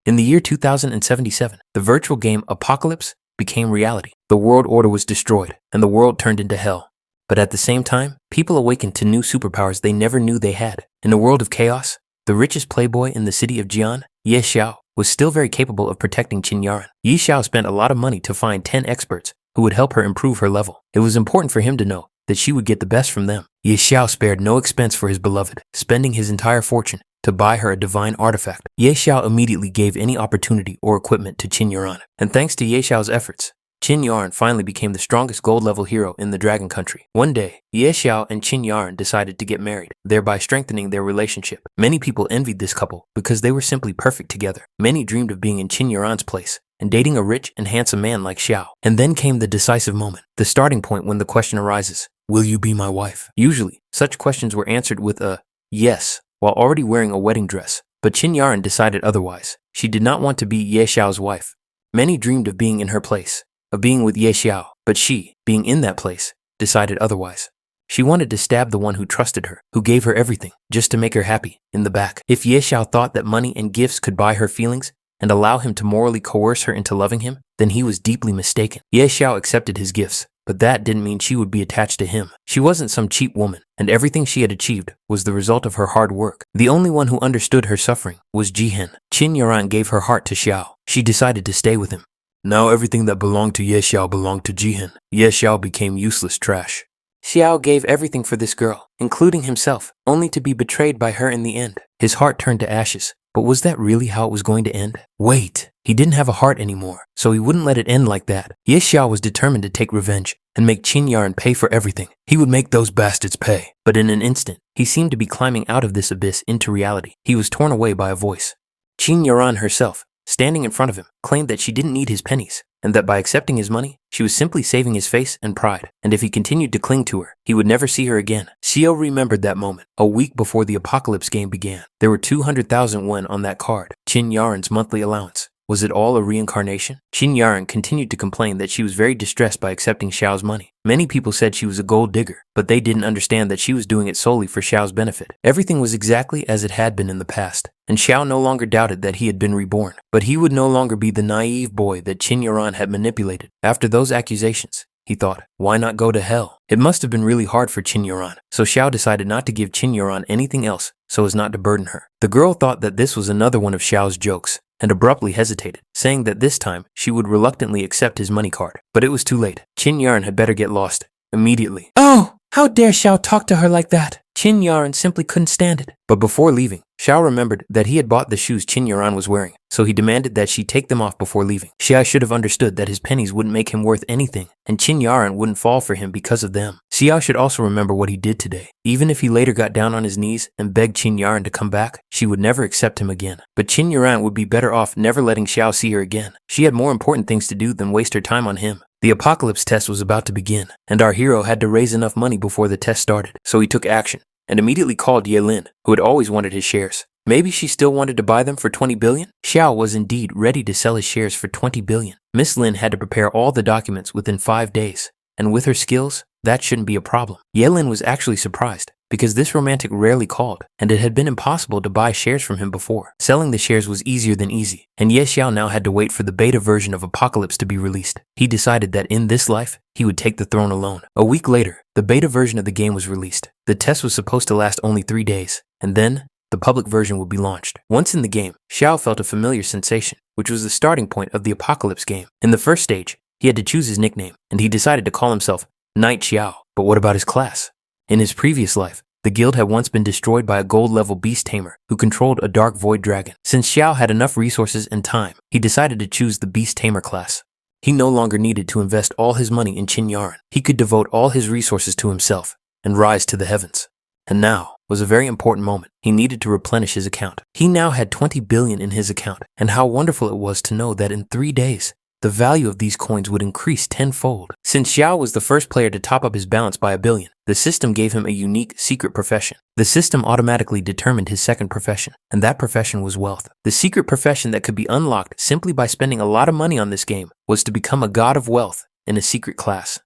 In the year 2077, the virtual game Apocalypse became reality. The world order was destroyed, and the world turned into hell. But at the same time, people awakened to new superpowers they never knew they had. In a world of chaos, the richest playboy in the city of Jian, Ye Xiao, was still very capable of protecting Qin Yaran. Ye Xiao spent a lot of money to find 10 experts who would help her improve her level. It was important for him to know that she would get the best from them. Ye Xiao spared no expense for his beloved, spending his entire fortune to buy her a divine artifact. Ye Xiao immediately gave any opportunity or equipment to Qin Yaran, and thanks to Ye Xiao's efforts, Qin Yaran finally became the strongest gold-level hero in the Dragon Country. One day, Ye Xiao and Qin Yaran decided to get married, thereby strengthening their relationship. Many people envied this couple because they were simply perfect together. Many dreamed of being in Qin Yaran's place and dating a rich and handsome man like Xiao. And then came the decisive moment, the starting point when the question arises, will you be my wife? Usually, such questions were answered with a yes, while already wearing a wedding dress. But Qin Yaran decided otherwise. She did not want to be Ye Xiao's wife. Many dreamed of being in her place, of being with Ye Xiao, but she, being in that place, decided otherwise. She wanted to stab the one who trusted her, who gave her everything, just to make her happy, in the back. If Ye Xiao thought that money and gifts could buy her feelings and allow him to morally coerce her into loving him, then he was deeply mistaken. Ye Xiao accepted his gifts, but that didn't mean she would be attached to him. She wasn't some cheap woman, and everything she had achieved was the result of her hard work. The only one who understood her suffering was Jihen. Qin Yaran gave her heart to Xiao. She decided to stay with him. Now everything that belonged to Ye Xiao belonged to Jihen. Ye Xiao became useless trash. Xiao gave everything for this girl, including himself, only to be betrayed by her in the end. His heart turned to ashes. But was that really how it was going to end? Wait, he didn't have a heart anymore, so he wouldn't let it end like that. Ye Xiao was determined to take revenge and make Qin Yaran pay for everything. He would make those bastards pay. But in an instant, he seemed to be climbing out of this abyss into reality. He was torn away by a voice. Qin Yaran herself, standing in front of him, claimed that she didn't need his pennies, and that by accepting his money, she was simply saving his face and pride, and if he continued to cling to her, he would never see her again. Xiao remembered that moment, a week before the Apocalypse game began. There were 200,000 won on that card, Qin Yaran's monthly allowance. Was it all a reincarnation? Qin Yaran continued to complain that she was very distressed by accepting Xiao's money. Many people said she was a gold digger, but they didn't understand that she was doing it solely for Xiao's benefit. Everything was exactly as it had been in the past, and Xiao no longer doubted that he had been reborn. But he would no longer be the naive boy that Qin Yaran had manipulated. After those accusations, he thought, why not go to hell? It must have been really hard for Qin Yaran, so Xiao decided not to give Qin Yaran anything else so as not to burden her. The girl thought that this was another one of Xiao's jokes, and abruptly hesitated, saying that this time she would reluctantly accept his money card. But it was too late. Qin Yaran had better get lost immediately. Oh, how dare Xiao talk to her like that? Qin Yaran simply couldn't stand it. But before leaving, Xiao remembered that he had bought the shoes Qin Yaran was wearing, so he demanded that she take them off before leaving. Xiao should have understood that his pennies wouldn't make him worth anything, and Qin Yaran wouldn't fall for him because of them. Xiao should also remember what he did today. Even if he later got down on his knees and begged Qin Yaran to come back, she would never accept him again. But Qin Yaran would be better off never letting Xiao see her again. She had more important things to do than waste her time on him. The Apocalypse test was about to begin, and our hero had to raise enough money before the test started, so he took action and immediately called Ye Lin, who had always wanted his shares. Maybe she still wanted to buy them for 20 billion? Xiao was indeed ready to sell his shares for 20 billion. Miss Lin had to prepare all the documents within 5 days, and with her skills, that shouldn't be a problem. Ye Lin was actually surprised, because this romantic rarely called, and it had been impossible to buy shares from him before. Selling the shares was easier than easy, and Ye Xiao now had to wait for the beta version of Apocalypse to be released. He decided that in this life, he would take the throne alone. A week later, the beta version of the game was released. The test was supposed to last only 3 days, and then the public version would be launched. Once in the game, Xiao felt a familiar sensation, which was the starting point of the Apocalypse game. In the first stage, he had to choose his nickname, and he decided to call himself Knight Xiao. But what about his class? In his previous life, the guild had once been destroyed by a gold-level beast tamer who controlled a dark void dragon. Since Xiao had enough resources and time, he decided to choose the beast tamer class. He no longer needed to invest all his money in Qin Yaran. He could devote all his resources to himself and rise to the heavens. And now was a very important moment. He needed to replenish his account. He now had 20 billion in his account, and how wonderful it was to know that in 3 days, the value of these coins would increase tenfold. Since Xiao was the first player to top up his balance by 1 billion, the system gave him a unique secret profession. The system automatically determined his second profession, and that profession was wealth. The secret profession that could be unlocked simply by spending a lot of money on this game was to become a god of wealth in a secret class.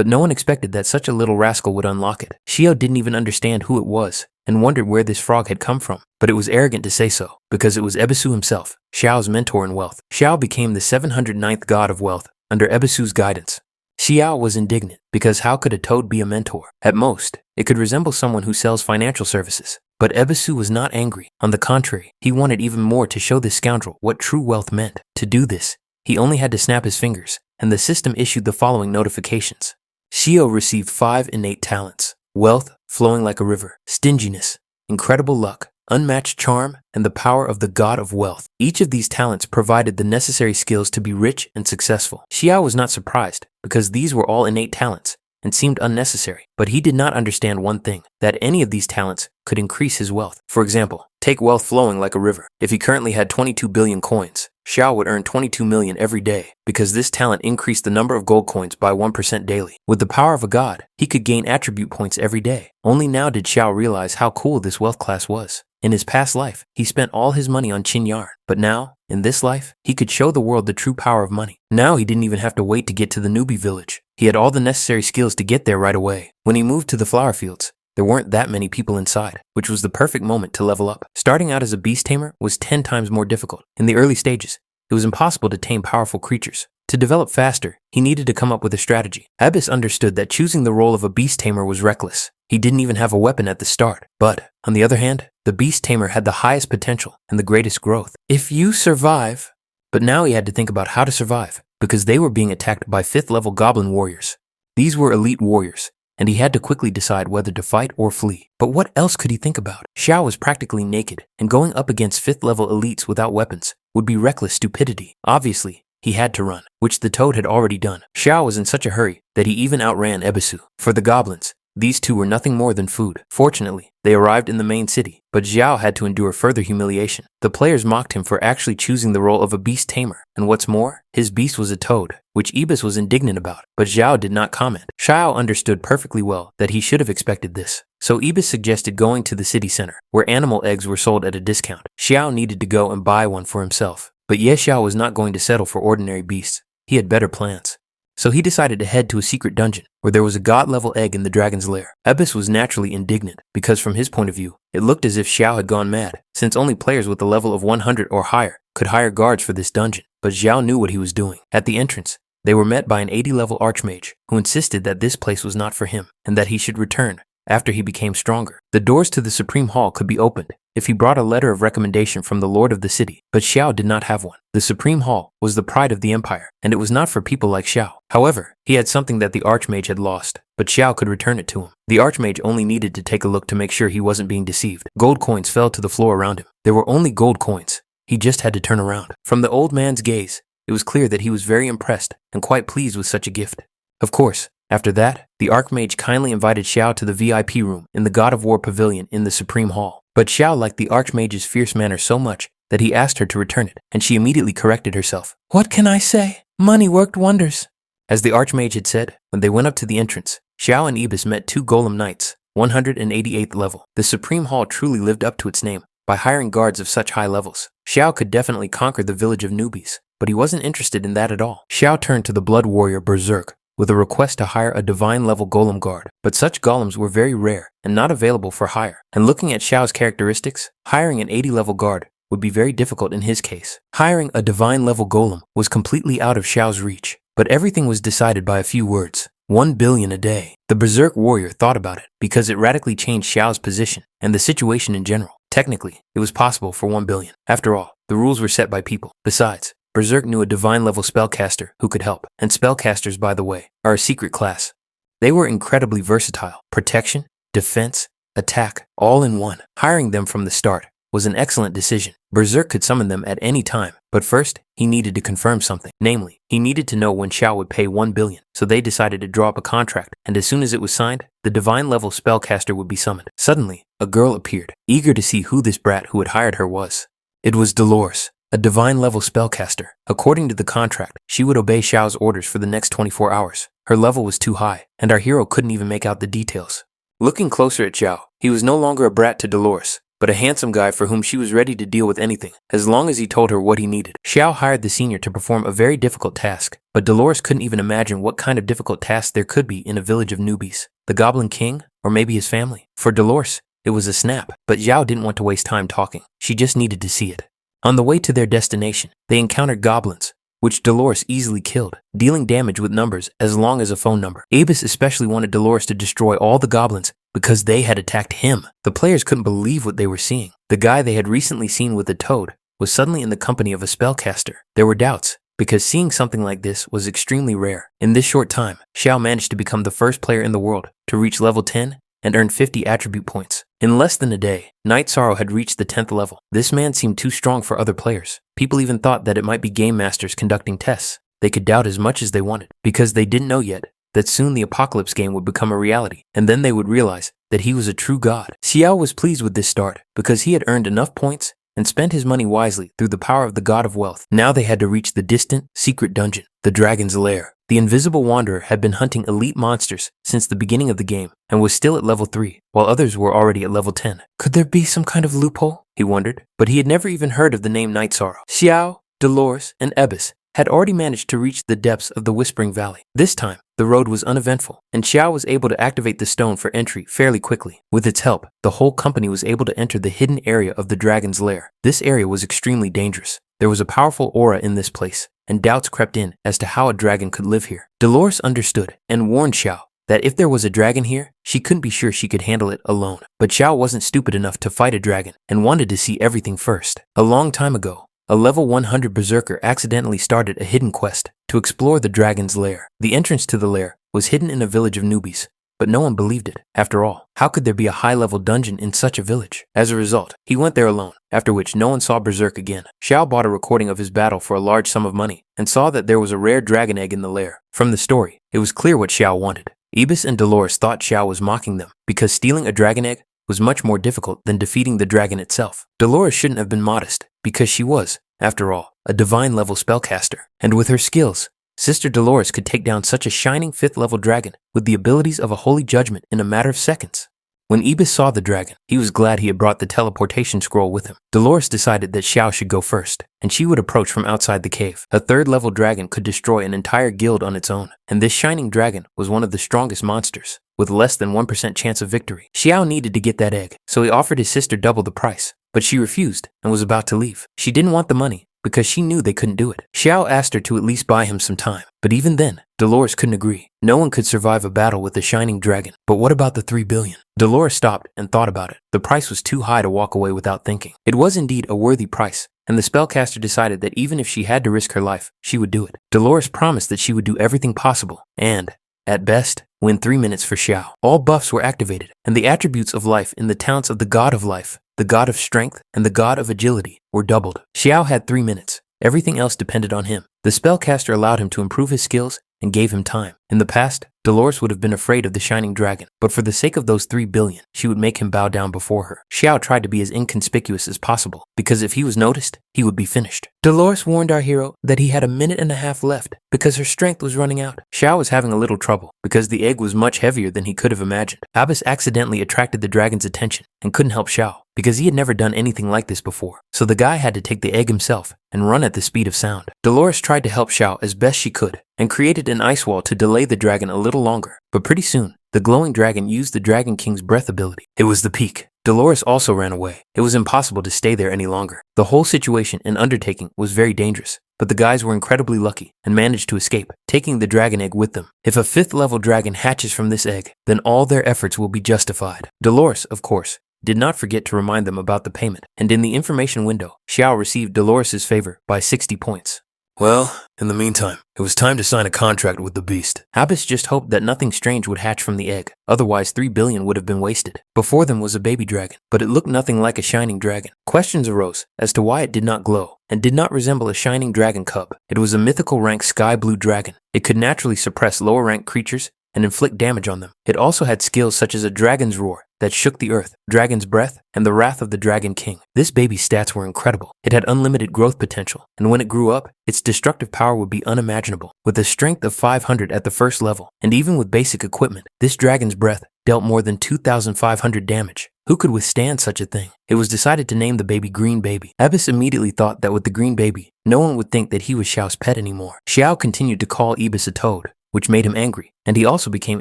but no one expected that such a little rascal would unlock it. Xiao didn't even understand who it was and wondered where this frog had come from, but it was arrogant to say so, because it was Ebisu himself, Xiao's mentor in wealth. Xiao became the 709th god of wealth under Ebisu's guidance. Xiao was indignant, because how could a toad be a mentor? At most, it could resemble someone who sells financial services. But Ebisu was not angry. On the contrary, he wanted even more to show this scoundrel what true wealth meant. To do this, he only had to snap his fingers, and the system issued the following notifications. Xiao received 5 innate talents: wealth flowing like a river, stinginess, incredible luck, unmatched charm, and the power of the god of wealth. Each of these talents provided the necessary skills to be rich and successful. Xiao was not surprised, because these were all innate talents and seemed unnecessary. But he did not understand one thing, that any of these talents could increase his wealth. For example, take wealth flowing like a river. If he currently had 22 billion coins, Xiao would earn 22 million every day, because this talent increased the number of gold coins by 1% daily. With the power of a god, he could gain attribute points every day. Only now did Xiao realize how cool this wealth class was. In his past life, he spent all his money on Qin yarn, but now, in this life, he could show the world the true power of money. Now he didn't even have to wait to get to the newbie village. He had all the necessary skills to get there right away. When he moved to the flower fields, there weren't that many people inside, which was the perfect moment to level up. Starting out as a beast tamer was 10 times more difficult. In the early stages, it was impossible to tame powerful creatures. To develop faster, he needed to come up with a strategy. Abyss understood that choosing the role of a beast tamer was reckless. He didn't even have a weapon at the start. But, on the other hand, the beast tamer had the highest potential and the greatest growth. If you survive... But now he had to think about how to survive, because they were being attacked by 5th level goblin warriors. These were elite warriors, and he had to quickly decide whether to fight or flee. But what else could he think about? Xiao was practically naked, and going up against 5th level elites without weapons would be reckless stupidity. Obviously, he had to run, which the toad had already done. Xiao was in such a hurry that he even outran Ebisu. For the goblins, these two were nothing more than food. Fortunately, they arrived in the main city, but Xiao had to endure further humiliation. The players mocked him for actually choosing the role of a beast tamer, and what's more, his beast was a toad, which Ibis was indignant about, but Xiao did not comment. Xiao understood perfectly well that he should have expected this, so Ibis suggested going to the city center, where animal eggs were sold at a discount. Xiao needed to go and buy one for himself, but Xiao was not going to settle for ordinary beasts. He had better plans. So he decided to head to a secret dungeon, where there was a god-level egg in the dragon's lair. Ebis was naturally indignant, because from his point of view, it looked as if Xiao had gone mad, since only players with a level of 100 or higher could hire guards for this dungeon. But Xiao knew what he was doing. At the entrance, they were met by an 80-level archmage, who insisted that this place was not for him, and that he should return after he became stronger. The doors to the Supreme Hall could be opened if he brought a letter of recommendation from the Lord of the city, but Xiao did not have one. The Supreme Hall was the pride of the empire, and it was not for people like Xiao. However, he had something that the Archmage had lost, but Xiao could return it to him. The Archmage only needed to take a look to make sure he wasn't being deceived. Gold coins fell to the floor around him. There were only gold coins. He just had to turn around. From the old man's gaze, it was clear that he was very impressed and quite pleased with such a gift. Of course, after that, the Archmage kindly invited Xiao to the VIP room in the God of War Pavilion in the Supreme Hall. But Xiao liked the Archmage's fierce manner so much that he asked her to return it, and she immediately corrected herself. "What can I say? Money worked wonders." As the Archmage had said, when they went up to the entrance, Xiao and Ibis met 2 Golem Knights, 188th level. The Supreme Hall truly lived up to its name by hiring guards of such high levels. Xiao could definitely conquer the village of newbies, but he wasn't interested in that at all. Xiao turned to the Blood Warrior Berserk with a request to hire a divine level golem guard, but such golems were very rare and not available for hire. And looking at Xiao's characteristics, hiring an 80 level guard would be very difficult in his case. Hiring a divine level golem was completely out of Xiao's reach, but everything was decided by a few words. 1 billion a day. The Berserk Warrior thought about it because it radically changed Xiao's position and the situation in general. Technically, it was possible for 1 billion. After all, the rules were set by people. Besides, Berserk knew a divine level spellcaster who could help, and spellcasters, by the way, are a secret class. They were incredibly versatile. Protection, defense, attack, all in one. Hiring them from the start was an excellent decision. Berserk could summon them at any time, but first, he needed to confirm something. Namely, he needed to know when Xiao would pay 1 billion, so they decided to draw up a contract, and as soon as it was signed, the divine level spellcaster would be summoned. Suddenly, a girl appeared, eager to see who this brat who had hired her was. It was Dolores, a divine level spellcaster. According to the contract, she would obey Xiao's orders for the next 24 hours. Her level was too high, and our hero couldn't even make out the details. Looking closer at Xiao, he was no longer a brat to Dolores, but a handsome guy for whom she was ready to deal with anything, as long as he told her what he needed. Xiao hired the senior to perform a very difficult task, but Dolores couldn't even imagine what kind of difficult task there could be in a village of newbies. The Goblin King, or maybe his family. For Dolores, it was a snap, but Xiao didn't want to waste time talking. She just needed to see it. On the way to their destination, they encountered goblins, which Dolores easily killed, dealing damage with numbers as long as a phone number. Abus especially wanted Dolores to destroy all the goblins because they had attacked him. The players couldn't believe what they were seeing. The guy they had recently seen with the toad was suddenly in the company of a spellcaster. There were doubts, because seeing something like this was extremely rare. In this short time, Xiao managed to become the first player in the world to reach level 10 and earn 50 attribute points. In less than a day, Night Sorrow had reached the 10th level. This man seemed too strong for other players. People even thought that it might be game masters conducting tests. They could doubt as much as they wanted, because they didn't know yet that soon the Apocalypse game would become a reality, and then they would realize that he was a true god. Xiao was pleased with this start, because he had earned enough points and spent his money wisely through the power of the God of Wealth. Now they had to reach the distant, secret dungeon, the Dragon's Lair. The Invisible Wanderer had been hunting elite monsters since the beginning of the game and was still at level 3, while others were already at level 10. Could there be some kind of loophole? He wondered, but he had never even heard of the name Night Sorrow. Xiao, Dolores, and Ebis had already managed to reach the depths of the Whispering Valley. This time, the road was uneventful, and Xiao was able to activate the stone for entry fairly quickly. With its help, the whole company was able to enter the hidden area of the Dragon's Lair. This area was extremely dangerous. There was a powerful aura in this place, and doubts crept in as to how a dragon could live here. Dolores understood and warned Xiao that if there was a dragon here, she couldn't be sure she could handle it alone. But Xiao wasn't stupid enough to fight a dragon and wanted to see everything first. A long time ago, a level 100 berserker accidentally started a hidden quest to explore the dragon's lair. The entrance to the lair was hidden in a village of newbies, but no one believed it. After all, how could there be a high-level dungeon in such a village? As a result, he went there alone, after which no one saw Berserk again. Xiao bought a recording of his battle for a large sum of money and saw that there was a rare dragon egg in the lair. From the story, it was clear what Xiao wanted. Ibis and Dolores thought Xiao was mocking them because stealing a dragon egg was much more difficult than defeating the dragon itself. Dolores shouldn't have been modest because she was, after all, a divine-level spellcaster, and with her skills, Sister Dolores could take down such a shining 5th-level dragon with the abilities of a holy judgment in a matter of seconds. When Ibis saw the dragon, he was glad he had brought the teleportation scroll with him. Dolores decided that Xiao should go first, and she would approach from outside the cave. A 3rd-level dragon could destroy an entire guild on its own, and this shining dragon was one of the strongest monsters, with less than 1% chance of victory. Xiao needed to get that egg, so he offered his sister double the price, but she refused and was about to leave. She didn't want the money, because she knew they couldn't do it. Xiao asked her to at least buy him some time, but even then, Dolores couldn't agree. No one could survive a battle with a shining dragon. But what about the 3 billion? Dolores stopped and thought about it. The price was too high to walk away without thinking. It was indeed a worthy price, and the spellcaster decided that even if she had to risk her life, she would do it. Dolores promised that she would do everything possible, and, at best, win 3 minutes for Xiao. All buffs were activated, and the attributes of life in the talents of the God of Life, the God of Strength, and the God of Agility were doubled. Xiao had 3 minutes. Everything else depended on him. The spellcaster allowed him to improve his skills and gave him time. In the past, Dolores would have been afraid of the shining dragon, but for the sake of those 3 billion, she would make him bow down before her. Xiao tried to be as inconspicuous as possible, because if he was noticed, he would be finished. Dolores warned our hero that he had 1.5 minutes left, because her strength was running out. Xiao was having a little trouble, because the egg was much heavier than he could have imagined. Abbas accidentally attracted the dragon's attention, and couldn't help Xiao, because he had never done anything like this before. So the guy had to take the egg himself, and run at the speed of sound. Dolores tried to help Xiao as best she could, and created an ice wall to delay the dragon a little longer. But pretty soon, the glowing dragon used the Dragon King's breath ability. It was the peak. Dolores also ran away. It was impossible to stay there any longer. The whole situation and undertaking was very dangerous, but the guys were incredibly lucky and managed to escape, taking the dragon egg with them. If a 5th-level dragon hatches from this egg, then all their efforts will be justified. Dolores, of course, did not forget to remind them about the payment, and in the information window, Xiao received Dolores' favor by 60 points. Well, in the meantime, it was time to sign a contract with the beast. Abbas just hoped that nothing strange would hatch from the egg, otherwise 3 billion would have been wasted. Before them was a baby dragon, but it looked nothing like a shining dragon. Questions arose as to why it did not glow, and did not resemble a shining dragon cub. It was a mythical rank sky blue dragon. It could naturally suppress lower rank creatures and inflict damage on them. It also had skills such as a dragon's roar that shook the earth, dragon's breath, and the wrath of the Dragon King. This baby's stats were incredible. It had unlimited growth potential, and when it grew up, its destructive power would be unimaginable. With a strength of 500 at the 1st level, and even with basic equipment, this dragon's breath dealt more than 2,500 damage. Who could withstand such a thing? It was decided to name the baby Green Baby. Abyss immediately thought that with the Green Baby, no one would think that he was Xiao's pet anymore. Xiao continued to call Ibis a toad, which made him angry, and he also became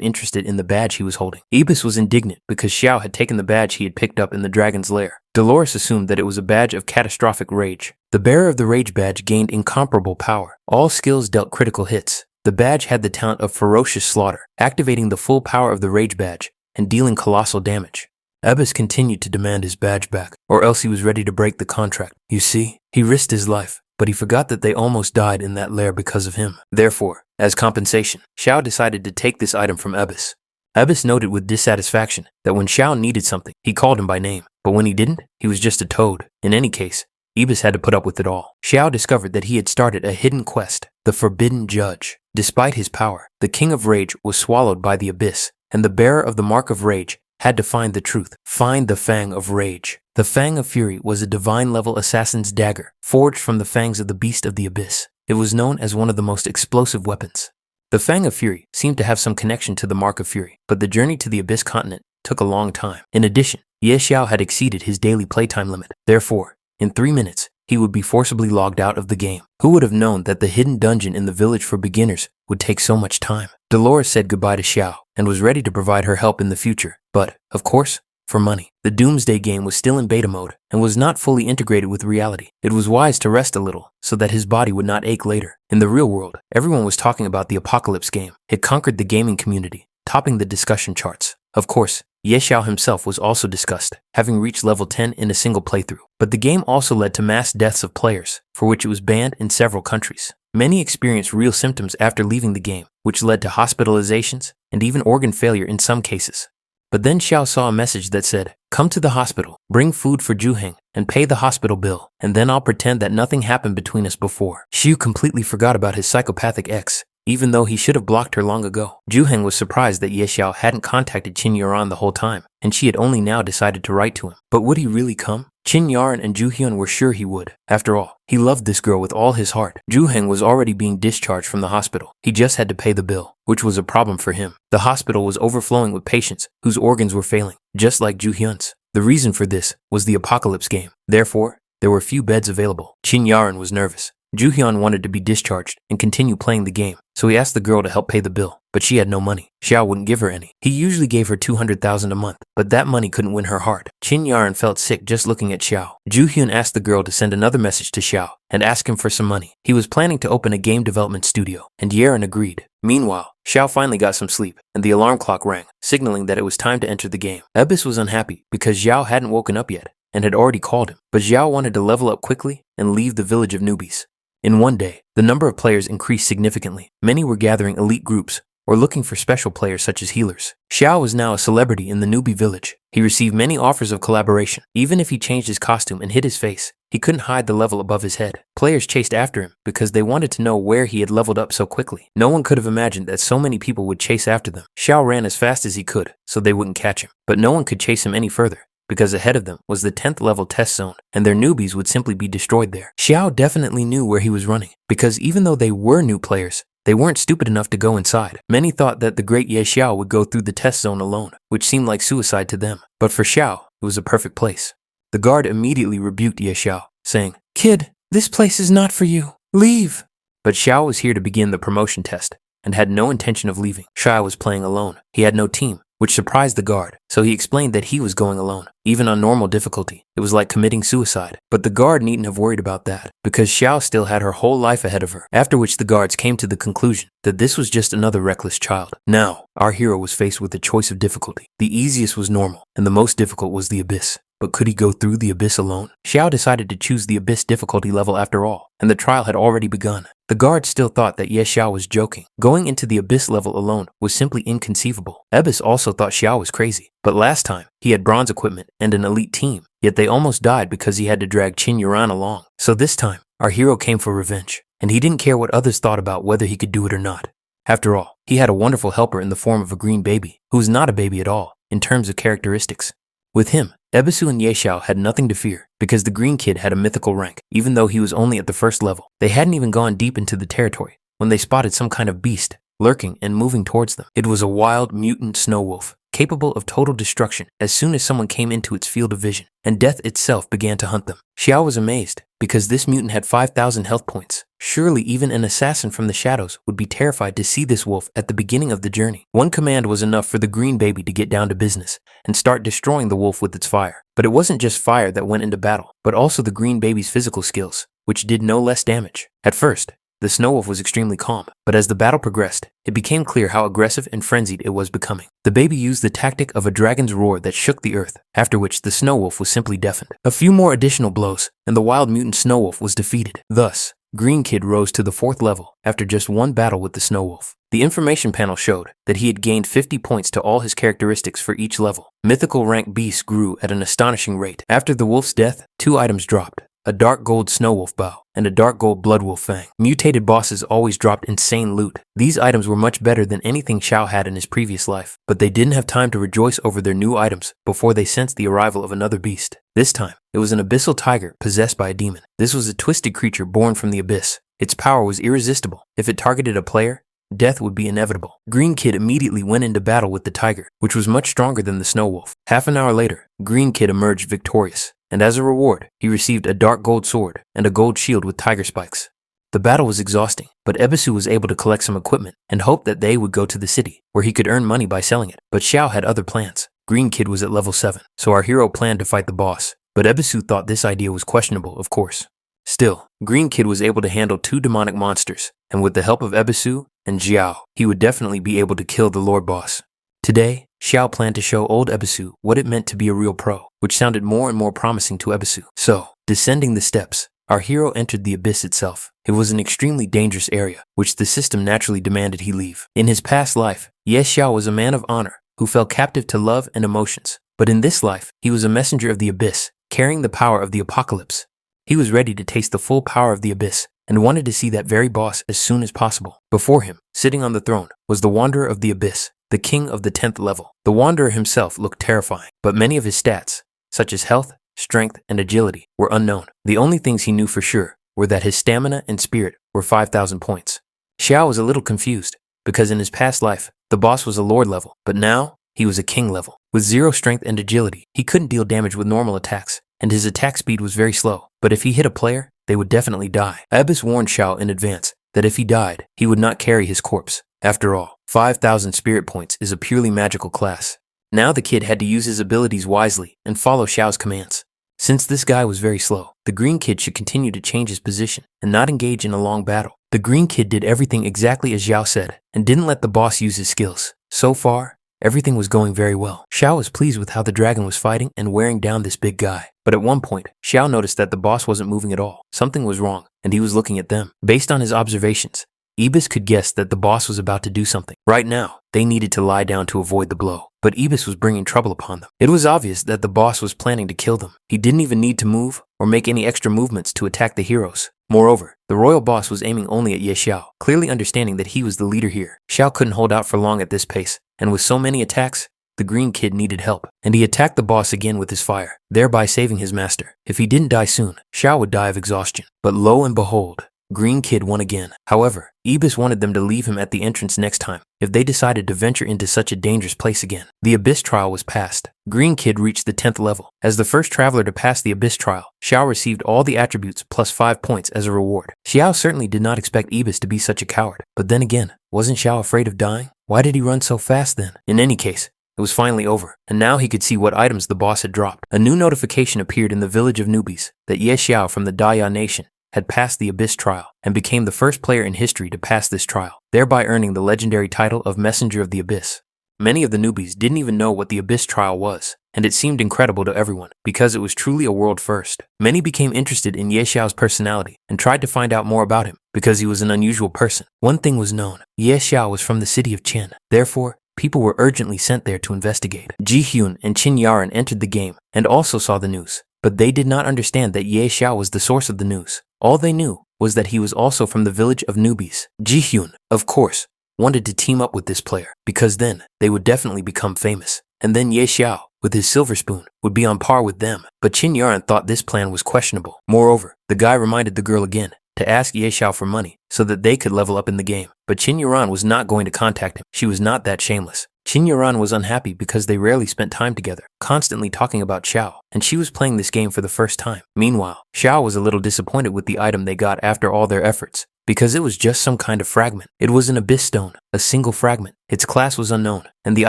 interested in the badge he was holding. Ibis was indignant because Xiao had taken the badge he had picked up in the dragon's lair. Dolores assumed that it was a badge of catastrophic rage. The bearer of the rage badge gained incomparable power. All skills dealt critical hits. The badge had the talent of ferocious slaughter, activating the full power of the rage badge and dealing colossal damage. Abyss continued to demand his badge back, or else he was ready to break the contract. You see, he risked his life, but he forgot that they almost died in that lair because of him. Therefore, as compensation, Xiao decided to take this item from Abyss. Abyss noted with dissatisfaction that when Xiao needed something, he called him by name, but when he didn't, he was just a toad. In any case, Ibis had to put up with it all. Xiao discovered that he had started a hidden quest, the Forbidden Judge. Despite his power, the King of Rage was swallowed by the Abyss, and the bearer of the Mark of Rage had to find the truth, find the Fang of Rage. The Fang of Fury was a divine-level assassin's dagger, forged from the fangs of the Beast of the Abyss. It was known as one of the most explosive weapons. The Fang of Fury seemed to have some connection to the Mark of Fury, but the journey to the Abyss continent took a long time. In addition, Ye Xiao had exceeded his daily playtime limit. Therefore, in 3 minutes, he would be forcibly logged out of the game. Who would have known that the hidden dungeon in the village for beginners would take so much time? Dolores said goodbye to Xiao and was ready to provide her help in the future, but, of course, for money. The Doomsday game was still in beta mode and was not fully integrated with reality. It was wise to rest a little so that his body would not ache later. In the real world, everyone was talking about the Apocalypse game. It conquered the gaming community, topping the discussion charts. Of course, Ye Xiao himself was also discussed, having reached level 10 in a single playthrough. But the game also led to mass deaths of players, for which it was banned in several countries. Many experienced real symptoms after leaving the game, which led to hospitalizations and even organ failure in some cases. But then Xiao saw a message that said, "Come to the hospital, bring food for Juheng, and pay the hospital bill, and then I'll pretend that nothing happened between us before." Xiu completely forgot about his psychopathic ex, even though he should have blocked her long ago. Juheng was surprised that Ye Xiao hadn't contacted Qin Yuan the whole time, and she had only now decided to write to him. But would he really come? Qin Yuan and Juhyun were sure he would. After all, he loved this girl with all his heart. Juheng was already being discharged from the hospital. He just had to pay the bill, which was a problem for him. The hospital was overflowing with patients whose organs were failing, just like Juhyun's. The reason for this was the Apocalypse game. Therefore, there were few beds available. Qin Yuan was nervous. Juhyun wanted to be discharged and continue playing the game, so he asked the girl to help pay the bill, but she had no money. Xiao wouldn't give her any. He usually gave her 200,000 a month, but that money couldn't win her heart. Qin Yuan felt sick just looking at Xiao. Juhyun asked the girl to send another message to Xiao and ask him for some money. He was planning to open a game development studio, and Yeren agreed. Meanwhile, Xiao finally got some sleep, and the alarm clock rang, signaling that it was time to enter the game. Abyss was unhappy because Xiao hadn't woken up yet and had already called him, but Xiao wanted to level up quickly and leave the village of newbies. In one day, the number of players increased significantly. Many were gathering elite groups or looking for special players such as healers. Xiao was now a celebrity in the newbie village. He received many offers of collaboration. Even if he changed his costume and hid his face, he couldn't hide the level above his head. Players chased after him because they wanted to know where he had leveled up so quickly. No one could have imagined that so many people would chase after them. Xiao ran as fast as he could so they wouldn't catch him, but no one could chase him any further, because ahead of them was the 10th level test zone, and their newbies would simply be destroyed there. Xiao definitely knew where he was running, because even though they were new players, they weren't stupid enough to go inside. Many thought that the great Ye Xiao would go through the test zone alone, which seemed like suicide to them. But for Xiao, it was a perfect place. The guard immediately rebuked Ye Xiao, saying, "Kid, this place is not for you. Leave." But Xiao was here to begin the promotion test, and had no intention of leaving. Xiao was playing alone. He had no team, which surprised the guard, so he explained that he was going alone. Even on normal difficulty, it was like committing suicide. But the guard needn't have worried about that, because Xiao still had her whole life ahead of her, after which the guards came to the conclusion that this was just another reckless child. Now, our hero was faced with a choice of difficulty. The easiest was normal, and the most difficult was the abyss. But could he go through the abyss alone? Xiao decided to choose the abyss difficulty level after all, and the trial had already begun. The guard still thought that Ye Xiao was joking. Going into the abyss level alone was simply inconceivable. Abyss also thought Xiao was crazy, but last time he had bronze equipment and an elite team, yet they almost died because he had to drag Qin Yuan along. So this time, our hero came for revenge, and he didn't care what others thought about whether he could do it or not. After all, he had a wonderful helper in the form of a green baby, who was not a baby at all, in terms of characteristics. With him, Ebisu and Ye Xiao had nothing to fear, because the green kid had a mythical rank, even though he was only at the first level. They hadn't even gone deep into the territory when they spotted some kind of beast lurking and moving towards them. It was a wild mutant snow wolf. capable of total destruction as soon as someone came into its field of vision, and death itself began to hunt them. Xiao was amazed, because this mutant had 5,000 health points. Surely even an assassin from the shadows would be terrified to see this wolf at the beginning of the journey. One command was enough for the green baby to get down to business and start destroying the wolf with its fire. But it wasn't just fire that went into battle, but also the green baby's physical skills, which did no less damage. At first, the snow wolf was extremely calm, but as the battle progressed, it became clear how aggressive and frenzied it was becoming. The baby used the tactic of a dragon's roar that shook the earth, after which the snow wolf was simply deafened. A few more additional blows, and the wild mutant snow wolf was defeated. Thus, Green Kid rose to the 4th level after just one battle with the snow wolf. The information panel showed that he had gained 50 points to all his characteristics for each level. Mythical rank beasts grew at an astonishing rate. After the wolf's death, 2 items dropped: a dark gold snow wolf bow and a dark gold blood wolf fang. Mutated bosses always dropped insane loot. These items were much better than anything Xiao had in his previous life, but they didn't have time to rejoice over their new items before they sensed the arrival of another beast. This time, it was an abyssal tiger possessed by a demon. This was a twisted creature born from the abyss. Its power was irresistible. If it targeted a player, death would be inevitable. Green Kid immediately went into battle with the tiger, which was much stronger than the snow wolf. Half an hour later, Green Kid emerged victorious, and as a reward, he received a dark gold sword and a gold shield with tiger spikes. The battle was exhausting, but Ebisu was able to collect some equipment and hoped that they would go to the city, where he could earn money by selling it. But Xiao had other plans. Green Kid was at level 7, so our hero planned to fight the boss, but Ebisu thought this idea was questionable, of course. Still, Green Kid was able to handle 2 demonic monsters, and with the help of Ebisu and Xiao, he would definitely be able to kill the Lord Boss. Today, Xiao planned to show old Ebisu what it meant to be a real pro, which sounded more and more promising to Ebisu. So, descending the steps, our hero entered the abyss itself. It was an extremely dangerous area, which the system naturally demanded he leave. In his past life, Xiao was a man of honor who fell captive to love and emotions. But in this life, he was a messenger of the abyss, carrying the power of the apocalypse. He was ready to taste the full power of the abyss and wanted to see that very boss as soon as possible. Before him, sitting on the throne, was the Wanderer of the Abyss, the king of the 10th level. The Wanderer himself looked terrifying, but many of his stats, such as health, strength, and agility, were unknown. The only things he knew for sure were that his stamina and spirit were 5,000 points. Xiao was a little confused, because in his past life, the boss was a lord level, but now, he was a king level. With 0 strength and agility, he couldn't deal damage with normal attacks, and his attack speed was very slow. But if he hit a player, they would definitely die. Abyss warned Xiao in advance that if he died, he would not carry his corpse. After all, 5,000 spirit points is a purely magical class. Now the kid had to use his abilities wisely and follow Xiao's commands. Since this guy was very slow, the green kid should continue to change his position and not engage in a long battle. The green kid did everything exactly as Xiao said and didn't let the boss use his skills. So far, everything was going very well. Xiao was pleased with how the dragon was fighting and wearing down this big guy. But at one point, Xiao noticed that the boss wasn't moving at all. Something was wrong, and he was looking at them. Based on his observations, Ibis could guess that the boss was about to do something. Right now, they needed to lie down to avoid the blow, but Ibis was bringing trouble upon them. It was obvious that the boss was planning to kill them. He didn't even need to move or make any extra movements to attack the heroes. Moreover, the royal boss was aiming only at Xiao, clearly understanding that he was the leader here. Xiao couldn't hold out for long at this pace, and with so many attacks, the green kid needed help, and he attacked the boss again with his fire, thereby saving his master. If he didn't die soon, Xiao would die of exhaustion. But lo and behold, Green Kid won again. However, Ibis wanted them to leave him at the entrance next time, if they decided to venture into such a dangerous place again. The Abyss trial was passed. Green Kid reached the 10th level. As the first traveler to pass the Abyss trial, Xiao received all the attributes plus 5 points as a reward. Xiao certainly did not expect Ibis to be such a coward. But then again, wasn't Xiao afraid of dying? Why did he run so fast then? In any case, it was finally over, and now he could see what items the boss had dropped. A new notification appeared in the village of newbies that Ye Xiao from the Daya Nation had passed the Abyss trial and became the first player in history to pass this trial, thereby earning the legendary title of Messenger of the Abyss. Many of the newbies didn't even know what the Abyss trial was, and it seemed incredible to everyone because it was truly a world first. Many became interested in Ye Xiao's personality and tried to find out more about him because he was an unusual person. One thing was known: Ye Xiao was from the city of Chen. Therefore, people were urgently sent there to investigate. Ji Hyun and Qin Yaran entered the game and also saw the news, but they did not understand that Ye Xiao was the source of the news. All they knew was that he was also from the village of newbies. Ji Hyun, of course, wanted to team up with this player because then they would definitely become famous. And then Ye Xiao, with his silver spoon, would be on par with them. But Qin Yaran thought this plan was questionable. Moreover, the guy reminded the girl again to ask Ye Xiao for money so that they could level up in the game. But Qin Yaran was not going to contact him. She was not that shameless. Qin Yuran was unhappy because they rarely spent time together, constantly talking about Xiao, and she was playing this game for the first time. Meanwhile, Xiao was a little disappointed with the item they got after all their efforts, because it was just some kind of fragment. It was an abyss stone, a single fragment. Its class was unknown, and the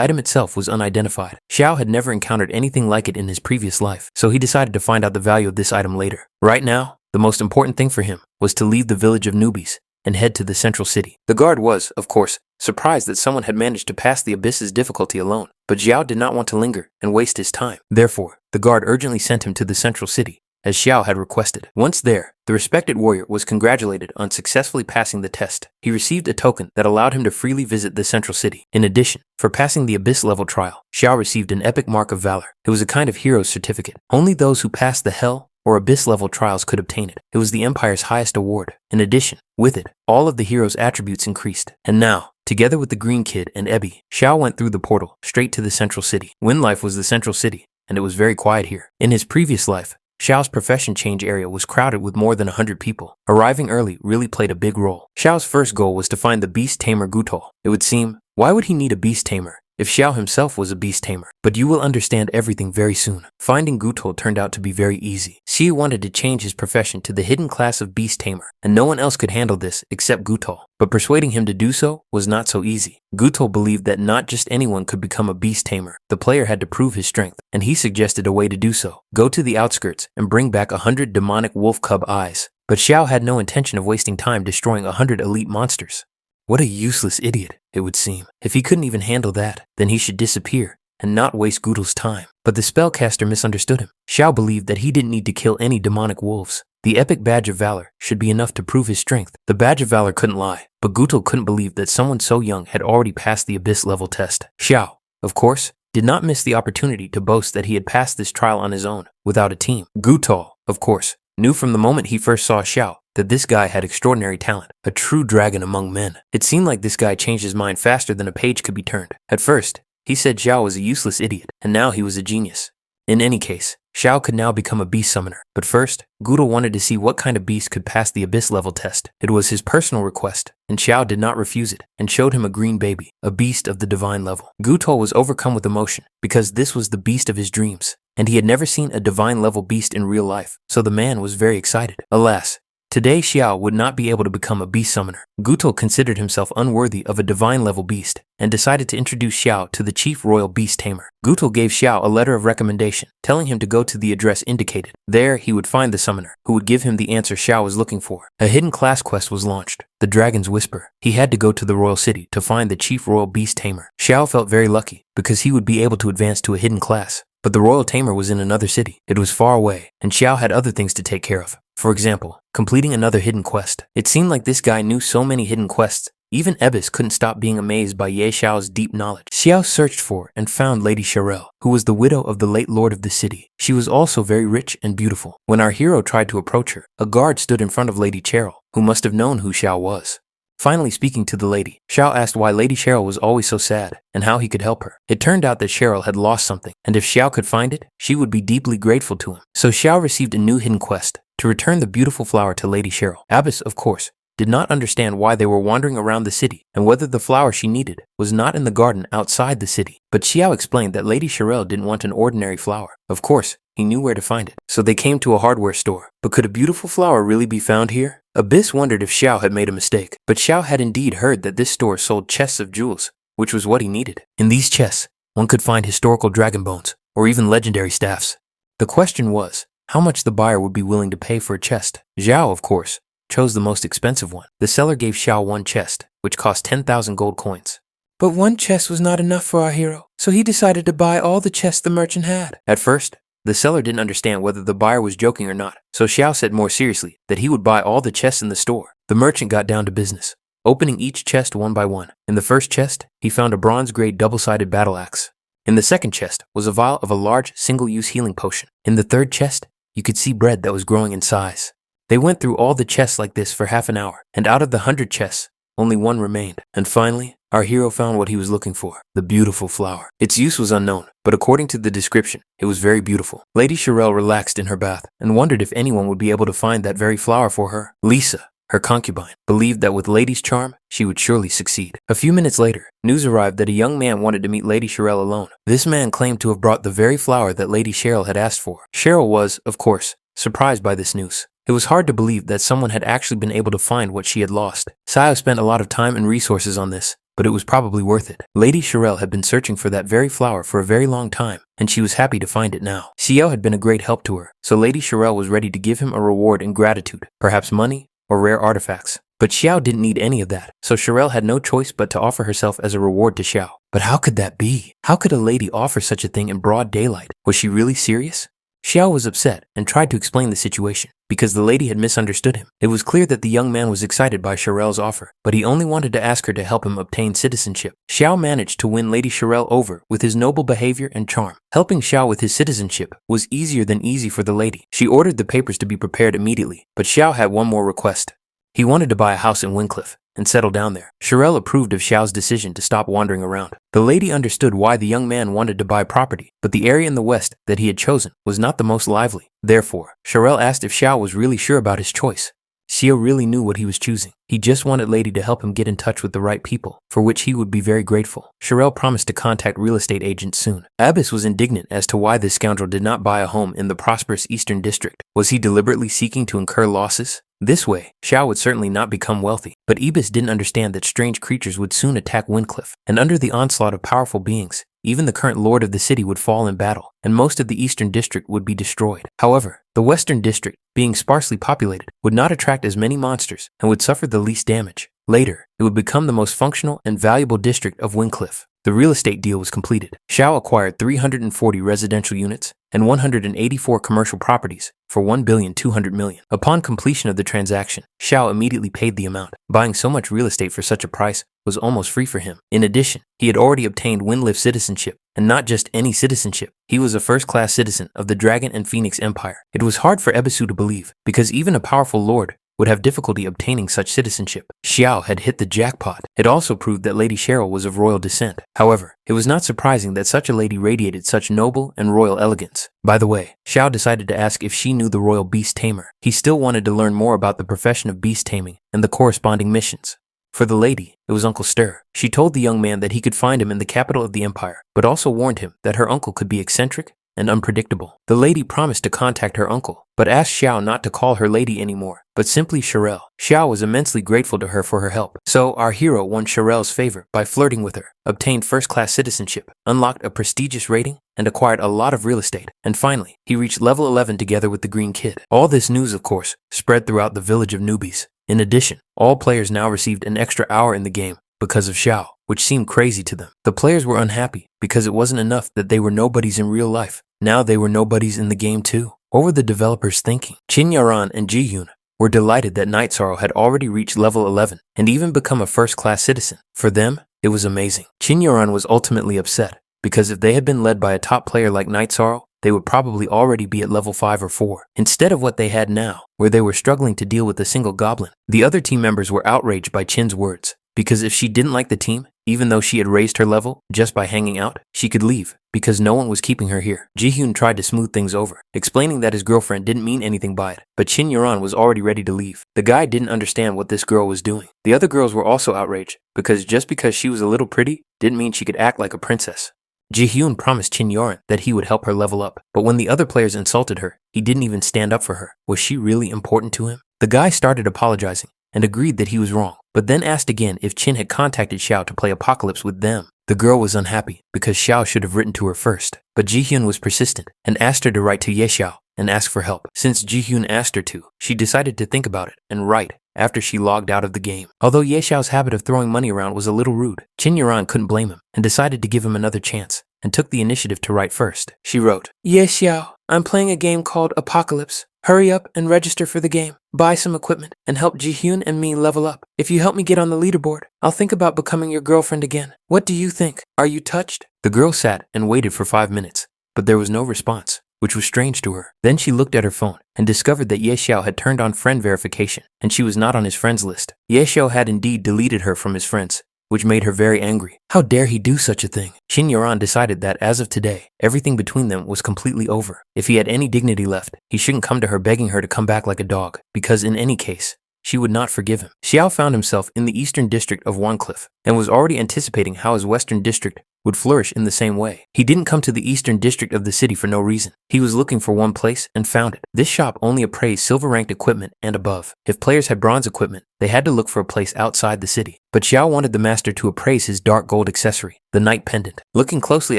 item itself was unidentified. Xiao had never encountered anything like it in his previous life, so he decided to find out the value of this item later. Right now, the most important thing for him was to leave the village of newbies and head to the central city. The guard was, of course, surprised that someone had managed to pass the abyss's difficulty alone, but Xiao did not want to linger and waste his time. Therefore, the guard urgently sent him to the central city, as Xiao had requested. Once there, the respected warrior was congratulated on successfully passing the test. He received a token that allowed him to freely visit the central city. In addition, for passing the abyss level trial, Xiao received an epic mark of valor. It was a kind of hero's certificate. Only those who passed the hell or abyss level trials could obtain it. It was the Empire's highest award. In addition, with it, all of the hero's attributes increased. And now, together with the Green Kid and Ebby, Xiao went through the portal straight to the central city. Wind Life was the central city, and it was very quiet here. In his previous life, Xiao's profession change area was crowded with more than 100 people. Arriving early really played a big role. Xiao's first goal was to find the beast tamer Gutol. It would seem, why would he need a beast tamer if Xiao himself was a beast tamer? But you will understand everything very soon. Finding Gutol turned out to be very easy. Xi wanted to change his profession to the hidden class of beast tamer, and no one else could handle this except Gutol. But persuading him to do so was not so easy. Gutol believed that not just anyone could become a beast tamer. The player had to prove his strength, and he suggested a way to do so. Go to the outskirts and bring back 100 demonic wolf cub eyes. But Xiao had no intention of wasting time destroying 100 elite monsters. What a useless idiot, it would seem. If he couldn't even handle that, then he should disappear and not waste Gutol's time. But the spellcaster misunderstood him. Xiao believed that he didn't need to kill any demonic wolves. The epic badge of valor should be enough to prove his strength. The badge of valor couldn't lie, but Gutol couldn't believe that someone so young had already passed the abyss level test. Xiao, of course, did not miss the opportunity to boast that he had passed this trial on his own, without a team. Gutol, of course, knew from the moment he first saw Xiao that this guy had extraordinary talent, a true dragon among men. It seemed like this guy changed his mind faster than a page could be turned. At first, he said Xiao was a useless idiot, and now he was a genius. In any case, Xiao could now become a beast summoner. But first, Gutol wanted to see what kind of beast could pass the abyss level test. It was his personal request, and Xiao did not refuse it, and showed him a green baby, a beast of the divine level. Gutol was overcome with emotion, because this was the beast of his dreams, and he had never seen a divine level beast in real life, so the man was very excited. Alas, today Xiao would not be able to become a beast summoner. Gutol considered himself unworthy of a divine level beast and decided to introduce Xiao to the chief royal beast tamer. Gutol gave Xiao a letter of recommendation, telling him to go to the address indicated. There he would find the summoner, who would give him the answer Xiao was looking for. A hidden class quest was launched, the Dragon's Whisper. He had to go to the royal city to find the chief royal beast tamer. Xiao felt very lucky, because he would be able to advance to a hidden class. But the royal tamer was in another city. It was far away, and Xiao had other things to take care of. For example, completing another hidden quest. It seemed like this guy knew so many hidden quests, even Ebis couldn't stop being amazed by Ye Xiao's deep knowledge. Xiao searched for and found Lady Sharel, who was the widow of the late lord of the city. She was also very rich and beautiful. When our hero tried to approach her, a guard stood in front of Lady Cheryl, who must have known who Xiao was. Finally speaking to the lady, Xiao asked why Lady Cheryl was always so sad and how he could help her. It turned out that Cheryl had lost something, and if Xiao could find it, she would be deeply grateful to him. So Xiao received a new hidden quest to return the beautiful flower to Lady Cheryl. Abbess, of course, did not understand why they were wandering around the city and whether the flower she needed was not in the garden outside the city. But Xiao explained that Lady Cheryl didn't want an ordinary flower. Of course, he knew where to find it. So they came to a hardware store. But could a beautiful flower really be found here? Abyss wondered if Xiao had made a mistake, but Xiao had indeed heard that this store sold chests of jewels, which was what he needed. In these chests, one could find historical dragon bones, or even legendary staffs. The question was, how much the buyer would be willing to pay for a chest. Xiao, of course, chose the most expensive one. The seller gave Xiao one chest, which cost 10,000 gold coins. But one chest was not enough for our hero, so he decided to buy all the chests the merchant had. At first, the seller didn't understand whether the buyer was joking or not, so Xiao said more seriously that he would buy all the chests in the store. The merchant got down to business, opening each chest one by one. In the first chest, he found a bronze-grade double-sided battle axe. In the second chest was a vial of a large single-use healing potion. In the third chest, you could see bread that was growing in size. They went through all the chests like this for half an hour, and out of the 100 chests, only one remained. And finally, our hero found what he was looking for, the beautiful flower. Its use was unknown, but according to the description, it was very beautiful. Lady Sharel relaxed in her bath and wondered if anyone would be able to find that very flower for her. Lisa, her concubine, believed that with Lady's charm, she would surely succeed. A few minutes later, news arrived that a young man wanted to meet Lady Cheryl alone. This man claimed to have brought the very flower that Lady Cheryl had asked for. Cheryl was, of course, surprised by this news. It was hard to believe that someone had actually been able to find what she had lost. Xiao spent a lot of time and resources on this, but it was probably worth it. Lady Cheryl had been searching for that very flower for a very long time, and she was happy to find it now. Xiao had been a great help to her, so Lady Cheryl was ready to give him a reward in gratitude, perhaps money or rare artifacts. But Xiao didn't need any of that, so Cheryl had no choice but to offer herself as a reward to Xiao. But how could that be? How could a lady offer such a thing in broad daylight? Was she really serious? Xiao was upset and tried to explain the situation, because the lady had misunderstood him. It was clear that the young man was excited by Cheryl's offer, but he only wanted to ask her to help him obtain citizenship. Xiao managed to win Lady Cheryl over with his noble behavior and charm. Helping Xiao with his citizenship was easier than easy for the lady. She ordered the papers to be prepared immediately, but Xiao had one more request. He wanted to buy a house in Wincliffe and settle down there. Cheryl approved of Xiao's decision to stop wandering around. The lady understood why the young man wanted to buy property, but the area in the west that he had chosen was not the most lively. Therefore, Cheryl asked if Xiao was really sure about his choice. Xiao really knew what he was choosing. He just wanted Lady to help him get in touch with the right people, for which he would be very grateful. Cheryl promised to contact real estate agents soon. Abbas was indignant as to why this scoundrel did not buy a home in the prosperous Eastern District. Was he deliberately seeking to incur losses? This way, Xiao would certainly not become wealthy, but Ibis didn't understand that strange creatures would soon attack Wincliffe, and under the onslaught of powerful beings, even the current lord of the city would fall in battle, and most of the Eastern District would be destroyed. However, the Western District, being sparsely populated, would not attract as many monsters and would suffer the least damage. Later, it would become the most functional and valuable district of Wincliffe. The real estate deal was completed. Xiao acquired 340 residential units and 184 commercial properties for 1,200 million. Upon completion of the transaction, Xiao immediately paid the amount. Buying so much real estate for such a price was almost free for him. In addition, he had already obtained Wincliffe citizenship, and not just any citizenship. He was a first-class citizen of the Dragon and Phoenix Empire. It was hard for Ebisu to believe, because even a powerful lord would have difficulty obtaining such citizenship. Xiao had hit the jackpot. It also proved that Lady Cheryl was of royal descent. However, it was not surprising that such a lady radiated such noble and royal elegance. By the way, Xiao decided to ask if she knew the royal beast tamer. He still wanted to learn more about the profession of beast taming and the corresponding missions. For the lady, it was Uncle Stir. She told the young man that he could find him in the capital of the empire, but also warned him that her uncle could be eccentric and unpredictable. The lady promised to contact her uncle, but asked Xiao not to call her lady anymore, but simply Cheryl. Xiao was immensely grateful to her for her help. So our hero won Cheryl's favor by flirting with her, obtained first-class citizenship, unlocked a prestigious rating, and acquired a lot of real estate. And finally, he reached level 11 together with the Green Kid. All this news, of course, spread throughout the village of newbies. In addition, all players now received an extra hour in the game because of Xiao, which seemed crazy to them. The players were unhappy because it wasn't enough that they were nobodies in real life. Now they were nobodies in the game too. What were the developers thinking? Qin Yaran and Ji-Hyun were delighted that Night Sorrow had already reached level 11 and even become a first-class citizen. For them, it was amazing. Qin Yaran was ultimately upset because if they had been led by a top player like Night Sorrow, they would probably already be at level 5 or 4, instead of what they had now, where they were struggling to deal with a single goblin. The other team members were outraged by Qin's words, because if she didn't like the team, even though she had raised her level just by hanging out, she could leave, because no one was keeping her here. Ji-Hyun tried to smooth things over, explaining that his girlfriend didn't mean anything by it, but Qin Yaran was already ready to leave. The guy didn't understand what this girl was doing. The other girls were also outraged, because just because she was a little pretty didn't mean she could act like a princess. Ji-Hyun promised Qin Yaran that he would help her level up, but when the other players insulted her, he didn't even stand up for her. Was she really important to him? The guy started apologizing and agreed that he was wrong, but then asked again if Qin had contacted Xiao to play Apocalypse with them. The girl was unhappy because Xiao should have written to her first, but Ji-Hyun was persistent and asked her to write to Ye Xiao and ask for help. Since Ji-Hyun asked her to, she decided to think about it and write after she logged out of the game. Although Ye Xiao's habit of throwing money around was a little rude, Qin Yaran couldn't blame him and decided to give him another chance and took the initiative to write first. She wrote, "Ye Xiao, I'm playing a game called Apocalypse. Hurry up and register for the game. Buy some equipment and help Ji-Hyun and me level up. If you help me get on the leaderboard, I'll think about becoming your girlfriend again. What do you think? Are you touched?" The girl sat and waited for 5 minutes, but there was no response, which was strange to her. Then she looked at her phone and discovered that Ye Xiao had turned on friend verification, and she was not on his friends list. Ye Xiao had indeed deleted her from his friends, which made her very angry. How dare he do such a thing? Qin Yaran decided that as of today, everything between them was completely over. If he had any dignity left, he shouldn't come to her begging her to come back like a dog, because in any case, she would not forgive him. Xiao found himself in the eastern district of Wangcliffe and was already anticipating how his western district would flourish in the same way. He didn't come to the eastern district of the city for no reason. He was looking for one place and found it. This shop only appraised silver-ranked equipment and above. If players had bronze equipment, they had to look for a place outside the city. But Xiao wanted the master to appraise his dark gold accessory, the Knight Pendant. Looking closely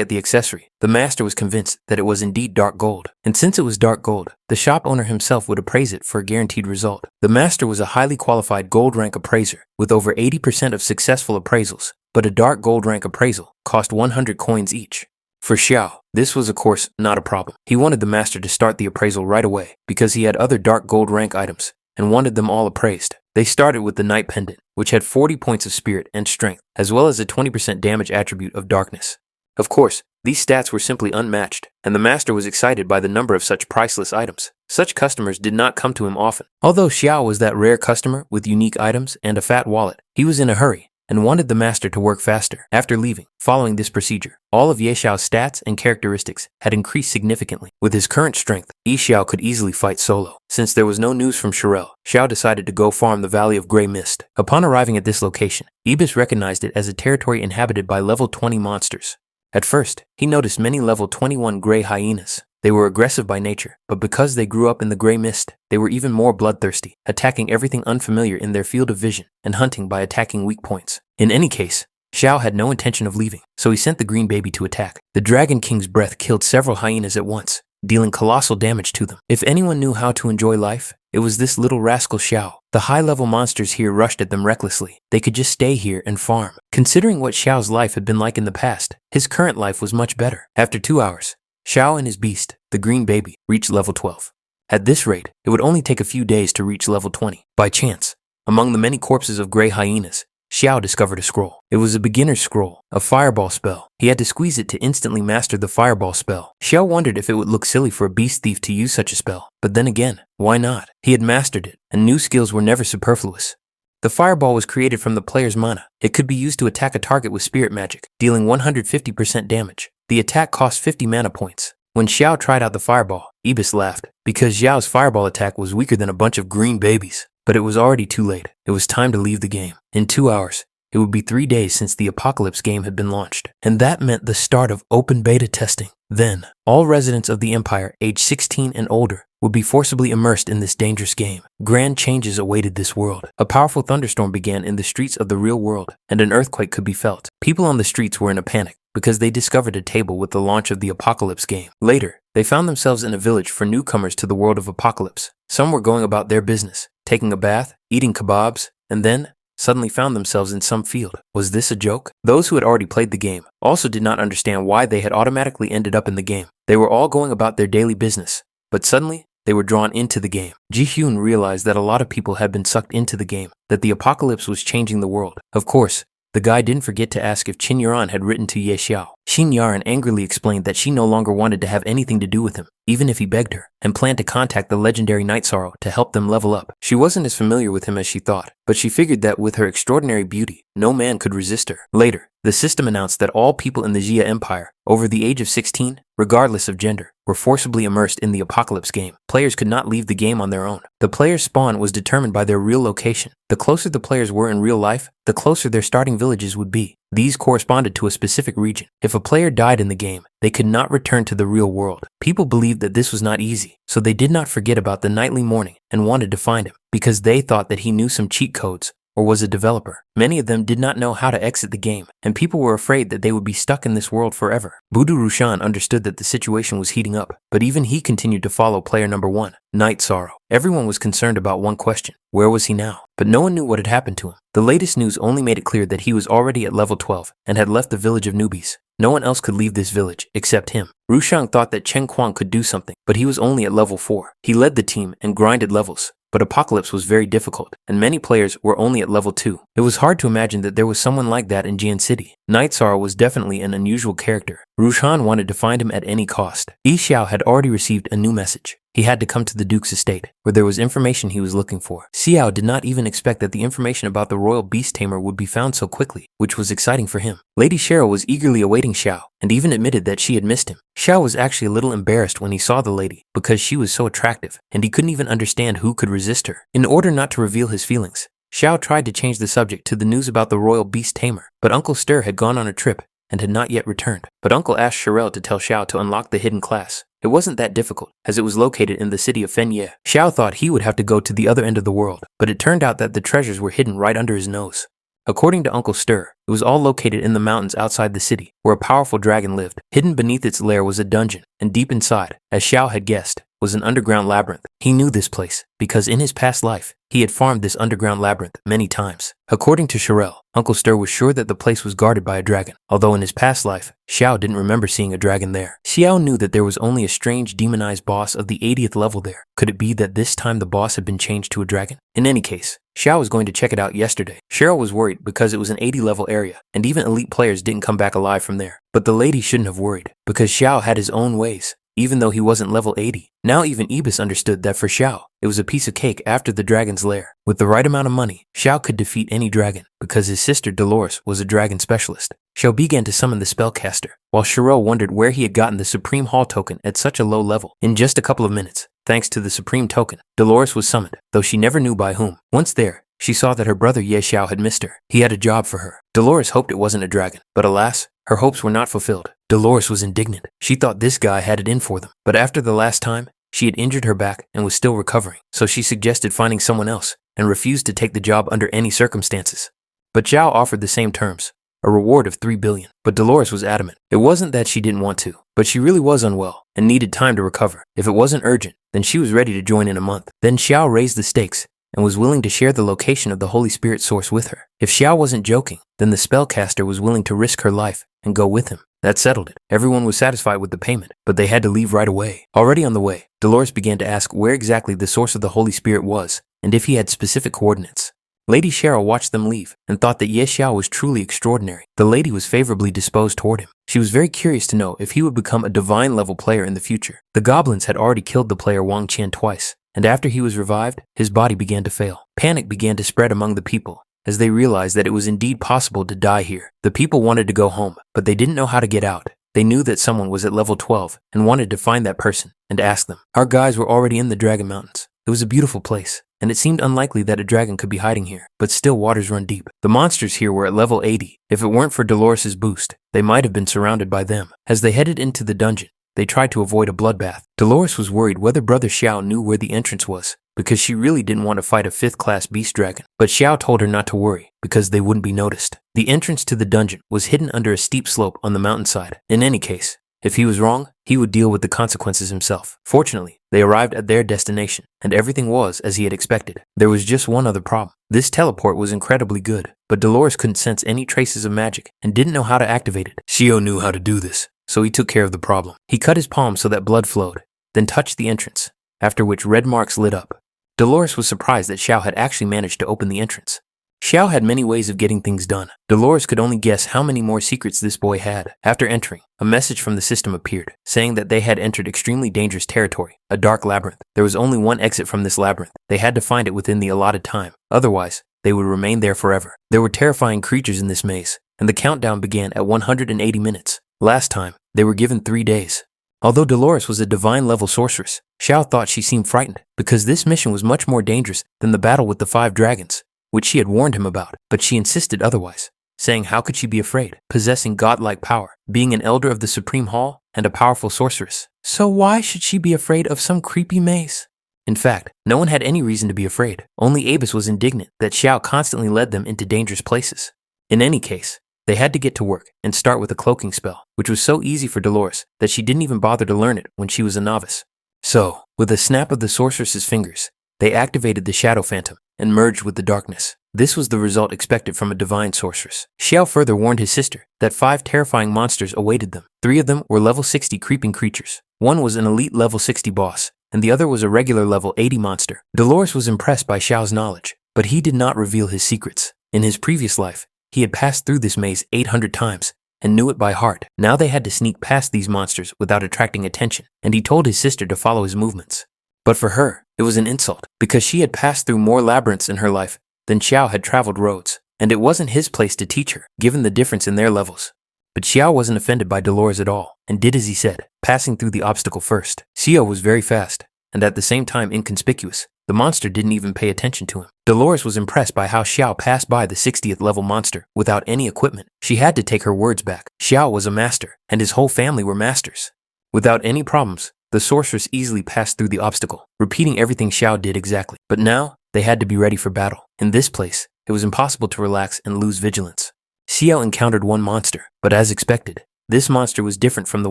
at the accessory, the master was convinced that it was indeed dark gold. And since it was dark gold, the shop owner himself would appraise it for a guaranteed result. The master was a highly qualified gold rank appraiser with over 80% of successful appraisals, but a dark gold rank appraisal cost 100 coins each. For Xiao, this was of course not a problem. He wanted the master to start the appraisal right away because he had other dark gold rank items and wanted them all appraised. They started with the Knight Pendant, which had 40 points of spirit and strength, as well as a 20% damage attribute of darkness. Of course, these stats were simply unmatched, and the master was excited by the number of such priceless items. Such customers did not come to him often. Although Xiao was that rare customer with unique items and a fat wallet, he was in a hurry and wanted the master to work faster. After leaving, following this procedure, all of Ye Xiao's stats and characteristics had increased significantly. With his current strength, Ye Xiao could easily fight solo. Since there was no news from Shirel, Xiao decided to go farm the Valley of Grey Mist. Upon arriving at this location, Ibis recognized it as a territory inhabited by level 20 monsters. At first, he noticed many level 21 gray hyenas. They were aggressive by nature, but because they grew up in the Grey Mist, they were even more bloodthirsty, attacking everything unfamiliar in their field of vision and hunting by attacking weak points. In any case, Xiao had no intention of leaving, so he sent the green baby to attack. The Dragon King's breath killed several hyenas at once, dealing colossal damage to them. If anyone knew how to enjoy life, it was this little rascal Xiao. The high-level monsters here rushed at them recklessly. They could just stay here and farm. Considering what Xiao's life had been like in the past, his current life was much better. After 2 hours, Xiao and his beast, the green baby, reached level 12. At this rate, it would only take a few days to reach level 20. By chance, among the many corpses of gray hyenas, Xiao discovered a scroll. It was a beginner's scroll, a fireball spell. He had to squeeze it to instantly master the fireball spell. Xiao wondered if it would look silly for a beast thief to use such a spell, but then again, why not? He had mastered it, and new skills were never superfluous. The fireball was created from the player's mana. It could be used to attack a target with spirit magic, dealing 150% damage. The attack cost 50 mana points. When Xiao tried out the fireball, Ibis laughed, because Xiao's fireball attack was weaker than a bunch of green babies. But it was already too late. It was time to leave the game. In 2 hours, it would be 3 days since the Apocalypse game had been launched, and that meant the start of open beta testing. Then, all residents of the Empire aged 16 and older would be forcibly immersed in this dangerous game. Grand changes awaited this world. A powerful thunderstorm began in the streets of the real world, and an earthquake could be felt. People on the streets were in a panic because they discovered a table with the launch of the Apocalypse game. Later, they found themselves in a village for newcomers to the world of Apocalypse. Some were going about their business, taking a bath, eating kebabs, and then suddenly found themselves in some field. Was this a joke? Those who had already played the game also did not understand why they had automatically ended up in the game. They were all going about their daily business, but suddenly they were drawn into the game. Ji-hyun realized that a lot of people had been sucked into the game, that the apocalypse was changing the world. Of course, the guy didn't forget to ask if Qin Yaran had written to Ye Xiao. Qin Yaran angrily explained that she no longer wanted to have anything to do with him, even if he begged her, and planned to contact the legendary Night Sorrow to help them level up. She wasn't as familiar with him as she thought, but she figured that with her extraordinary beauty, no man could resist her. Later, the system announced that all people in the Xia Empire, over the age of 16, regardless of gender, were forcibly immersed in the Apocalypse game. Players could not leave the game on their own. The player's spawn was determined by their real location. The closer the players were in real life, the closer their starting villages would be. These corresponded to a specific region. If a player died in the game, they could not return to the real world. People believed that this was not easy, so they did not forget about the nightly mourning and wanted to find him, because they thought that he knew some cheat codes or was a developer. Many of them did not know how to exit the game, and people were afraid that they would be stuck in this world forever. Budu Rushan understood that the situation was heating up, but even he continued to follow player number 1, Night Sorrow. Everyone was concerned about one question: where was he now? But no one knew what had happened to him. The latest news only made it clear that he was already at level 12 and had left the village of newbies. No one else could leave this village except him. Rushang thought that Chen Kuang could do something, but he was only at level 4. He led the team and grinded levels, but Apocalypse was very difficult, and many players were only at level 2. It was hard to imagine that there was someone like that in Jian City. Night Sorrow was definitely an unusual character. Rushan wanted to find him at any cost. Yi Xiao had already received a new message. He had to come to the Duke's estate, where there was information he was looking for. Xiao did not even expect that the information about the royal beast tamer would be found so quickly, which was exciting for him. Lady Cheryl was eagerly awaiting Xiao, and even admitted that she had missed him. Xiao was actually a little embarrassed when he saw the lady, because she was so attractive, and he couldn't even understand who could resist her. In order not to reveal his feelings, Xiao tried to change the subject to the news about the royal beast tamer, but Uncle Stir had gone on a trip and had not yet returned. But Uncle asked Cheryl to tell Xiao to unlock the hidden class. It wasn't that difficult, as it was located in the city of Fenye. Xiao thought he would have to go to the other end of the world, but it turned out that the treasures were hidden right under his nose. According to Uncle Stir, it was all located in the mountains outside the city, where a powerful dragon lived. Hidden beneath its lair was a dungeon, and deep inside, as Xiao had guessed, was an underground labyrinth. He knew this place, because in his past life, he had farmed this underground labyrinth many times. According to Cheryl, Uncle Stir was sure that the place was guarded by a dragon, although in his past life, Xiao didn't remember seeing a dragon there. Xiao knew that there was only a strange demonized boss of the 80th level there. Could it be that this time the boss had been changed to a dragon? In any case, Xiao was going to check it out yesterday. Cheryl was worried because it was an 80 level area, and even elite players didn't come back alive from there. But the lady shouldn't have worried, because Xiao had his own ways, even though he wasn't level 80. Now even Ibis understood that for Xiao, it was a piece of cake after the dragon's lair. With the right amount of money, Xiao could defeat any dragon, because his sister Dolores was a dragon specialist. Xiao began to summon the spellcaster, while Cheryl wondered where he had gotten the Supreme Hall token at such a low level. In just a couple of minutes, thanks to the Supreme token, Dolores was summoned, though she never knew by whom. Once there, she saw that her brother Ye Xiao had missed her. He had a job for her. Dolores hoped it wasn't a dragon, but alas, her hopes were not fulfilled. Dolores was indignant. She thought this guy had it in for them. But after the last time, she had injured her back and was still recovering, so she suggested finding someone else and refused to take the job under any circumstances. But Xiao offered the same terms, a reward of 3 billion. But Dolores was adamant. It wasn't that she didn't want to, but she really was unwell and needed time to recover. If it wasn't urgent, then she was ready to join in a month. Then Xiao raised the stakes and was willing to share the location of the Holy Spirit source with her. If Xiao wasn't joking, then the spellcaster was willing to risk her life and go with him. That settled it. Everyone was satisfied with the payment, but they had to leave right away. Already on the way, Dolores began to ask where exactly the source of the Holy Spirit was and if he had specific coordinates. Lady Cheryl watched them leave and thought that Ye Xiao was truly extraordinary. The lady was favorably disposed toward him. She was very curious to know if he would become a divine level player in the future. The goblins had already killed the player Wang Qian twice, and after he was revived, his body began to fail. Panic began to spread among the people as they realized that it was indeed possible to die here. The people wanted to go home, but they didn't know how to get out. They knew that someone was at level 12 and wanted to find that person and ask them. Our guys were already in the Dragon Mountains. It was a beautiful place, and it seemed unlikely that a dragon could be hiding here, but still waters run deep. The monsters here were at level 80. If it weren't for Dolores' boost, they might have been surrounded by them. As they headed into the dungeon, they tried to avoid a bloodbath. Dolores was worried whether Brother Xiao knew where the entrance was, because she really didn't want to fight a 5th class beast dragon. But Xiao told her not to worry, because they wouldn't be noticed. The entrance to the dungeon was hidden under a steep slope on the mountainside. In any case, if he was wrong, he would deal with the consequences himself. Fortunately, they arrived at their destination, and everything was as he had expected. There was just one other problem. This teleport was incredibly good, but Dolores couldn't sense any traces of magic and didn't know how to activate it. Xiao knew how to do this, so he took care of the problem. He cut his palm so that blood flowed, then touched the entrance, after which red marks lit up. Dolores was surprised that Xiao had actually managed to open the entrance. Xiao had many ways of getting things done. Dolores could only guess how many more secrets this boy had. After entering, a message from the system appeared, saying that they had entered extremely dangerous territory, a dark labyrinth. There was only one exit from this labyrinth. They had to find it within the allotted time. Otherwise, they would remain there forever. There were terrifying creatures in this maze, and the countdown began at 180 minutes. Last time, they were given 3 days. Although Dolores was a divine level sorceress, Xiao thought she seemed frightened, because this mission was much more dangerous than the battle with the 5 dragons, which she had warned him about, but she insisted otherwise, saying how could she be afraid, possessing godlike power, being an elder of the Supreme Hall, and a powerful sorceress. So why should she be afraid of some creepy maze? In fact, no one had any reason to be afraid. Only Abus was indignant that Xiao constantly led them into dangerous places. In any case, they had to get to work and start with a cloaking spell, which was so easy for Dolores that she didn't even bother to learn it when she was a novice. So, with a snap of the sorceress's fingers, they activated the Shadow Phantom and merged with the darkness. This was the result expected from a divine sorceress. Xiao further warned his sister that 5 terrifying monsters awaited them. 3 of them were level 60 creeping creatures. One was an elite level 60 boss, and the other was a regular level 80 monster. Dolores was impressed by Xiao's knowledge, but he did not reveal his secrets. In his previous life, he had passed through this maze 800 times and knew it by heart. Now they had to sneak past these monsters without attracting attention, and he told his sister to follow his movements. But for her, it was an insult, because she had passed through more labyrinths in her life than Xiao had traveled roads, and it wasn't his place to teach her, given the difference in their levels. But Xiao wasn't offended by Dolores at all, and did as he said, passing through the obstacle first. Xiao was very fast, and at the same time inconspicuous. The monster didn't even pay attention to him. Dolores was impressed by how Xiao passed by the 60th level monster without any equipment. She had to take her words back. Xiao was a master, and his whole family were masters. Without any problems, the sorceress easily passed through the obstacle, repeating everything Xiao did exactly. But now, they had to be ready for battle. In this place, it was impossible to relax and lose vigilance. Xiao encountered one monster, but as expected, this monster was different from the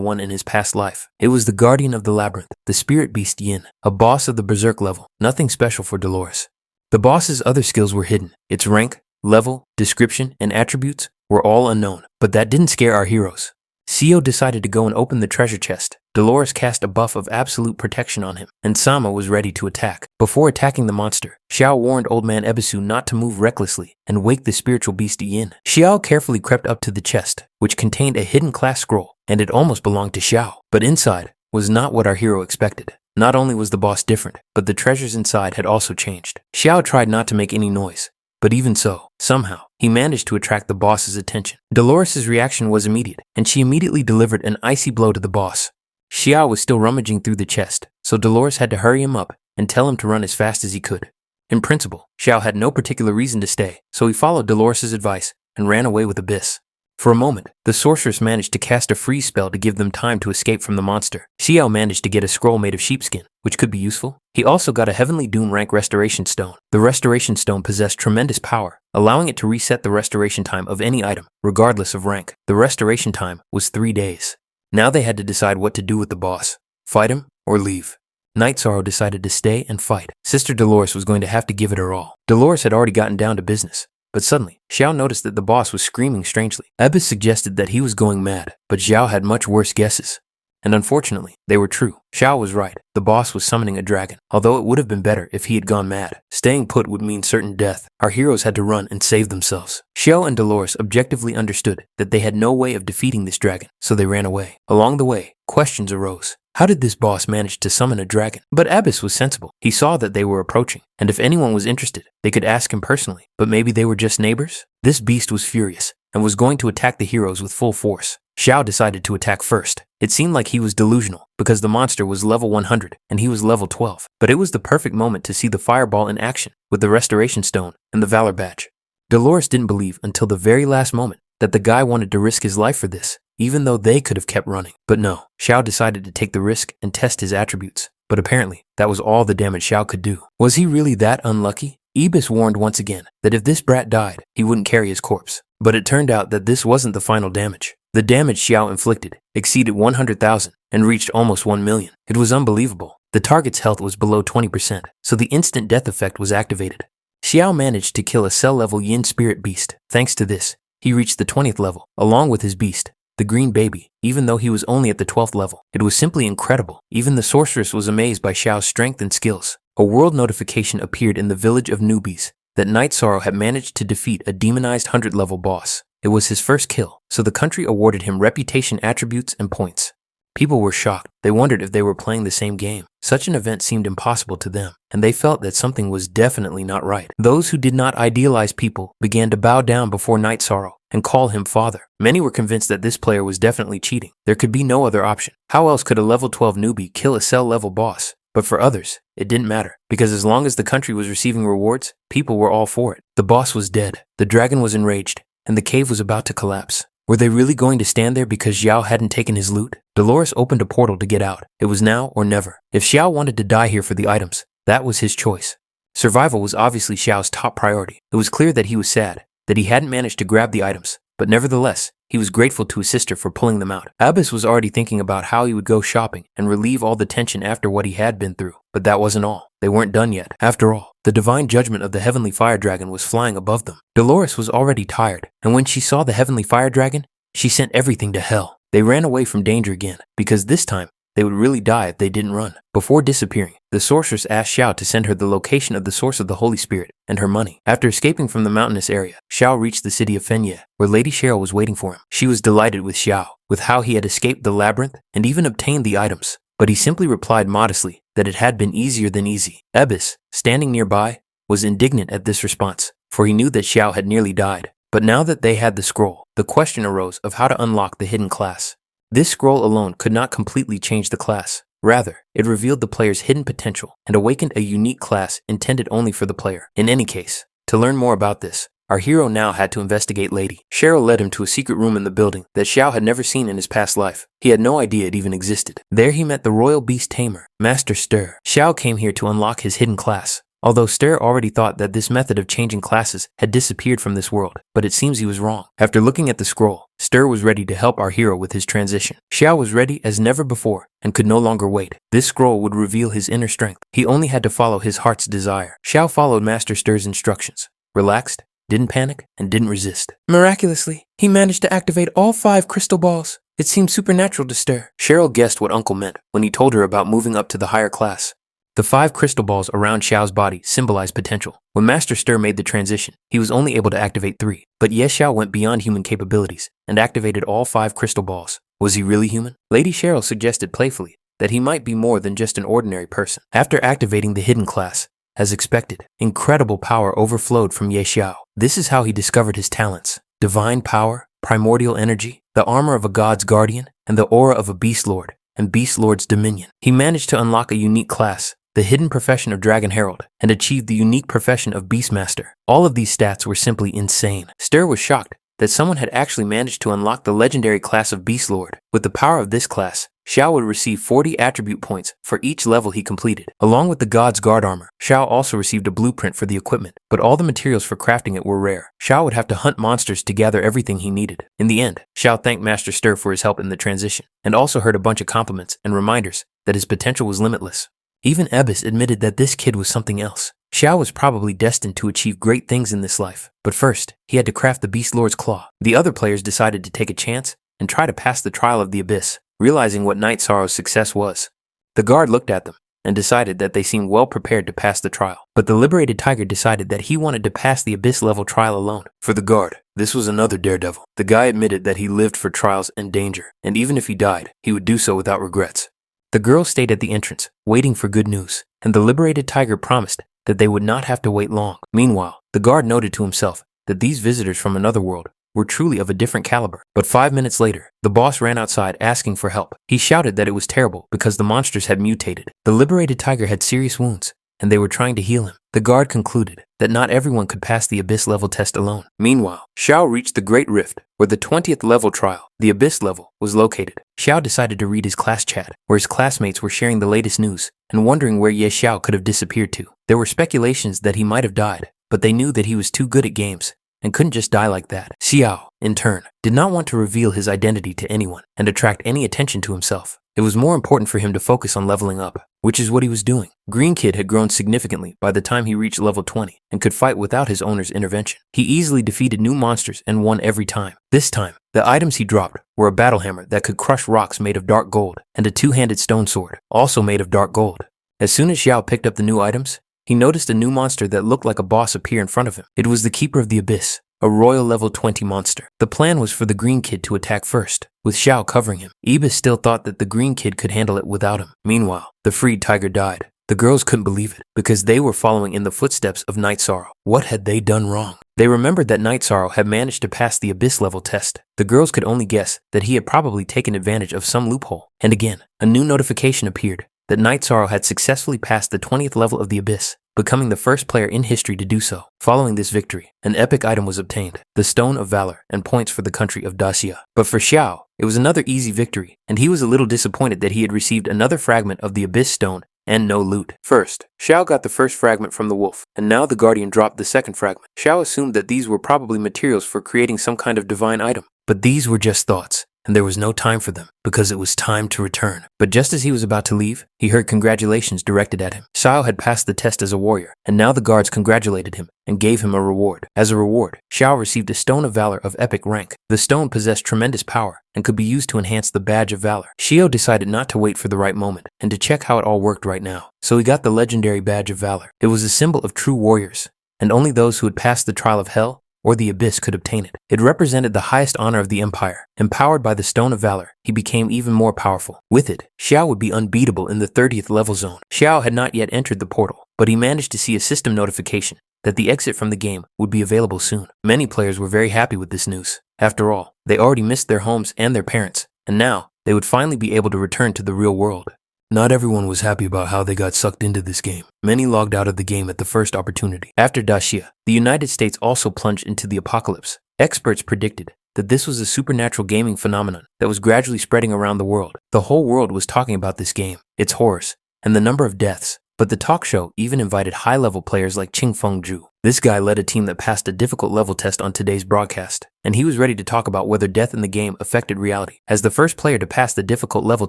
one in his past life. It was the guardian of the labyrinth, the spirit beast Yin, a boss of the berserk level, nothing special for Dolores. The boss's other skills were hidden. Its rank, level, description, and attributes were all unknown, but that didn't scare our heroes. Xiao decided to go and open the treasure chest. Dolores cast a buff of absolute protection on him, and Sama was ready to attack. Before attacking the monster, Xiao warned Old Man Ebisu not to move recklessly and wake the spiritual beast Yin. Xiao carefully crept up to the chest, which contained a hidden class scroll, and it almost belonged to Xiao. But inside was not what our hero expected. Not only was the boss different, but the treasures inside had also changed. Xiao tried not to make any noise, but even so, somehow, he managed to attract the boss's attention. Dolores' reaction was immediate, and she immediately delivered an icy blow to the boss. Xiao was still rummaging through the chest, so Dolores had to hurry him up and tell him to run as fast as he could. In principle, Xiao had no particular reason to stay, so he followed Dolores' advice and ran away with Abyss. For a moment, the sorceress managed to cast a freeze spell to give them time to escape from the monster. Xiao managed to get a scroll made of sheepskin, which could be useful. He also got a Heavenly Doom rank Restoration Stone. The Restoration Stone possessed tremendous power, allowing it to reset the restoration time of any item, regardless of rank. The restoration time was 3 days. Now they had to decide what to do with the boss. Fight him or leave. Night Sorrow decided to stay and fight. Sister Dolores was going to have to give it her all. Dolores had already gotten down to business. But suddenly, Xiao noticed that the boss was screaming strangely. Abyss suggested that he was going mad, but Xiao had much worse guesses. And unfortunately, they were true. Xiao was right. The boss was summoning a dragon, although it would have been better if he had gone mad. Staying put would mean certain death. Our heroes had to run and save themselves. Xiao and Dolores objectively understood that they had no way of defeating this dragon, so they ran away. Along the way, questions arose. How did this boss manage to summon a dragon? But Abyss was sensible. He saw that they were approaching, and if anyone was interested, they could ask him personally. But maybe they were just neighbors? This beast was furious, and was going to attack the heroes with full force. Xiao decided to attack first. It seemed like he was delusional, because the monster was level 100, and he was level 12. But it was the perfect moment to see the fireball in action, with the Restoration Stone and the Valor Badge. Dolores didn't believe until the very last moment that the guy wanted to risk his life for this, even though they could have kept running. But no, Xiao decided to take the risk and test his attributes. But apparently, that was all the damage Xiao could do. Was he really that unlucky? Ibis warned once again that if this brat died, he wouldn't carry his corpse. But it turned out that this wasn't the final damage. The damage Xiao inflicted exceeded 100,000 and reached almost 1 million. It was unbelievable. The target's health was below 20%, so the instant death effect was activated. Xiao managed to kill a cell-level Yin spirit beast. Thanks to this, he reached the 20th level, along with his beast, the green baby, even though he was only at the 12th level. It was simply incredible. Even the sorceress was amazed by Xiao's strength and skills. A world notification appeared in the village of newbies that Night Sorrow had managed to defeat a demonized 100-level boss. It was his first kill, so the country awarded him reputation attributes and points. People were shocked. They wondered if they were playing the same game. Such an event seemed impossible to them, and they felt that something was definitely not right. Those who did not idealize people began to bow down before Night Sorrow and call him father. Many were convinced that this player was definitely cheating. There could be no other option. How else could a level 12 newbie kill a cell-level boss? But for others, it didn't matter, because as long as the country was receiving rewards, people were all for it. The boss was dead, the dragon was enraged, and the cave was about to collapse. Were they really going to stand there because Xiao hadn't taken his loot? Dolores opened a portal to get out. It was now or never. If Xiao wanted to die here for the items, that was his choice. Survival was obviously Xiao's top priority. It was clear that he was sad, that he hadn't managed to grab the items, but nevertheless, he was grateful to his sister for pulling them out. Abyss was already thinking about how he would go shopping and relieve all the tension after what he had been through. But that wasn't all. They weren't done yet. After all, the divine judgment of the heavenly fire dragon was flying above them. Dolores was already tired, and when she saw the heavenly fire dragon, she sent everything to hell. They ran away from danger again, because this time, they would really die if they didn't run. Before disappearing, the sorceress asked Xiao to send her the location of the source of the Holy Spirit and her money. After escaping from the mountainous area, Xiao reached the city of Fenye, where Lady Cheryl was waiting for him. She was delighted with Xiao, with how he had escaped the labyrinth and even obtained the items. but he simply replied modestly that it had been easier than easy. Ebis, standing nearby, was indignant at this response, for he knew that Xiao had nearly died. But now that they had the scroll, the question arose of how to unlock the hidden class. This scroll alone could not completely change the class. Rather, it revealed the player's hidden potential and awakened a unique class intended only for the player. In any case, to learn more about this, our hero now had to investigate Lady. Cheryl led him to a secret room in the building that Xiao had never seen in his past life. He had no idea it even existed. There he met the royal beast tamer, Master Stir. Xiao came here to unlock his hidden class, although Stir already thought that this method of changing classes had disappeared from this world, but it seems he was wrong. After looking at the scroll, Stir was ready to help our hero with his transition. Xiao was ready as never before and could no longer wait. This scroll would reveal his inner strength. He only had to follow his heart's desire. Xiao followed Master Stir's instructions, relaxed, didn't panic, and didn't resist. Miraculously, he managed to activate all 5 crystal balls. It seemed supernatural to Stir. Cheryl guessed what Uncle meant when he told her about moving up to the higher class. The 5 crystal balls around Xiao's body symbolized potential. When Master Stir made the transition, he was only able to activate 3. But Ye Xiao went beyond human capabilities and activated all 5 crystal balls. Was he really human? Lady Cheryl suggested playfully that he might be more than just an ordinary person. After activating the hidden class, as expected, incredible power overflowed from Ye Xiao. This is how he discovered his talents: divine power, primordial energy, the armor of a god's guardian, and the aura of a beast lord, and beast lord's dominion. He managed to unlock a unique class, the hidden profession of Dragon Herald, and achieved the unique profession of Beastmaster. All of these stats were simply insane. Stir was shocked that someone had actually managed to unlock the legendary class of Beast Lord. With the power of this class, Xiao would receive 40 attribute points for each level he completed. Along with the God's Guard armor, Xiao also received a blueprint for the equipment, but all the materials for crafting it were rare. Xiao would have to hunt monsters to gather everything he needed. In the end, Xiao thanked Master Stir for his help in the transition, and also heard a bunch of compliments and reminders that his potential was limitless. Even Ebis admitted that this kid was something else. Xiao was probably destined to achieve great things in this life, but first, he had to craft the Beast Lord's Claw. The other players decided to take a chance and try to pass the trial of the Abyss, realizing what Night Sorrow's success was. The guard looked at them and decided that they seemed well prepared to pass the trial, but the liberated tiger decided that he wanted to pass the Abyss level trial alone. For the guard, this was another daredevil. The guy admitted that he lived for trials and danger, and even if he died, he would do so without regrets. The girl stayed at the entrance, waiting for good news, and the liberated tiger promised that they would not have to wait long. Meanwhile, the guard noted to himself that these visitors from another world were truly of a different caliber. But 5 minutes later, the boss ran outside asking for help. He shouted that it was terrible because the monsters had mutated. The liberated tiger had serious wounds, and they were trying to heal him. The guard concluded that not everyone could pass the Abyss level test alone. Meanwhile, Xiao reached the Great Rift, where the 20th level trial, the Abyss level, was located. Xiao decided to read his class chat, where his classmates were sharing the latest news and wondering where Ye Xiao could have disappeared to. There were speculations that he might have died, but they knew that he was too good at games and couldn't just die like that. Xiao, in turn, did not want to reveal his identity to anyone and attract any attention to himself. It was more important for him to focus on leveling up, which is what he was doing. Green Kid had grown significantly by the time he reached level 20 and could fight without his owner's intervention. He easily defeated new monsters and won every time. This time, the items he dropped were a battle hammer that could crush rocks made of dark gold and a 2-handed stone sword, also made of dark gold. As soon as Xiao picked up the new items, he noticed a new monster that looked like a boss appear in front of him. It was the Keeper of the Abyss, a royal level 20 monster. The plan was for the Green Kid to attack first, with Xiao covering him. Ibis still thought that the Green Kid could handle it without him. Meanwhile, the freed tiger died. The girls couldn't believe it, because they were following in the footsteps of Night Sorrow. What had they done wrong? They remembered that Night Sorrow had managed to pass the Abyss level test. The girls could only guess that he had probably taken advantage of some loophole. And again, a new notification appeared that Night Sorrow had successfully passed the 20th level of the Abyss, becoming the first player in history to do so. Following this victory, an epic item was obtained, the Stone of Valor, and points for the country of Dacia. But for Xiao, it was another easy victory, and he was a little disappointed that he had received another fragment of the Abyss Stone and no loot. First, Xiao got the first fragment from the wolf, and now the Guardian dropped the second fragment. Xiao assumed that these were probably materials for creating some kind of divine item, but these were just thoughts, and there was no time for them, because it was time to return. But just as he was about to leave, he heard congratulations directed at him. Xiao had passed the test as a warrior, and now the guards congratulated him and gave him a reward. As a reward, Xiao received a Stone of Valor of epic rank. The stone possessed tremendous power and could be used to enhance the Badge of Valor. Xiao decided not to wait for the right moment and to check how it all worked right now. So he got the legendary Badge of Valor. It was a symbol of true warriors, and only those who had passed the trial of hell or the Abyss could obtain it. It represented the highest honor of the Empire. Empowered by the Stone of Valor, he became even more powerful. With it, Xiao would be unbeatable in the 30th level zone. Xiao had not yet entered the portal, but he managed to see a system notification that the exit from the game would be available soon. Many players were very happy with this news. After all, they already missed their homes and their parents, and now they would finally be able to return to the real world. Not everyone was happy about how they got sucked into this game. Many logged out of the game at the first opportunity. After Daxia, the United States also plunged into the apocalypse. Experts predicted that this was a supernatural gaming phenomenon that was gradually spreading around the world. The whole world was talking about this game, its horrors, and the number of deaths. But the talk show even invited high-level players like Qingfeng Zhu. This guy led a team that passed a difficult level test on today's broadcast, and he was ready to talk about whether death in the game affected reality. As the first player to pass the difficult level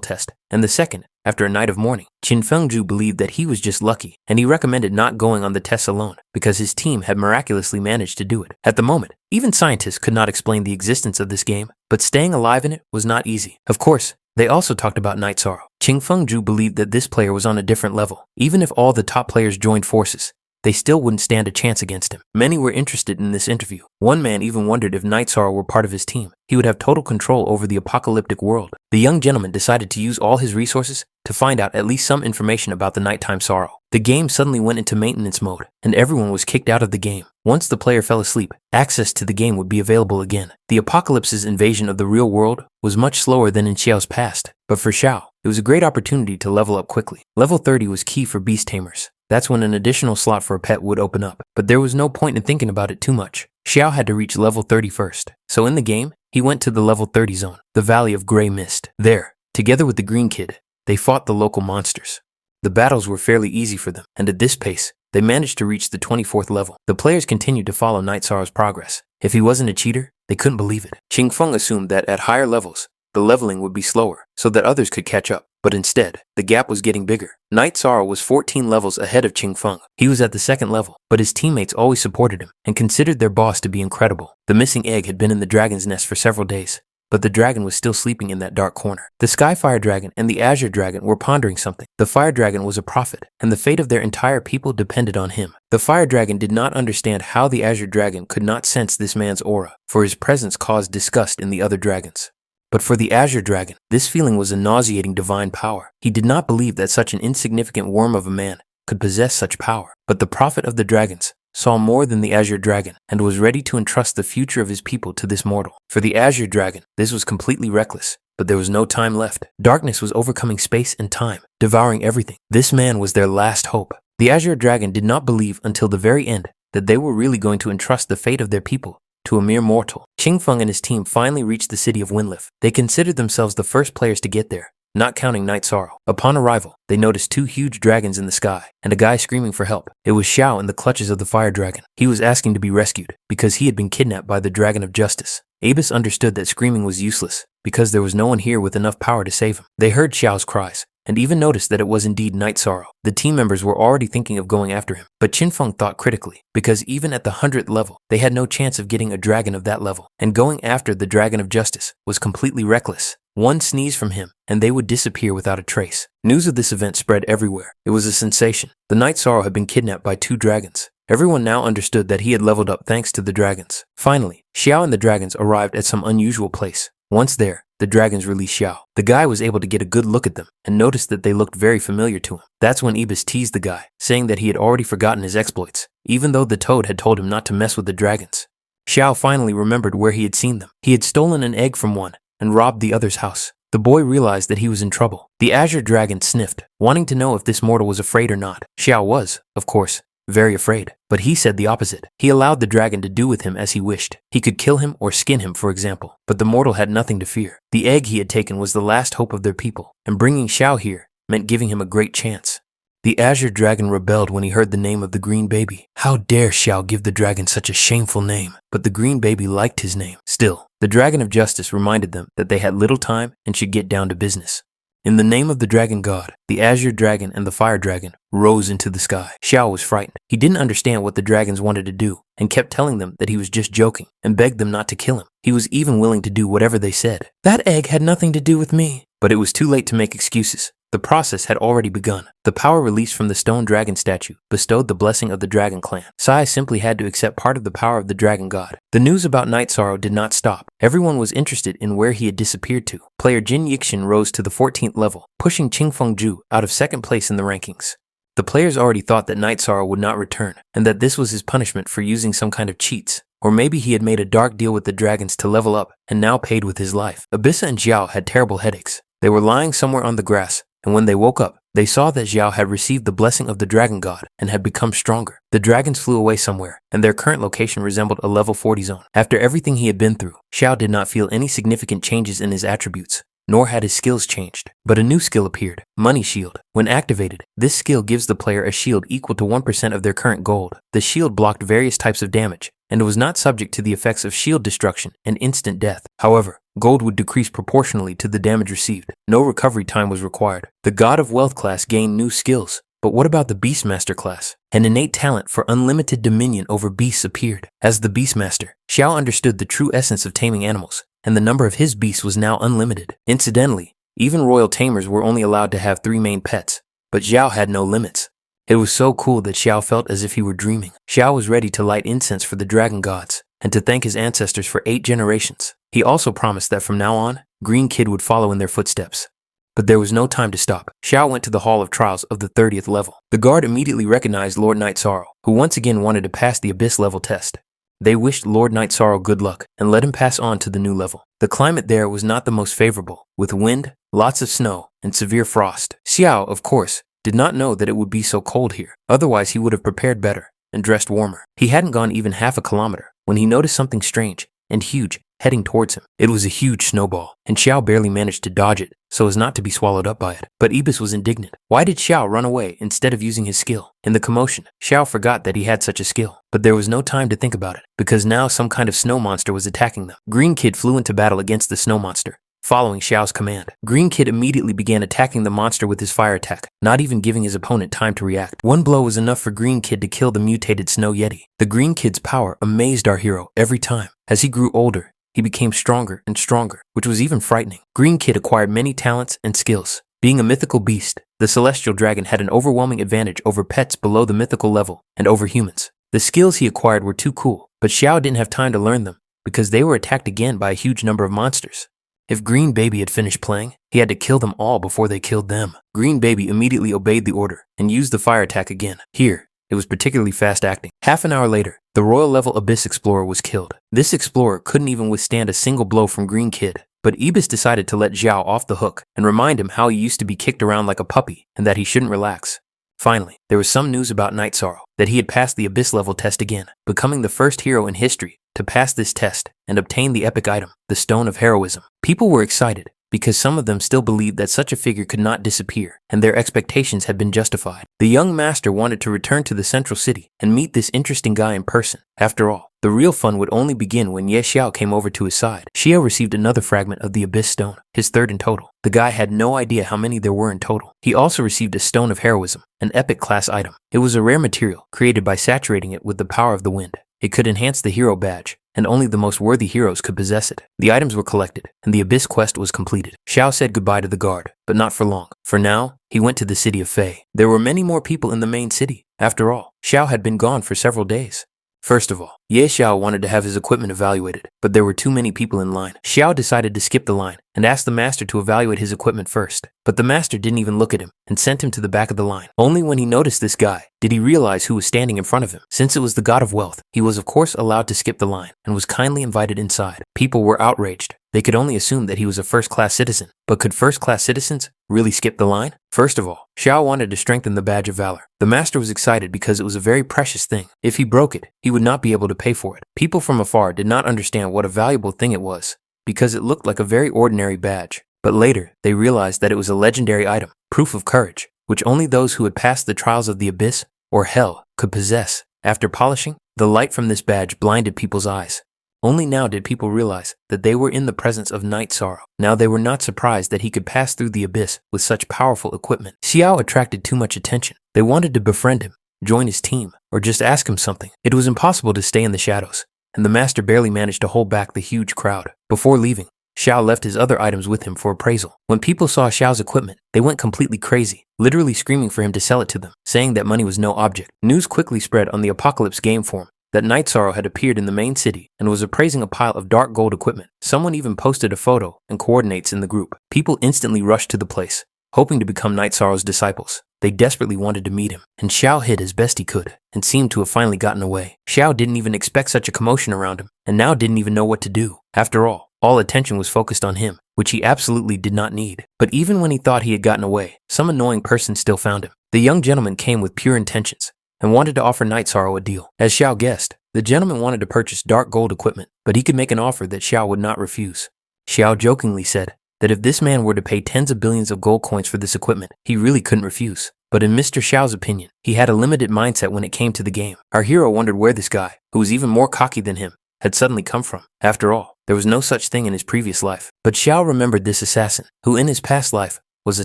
test, and the second, after a night of mourning, Qingfeng Zhu believed that he was just lucky, and he recommended not going on the test alone, because his team had miraculously managed to do it. At the moment, even scientists could not explain the existence of this game, but staying alive in it was not easy. Of course, they also talked about Night Sorrow. Qingfeng Zhu believed that this player was on a different level. Even if all the top players joined forces, they still wouldn't stand a chance against him. Many were interested in this interview. One man even wondered if Night Sorrow were part of his team. He would have total control over the apocalyptic world. The young gentleman decided to use all his resources to find out at least some information about the nighttime sorrow. The game suddenly went into maintenance mode, and everyone was kicked out of the game. Once the player fell asleep, access to the game would be available again. The apocalypse's invasion of the real world was much slower than in Xiao's past, but for Xiao, it was a great opportunity to level up quickly. Level 30 was key for beast tamers. That's when an additional slot for a pet would open up, but there was no point in thinking about it too much. Xiao had to reach level 30 first. So in the game, he went to the level 30 zone, the Valley of Grey Mist. There, together with the green kid, they fought the local monsters. The battles were fairly easy for them, and at this pace, they managed to reach the 24th level. The players continued to follow Night Sorrow's progress. If he wasn't a cheater, they couldn't believe it. Qingfeng assumed that at higher levels, the leveling would be slower, so that others could catch up. But instead, the gap was getting bigger. Night Sorrow was 14 levels ahead of Qingfeng. He was at the second level, but his teammates always supported him and considered their boss to be incredible. The missing egg had been in the dragon's nest for several days, but the dragon was still sleeping in that dark corner. The Skyfire Dragon and the Azure Dragon were pondering something. The Fire Dragon was a prophet, and the fate of their entire people depended on him. The Fire Dragon did not understand how the Azure Dragon could not sense this man's aura, for his presence caused disgust in the other dragons. But for the Azure Dragon, this feeling was a nauseating divine power. He did not believe that such an insignificant worm of a man could possess such power. But the Prophet of the Dragons saw more than the Azure Dragon and was ready to entrust the future of his people to this mortal. For the Azure Dragon, this was completely reckless, but there was no time left. Darkness was overcoming space and time, devouring everything. This man was their last hope. The Azure Dragon did not believe until the very end that they were really going to entrust the fate of their people to a mere mortal. Qingfeng and his team finally reached the city of Winliff. They considered themselves the first players to get there, not counting Night Sorrow. Upon arrival, they noticed two huge dragons in the sky and a guy screaming for help. It was Xiao in the clutches of the Fire Dragon. He was asking to be rescued because he had been kidnapped by the Dragon of Justice. Abus understood that screaming was useless because there was no one here with enough power to save him. They heard Xiao's cries and even noticed that it was indeed Night Sorrow. The team members were already thinking of going after him, but Qingfeng thought critically, because even at the 100th level, they had no chance of getting a dragon of that level, and going after the Dragon of Justice was completely reckless. One sneeze from him, and they would disappear without a trace. News of this event spread everywhere. It was a sensation. The Night Sorrow had been kidnapped by two dragons. Everyone now understood that he had leveled up thanks to the dragons. Finally, Xiao and the dragons arrived at some unusual place. Once there, the dragons released Xiao. The guy was able to get a good look at them and noticed that they looked very familiar to him. That's when Ibis teased the guy, saying that he had already forgotten his exploits, even though the toad had told him not to mess with the dragons. Xiao finally remembered where he had seen them. He had stolen an egg from one and robbed the other's house. The boy realized that he was in trouble. The Azure Dragon sniffed, wanting to know if this mortal was afraid or not. Xiao was, of course, very afraid, but he said the opposite. He allowed the dragon to do with him as he wished. He could kill him or skin him, for example, but the mortal had nothing to fear. The egg he had taken was the last hope of their people, and bringing Xiao here meant giving him a great chance. The Azure Dragon rebelled when he heard the name of the green baby. How dare Xiao give the dragon such a shameful name? But the green baby liked his name. Still, the Dragon of Justice reminded them that they had little time and should get down to business. In the name of the Dragon God, the Azure Dragon and the Fire Dragon rose into the sky. Xiao was frightened. He didn't understand what the dragons wanted to do and kept telling them that he was just joking and begged them not to kill him. He was even willing to do whatever they said. That egg had nothing to do with me. But it was too late to make excuses. The The process had already begun. The power released from the stone dragon statue bestowed the blessing of the dragon clan. Sai simply had to accept part of the power of the dragon god. The news about Night Sorrow did not stop. Everyone was interested in where he had disappeared to. Player Jin Yixin rose to the 14th level, pushing Qing Fengju out of second place in the rankings. The players already thought that Night Sorrow would not return, and that this was his punishment for using some kind of cheats. Or maybe he had made a dark deal with the dragons to level up and now paid with his life. Abyssa and Xiao had terrible headaches. They were lying somewhere on the grass, and when they woke up, they saw that Xiao had received the blessing of the dragon god and had become stronger. The dragons flew away somewhere, and their current location resembled a level 40 zone. After everything he had been through, Xiao did not feel any significant changes in his attributes, nor had his skills changed. But a new skill appeared, Money Shield. When activated, this skill gives the player a shield equal to 1% of their current gold. The shield blocked various types of damage, and was not subject to the effects of shield destruction and instant death. However, gold would decrease proportionally to the damage received. No recovery time was required. The God of Wealth class gained new skills. But what about the Beastmaster class? An innate talent for unlimited dominion over beasts appeared. As the Beastmaster, Xiao understood the true essence of taming animals, and the number of his beasts was now unlimited. Incidentally, even royal tamers were only allowed to have 3 main pets, but Xiao had no limits. It was so cool that Xiao felt as if he were dreaming. Xiao was ready to light incense for the dragon gods, and to thank his ancestors for 8 generations. He also promised that from now on, Green Kid would follow in their footsteps. But there was no time to stop. Xiao went to the Hall of Trials of the 30th level. The guard immediately recognized Lord Night Sorrow, who once again wanted to pass the Abyss level test. They wished Lord Night Sorrow good luck and let him pass on to the new level. The climate there was not the most favorable, with wind, lots of snow, and severe frost. Xiao, of course, did not know that it would be so cold here. Otherwise, he would have prepared better and dressed warmer. He hadn't gone even half a kilometer when he noticed something strange and huge heading towards him. It was a huge snowball, and Xiao barely managed to dodge it so as not to be swallowed up by it. But Ibis was indignant. Why did Xiao run away instead of using his skill? In the commotion, Xiao forgot that he had such a skill. But there was no time to think about it, because now some kind of snow monster was attacking them. Green Kid flew into battle against the snow monster, following Xiao's command. Green Kid immediately began attacking the monster with his fire attack, not even giving his opponent time to react. One blow was enough for Green Kid to kill the mutated Snow Yeti. The Green Kid's power amazed our hero every time. As he grew older, he became stronger and stronger, which was even frightening. Green Kid acquired many talents and skills. Being a mythical beast, the celestial dragon had an overwhelming advantage over pets below the mythical level and over humans. The skills he acquired were too cool, but Xiao didn't have time to learn them because they were attacked again by a huge number of monsters. If Green Baby had finished playing, he had to kill them all before they killed them. Green Baby immediately obeyed the order and used the fire attack again. Here, it was particularly fast acting. Half an hour later, the royal level Abyss Explorer was killed. This explorer couldn't even withstand a single blow from Green Kid, but Ibis decided to let Xiao off the hook and remind him how he used to be kicked around like a puppy and that he shouldn't relax. Finally, there was some news about Night Sorrow, that he had passed the Abyss level test again, becoming the first hero in history to pass this test and obtain the epic item, the Stone of Heroism. People were excited, because some of them still believed that such a figure could not disappear, and their expectations had been justified. The young master wanted to return to the central city and meet this interesting guy in person. After all, the real fun would only begin when Ye Xiao came over to his side. Xiao received another fragment of the Abyss Stone, his third in total. The guy had no idea how many there were in total. He also received a Stone of Heroism, an epic class item. It was a rare material, created by saturating it with the power of the wind. It could enhance the hero badge, and only the most worthy heroes could possess it. The items were collected, and the Abyss quest was completed. Xiao said goodbye to the guard, but not for long. For now, he went to the city of Fei. There were many more people in the main city. After all, Xiao had been gone for several days. First of all, Ye Xiao wanted to have his equipment evaluated, but there were too many people in line. Xiao decided to skip the line and asked the master to evaluate his equipment first. But the master didn't even look at him and sent him to the back of the line. Only when he noticed this guy did he realize who was standing in front of him. Since it was the God of Wealth, he was of course allowed to skip the line and was kindly invited inside. People were outraged. They could only assume that he was a first-class citizen. But could first-class citizens really skip the line? First of all, Xiao wanted to strengthen the Badge of Valor. The master was excited because it was a very precious thing. If he broke it, he would not be able to pay for it. People from afar did not understand what a valuable thing it was, because it looked like a very ordinary badge. But later, they realized that it was a legendary item, proof of courage, which only those who had passed the trials of the Abyss or Hell could possess. After polishing, the light from this badge blinded people's eyes. Only now did people realize that they were in the presence of Night Sorrow. Now they were not surprised that he could pass through the Abyss with such powerful equipment. Xiao attracted too much attention. They wanted to befriend him, join his team, or just ask him something. It was impossible to stay in the shadows, and the master barely managed to hold back the huge crowd. Before leaving, Xiao left his other items with him for appraisal. When people saw Xiao's equipment, they went completely crazy, literally screaming for him to sell it to them, saying that money was no object. News quickly spread on the Apocalypse game forum that Night Sorrow had appeared in the main city and was appraising a pile of dark gold equipment. Someone even posted a photo and coordinates in the group. People instantly rushed to the place, hoping to become Night Sorrow's disciples. They desperately wanted to meet him, and Xiao hid as best he could and seemed to have finally gotten away. Xiao didn't even expect such a commotion around him and now didn't even know what to do. After all attention was focused on him, which he absolutely did not need. But even when he thought he had gotten away, some annoying person still found him. The young gentleman came with pure intentions and wanted to offer Night Sorrow a deal. As Xiao guessed, the gentleman wanted to purchase dark gold equipment, but he could make an offer that Xiao would not refuse. Xiao jokingly said that if this man were to pay tens of billions of gold coins for this equipment, he really couldn't refuse. But in Mr. Xiao's opinion, he had a limited mindset when it came to the game. Our hero wondered where this guy, who was even more cocky than him, had suddenly come from. After all, there was no such thing in his previous life. But Xiao remembered this assassin, who in his past life was a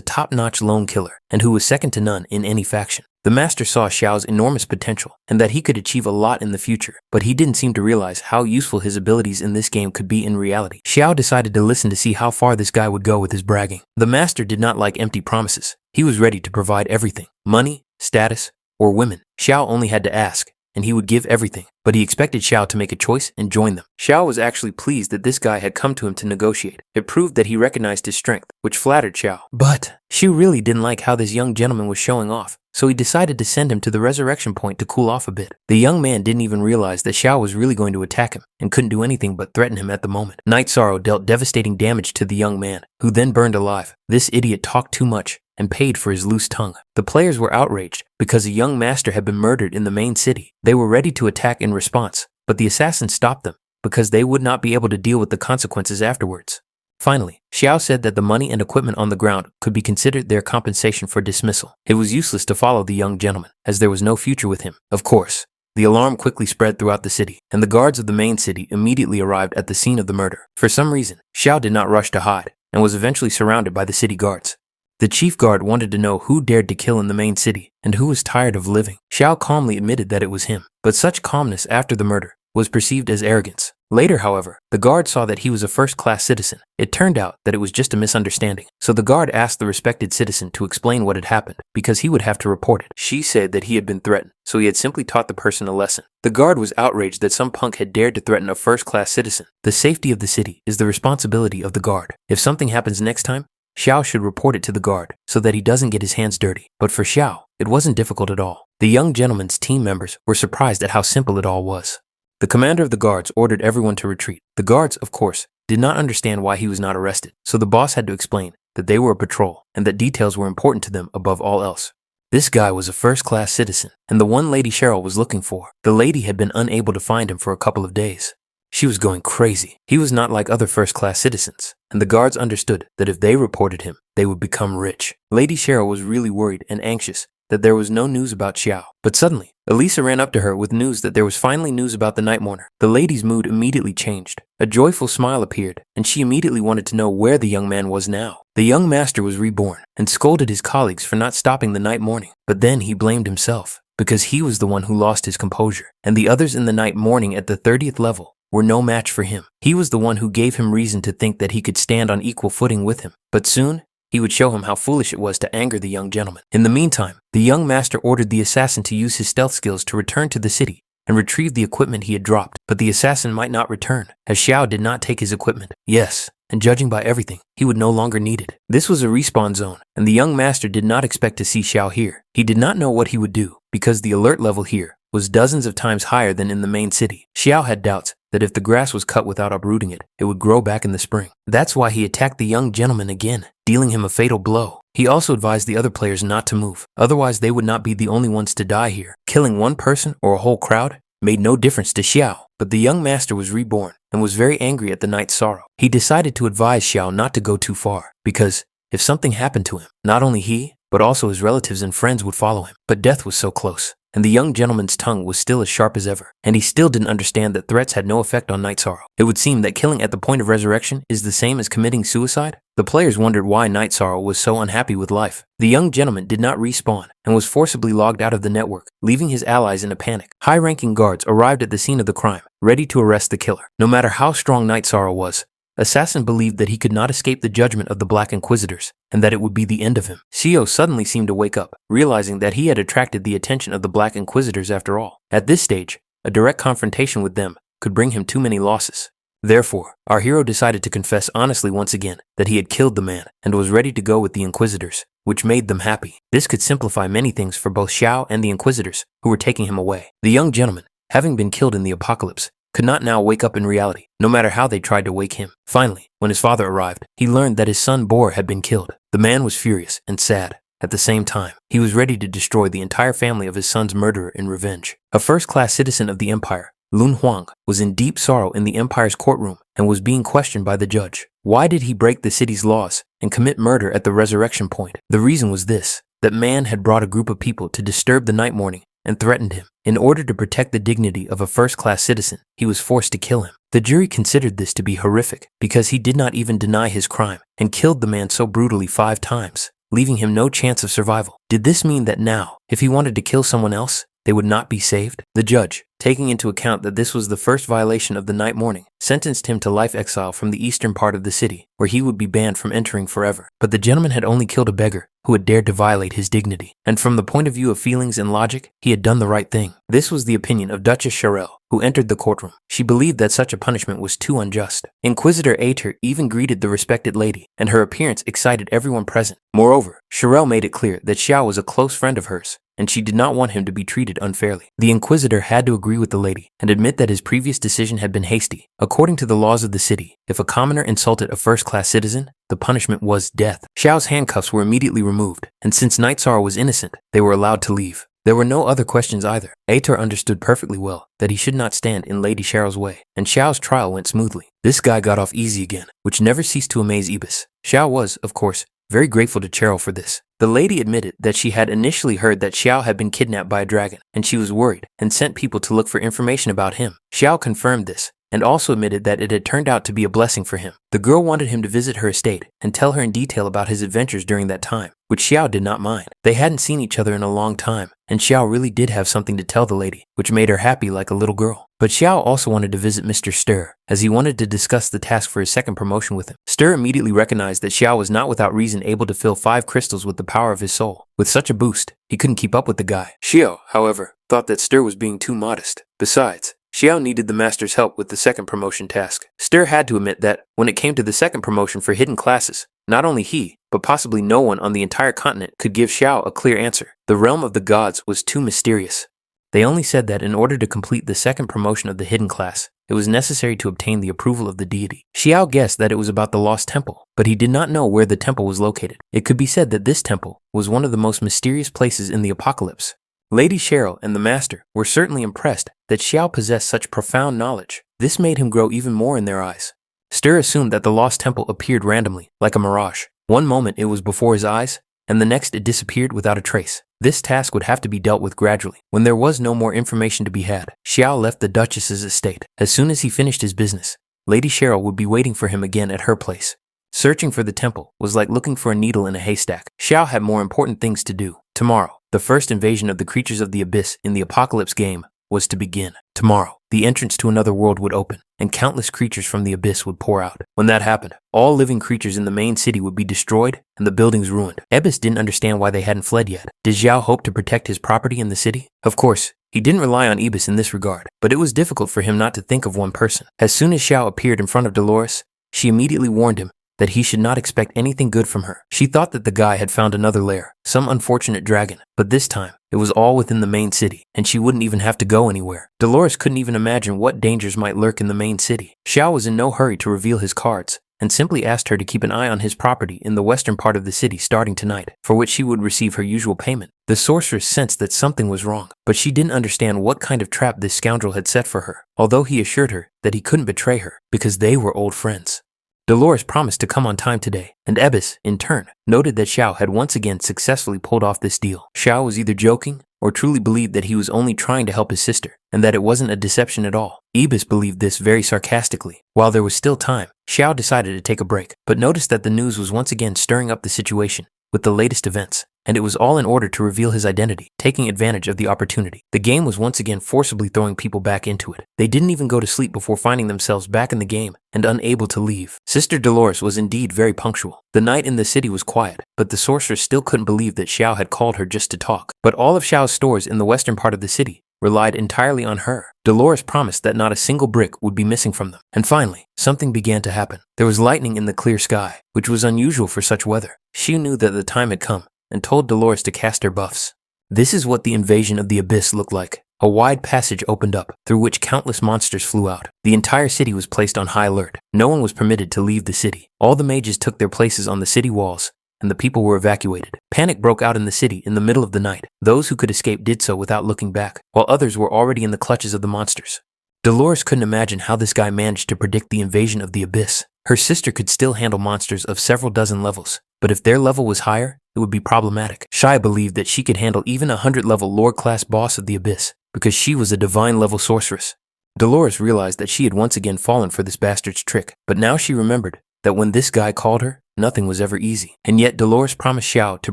top-notch lone killer and who was second to none in any faction. The master saw Xiao's enormous potential and that he could achieve a lot in the future, but he didn't seem to realize how useful his abilities in this game could be in reality. Xiao decided to listen to see how far this guy would go with his bragging. The master did not like empty promises. He was ready to provide everything: money, status, or women. Xiao only had to ask, and he would give everything, but he expected Xiao to make a choice and join them. Xiao was actually pleased that this guy had come to him to negotiate. It proved that he recognized his strength, which flattered Xiao. But Xiao really didn't like how this young gentleman was showing off, so he decided to send him to the resurrection point to cool off a bit. The young man didn't even realize that Xiao was really going to attack him and couldn't do anything but threaten him at the moment. Night Sorrow dealt devastating damage to the young man, who then burned alive. This idiot talked too much and paid for his loose tongue. The players were outraged because a young master had been murdered in the main city. They were ready to attack in response, but the assassin stopped them because they would not be able to deal with the consequences afterwards. Finally, Xiao said that the money and equipment on the ground could be considered their compensation for dismissal. It was useless to follow the young gentleman, as there was no future with him. Of course, the alarm quickly spread throughout the city, and the guards of the main city immediately arrived at the scene of the murder. For some reason, Xiao did not rush to hide and was eventually surrounded by the city guards. The chief guard wanted to know who dared to kill in the main city and who was tired of living. Xiao calmly admitted that it was him, but such calmness after the murder was perceived as arrogance. Later, however, the guard saw that he was a first-class citizen. It turned out that it was just a misunderstanding. So the guard asked the respected citizen to explain what had happened, because he would have to report it. She said that he had been threatened, so he had simply taught the person a lesson. The guard was outraged that some punk had dared to threaten a first-class citizen. The safety of the city is the responsibility of the guard. If something happens next time, Xiao should report it to the guard so that he doesn't get his hands dirty. But for Xiao, it wasn't difficult at all. The young gentleman's team members were surprised at how simple it all was. The commander of the guards ordered everyone to retreat. The guards, of course, did not understand why he was not arrested, so the boss had to explain that they were a patrol and that details were important to them above all else. This guy was a first-class citizen, and the one Lady Cheryl was looking for. The lady had been unable to find him for a couple of days. She was going crazy. He was not like other first-class citizens, and the guards understood that if they reported him, they would become rich. Lady Cheryl was really worried and anxious that there was no news about Xiao. But suddenly, Elisa ran up to her with news that there was finally news about the Night Mourner. The lady's mood immediately changed. A joyful smile appeared, and she immediately wanted to know where the young man was now. The young master was reborn and scolded his colleagues for not stopping the night mourning. But then he blamed himself, because he was the one who lost his composure, and the others in the night mourning at the 30th level were no match for him. He was the one who gave him reason to think that he could stand on equal footing with him. But soon, he would show him how foolish it was to anger the young gentleman. In the meantime, the young master ordered the assassin to use his stealth skills to return to the city and retrieve the equipment he had dropped. But the assassin might not return, as Xiao did not take his equipment. Yes, and judging by everything, he would no longer need it. This was a respawn zone, and the young master did not expect to see Xiao here. He did not know what he would do, because the alert level here was dozens of times higher than in the main city. Xiao had doubts that if the grass was cut without uprooting it, it would grow back in the spring. That's why he attacked the young gentleman again, dealing him a fatal blow. He also advised the other players not to move, otherwise they would not be the only ones to die here. Killing one person or a whole crowd made no difference to Xiao, but the young master was reborn and was very angry at the Night's sorrow. He decided to advise Xiao not to go too far, because if something happened to him, not only he, but also his relatives and friends would follow him. But death was so close, and the young gentleman's tongue was still as sharp as ever, and he still didn't understand that threats had no effect on Night Sorrow. It would seem that killing at the point of resurrection is the same as committing suicide. The players wondered why Night Sorrow was so unhappy with life. The young gentleman did not respawn and was forcibly logged out of the network, leaving his allies in a panic. High-ranking guards arrived at the scene of the crime, ready to arrest the killer. No matter how strong Night Sorrow was, Assassin believed that he could not escape the judgment of the Black Inquisitors, and that it would be the end of him. Xiao suddenly seemed to wake up, realizing that he had attracted the attention of the Black Inquisitors after all. At this stage, a direct confrontation with them could bring him too many losses. Therefore, our hero decided to confess honestly once again that he had killed the man and was ready to go with the Inquisitors, which made them happy. This could simplify many things for both Xiao and the Inquisitors who were taking him away. The young gentleman, having been killed in the apocalypse, could not now wake up in reality, no matter how they tried to wake him. Finally, when his father arrived, he learned that his son Bor had been killed. The man was furious and sad. At the same time, he was ready to destroy the entire family of his son's murderer in revenge. A first-class citizen of the Empire, Lun Huang, was in deep sorrow in the Empire's courtroom and was being questioned by the judge. Why did he break the city's laws and commit murder at the resurrection point? The reason was this: that man had brought a group of people to disturb the night morning and threatened him. In order to protect the dignity of a first-class citizen, he was forced to kill him. The jury considered this to be horrific because he did not even deny his crime and killed the man so brutally 5 times, leaving him no chance of survival. Did this mean that now, if he wanted to kill someone else, they would not be saved? The judge, taking into account that this was the first violation of the night morning, sentenced him to life exile from the eastern part of the city, where he would be banned from entering forever. But the gentleman had only killed a beggar who had dared to violate his dignity, and from the point of view of feelings and logic, he had done the right thing. This was the opinion of Duchess Cherelle, who entered the courtroom. She believed that such a punishment was too unjust. Inquisitor Ater even greeted the respected lady, and her appearance excited everyone present. Moreover, Cherelle made it clear that Xiao was a close friend of hers, and she did not want him to be treated unfairly. The Inquisitor had to agree with the lady and admit that his previous decision had been hasty. According to the laws of the city, if a commoner insulted a first-class citizen, the punishment was death. Xiao's handcuffs were immediately removed, and since Night Sorrow was innocent, they were allowed to leave. There were no other questions either. Ater understood perfectly well that he should not stand in Lady Cheryl's way, and Xiao's trial went smoothly. This guy got off easy again, which never ceased to amaze Ibis. Xiao was, of course, very grateful to Cheryl for this. The lady admitted that she had initially heard that Xiao had been kidnapped by a dragon, and she was worried and sent people to look for information about him. Xiao confirmed this, and also admitted that it had turned out to be a blessing for him. The girl wanted him to visit her estate and tell her in detail about his adventures during that time, which Xiao did not mind. They hadn't seen each other in a long time, and Xiao really did have something to tell the lady, which made her happy like a little girl. But Xiao also wanted to visit Mr. Stir, as he wanted to discuss the task for his second promotion with him. Stir immediately recognized that Xiao was not without reason able to fill 5 crystals with the power of his soul. With such a boost, he couldn't keep up with the guy. Xiao, however, thought that Stir was being too modest. Besides, Xiao needed the master's help with the second promotion task. Stir had to admit that, when it came to the second promotion for hidden classes, not only he, but possibly no one on the entire continent could give Xiao a clear answer. The realm of the gods was too mysterious. They only said that in order to complete the second promotion of the hidden class, it was necessary to obtain the approval of the deity. Xiao guessed that it was about the lost temple, but he did not know where the temple was located. It could be said that this temple was one of the most mysterious places in the apocalypse. Lady Cheryl and the master were certainly impressed that Xiao possessed such profound knowledge. This made him grow even more in their eyes. Stir assumed that the lost temple appeared randomly, like a mirage. One moment it was before his eyes, and the next it disappeared without a trace. This task would have to be dealt with gradually. When there was no more information to be had, Xiao left the Duchess's estate. As soon as he finished his business, Lady Cheryl would be waiting for him again at her place. Searching for the temple was like looking for a needle in a haystack. Xiao had more important things to do. Tomorrow, the first invasion of the creatures of the abyss in the apocalypse game was to begin. Tomorrow, the entrance to another world would open, and countless creatures from the abyss would pour out. When that happened, all living creatures in the main city would be destroyed and the buildings ruined. Ebis didn't understand why they hadn't fled yet. Did Xiao hope to protect his property in the city? Of course, he didn't rely on Ibis in this regard, but it was difficult for him not to think of one person. As soon as Xiao appeared in front of Dolores, she immediately warned him that he should not expect anything good from her. She thought that the guy had found another lair, some unfortunate dragon, but this time, it was all within the main city, and she wouldn't even have to go anywhere. Dolores couldn't even imagine what dangers might lurk in the main city. Xiao was in no hurry to reveal his cards, and simply asked her to keep an eye on his property in the western part of the city starting tonight, for which she would receive her usual payment. The sorceress sensed that something was wrong, but she didn't understand what kind of trap this scoundrel had set for her, although he assured her that he couldn't betray her, because they were old friends. Dolores promised to come on time today, and Ebis, in turn, noted that Xiao had once again successfully pulled off this deal. Xiao was either joking or truly believed that he was only trying to help his sister, and that it wasn't a deception at all. Ibis believed this very sarcastically. While there was still time, Xiao decided to take a break, but noticed that the news was once again stirring up the situation, with the latest events, and it was all in order to reveal his identity, taking advantage of the opportunity. The game was once again forcibly throwing people back into it. They didn't even go to sleep before finding themselves back in the game and unable to leave. Sister Dolores was indeed very punctual. The night in the city was quiet, but the sorceress still couldn't believe that Xiao had called her just to talk. But all of Xiao's stores in the western part of the city relied entirely on her. Dolores promised that not a single brick would be missing from them. And finally, something began to happen. There was lightning in the clear sky, which was unusual for such weather. Xiao knew that the time had come and told Dolores to cast her buffs. This is what the invasion of the abyss looked like. A wide passage opened up, through which countless monsters flew out. The entire city was placed on high alert. No one was permitted to leave the city. All the mages took their places on the city walls, and the people were evacuated. Panic broke out in the city in the middle of the night. Those who could escape did so without looking back, while others were already in the clutches of the monsters. Dolores couldn't imagine how this guy managed to predict the invasion of the abyss. Her sister could still handle monsters of several dozen levels, but if their level was higher, it would be problematic. Xiao believed that she could handle even a 100-level Lord-class boss of the abyss, because she was a divine-level sorceress. Dolores realized that she had once again fallen for this bastard's trick, but now she remembered that when this guy called her, nothing was ever easy. And yet Dolores promised Xiao to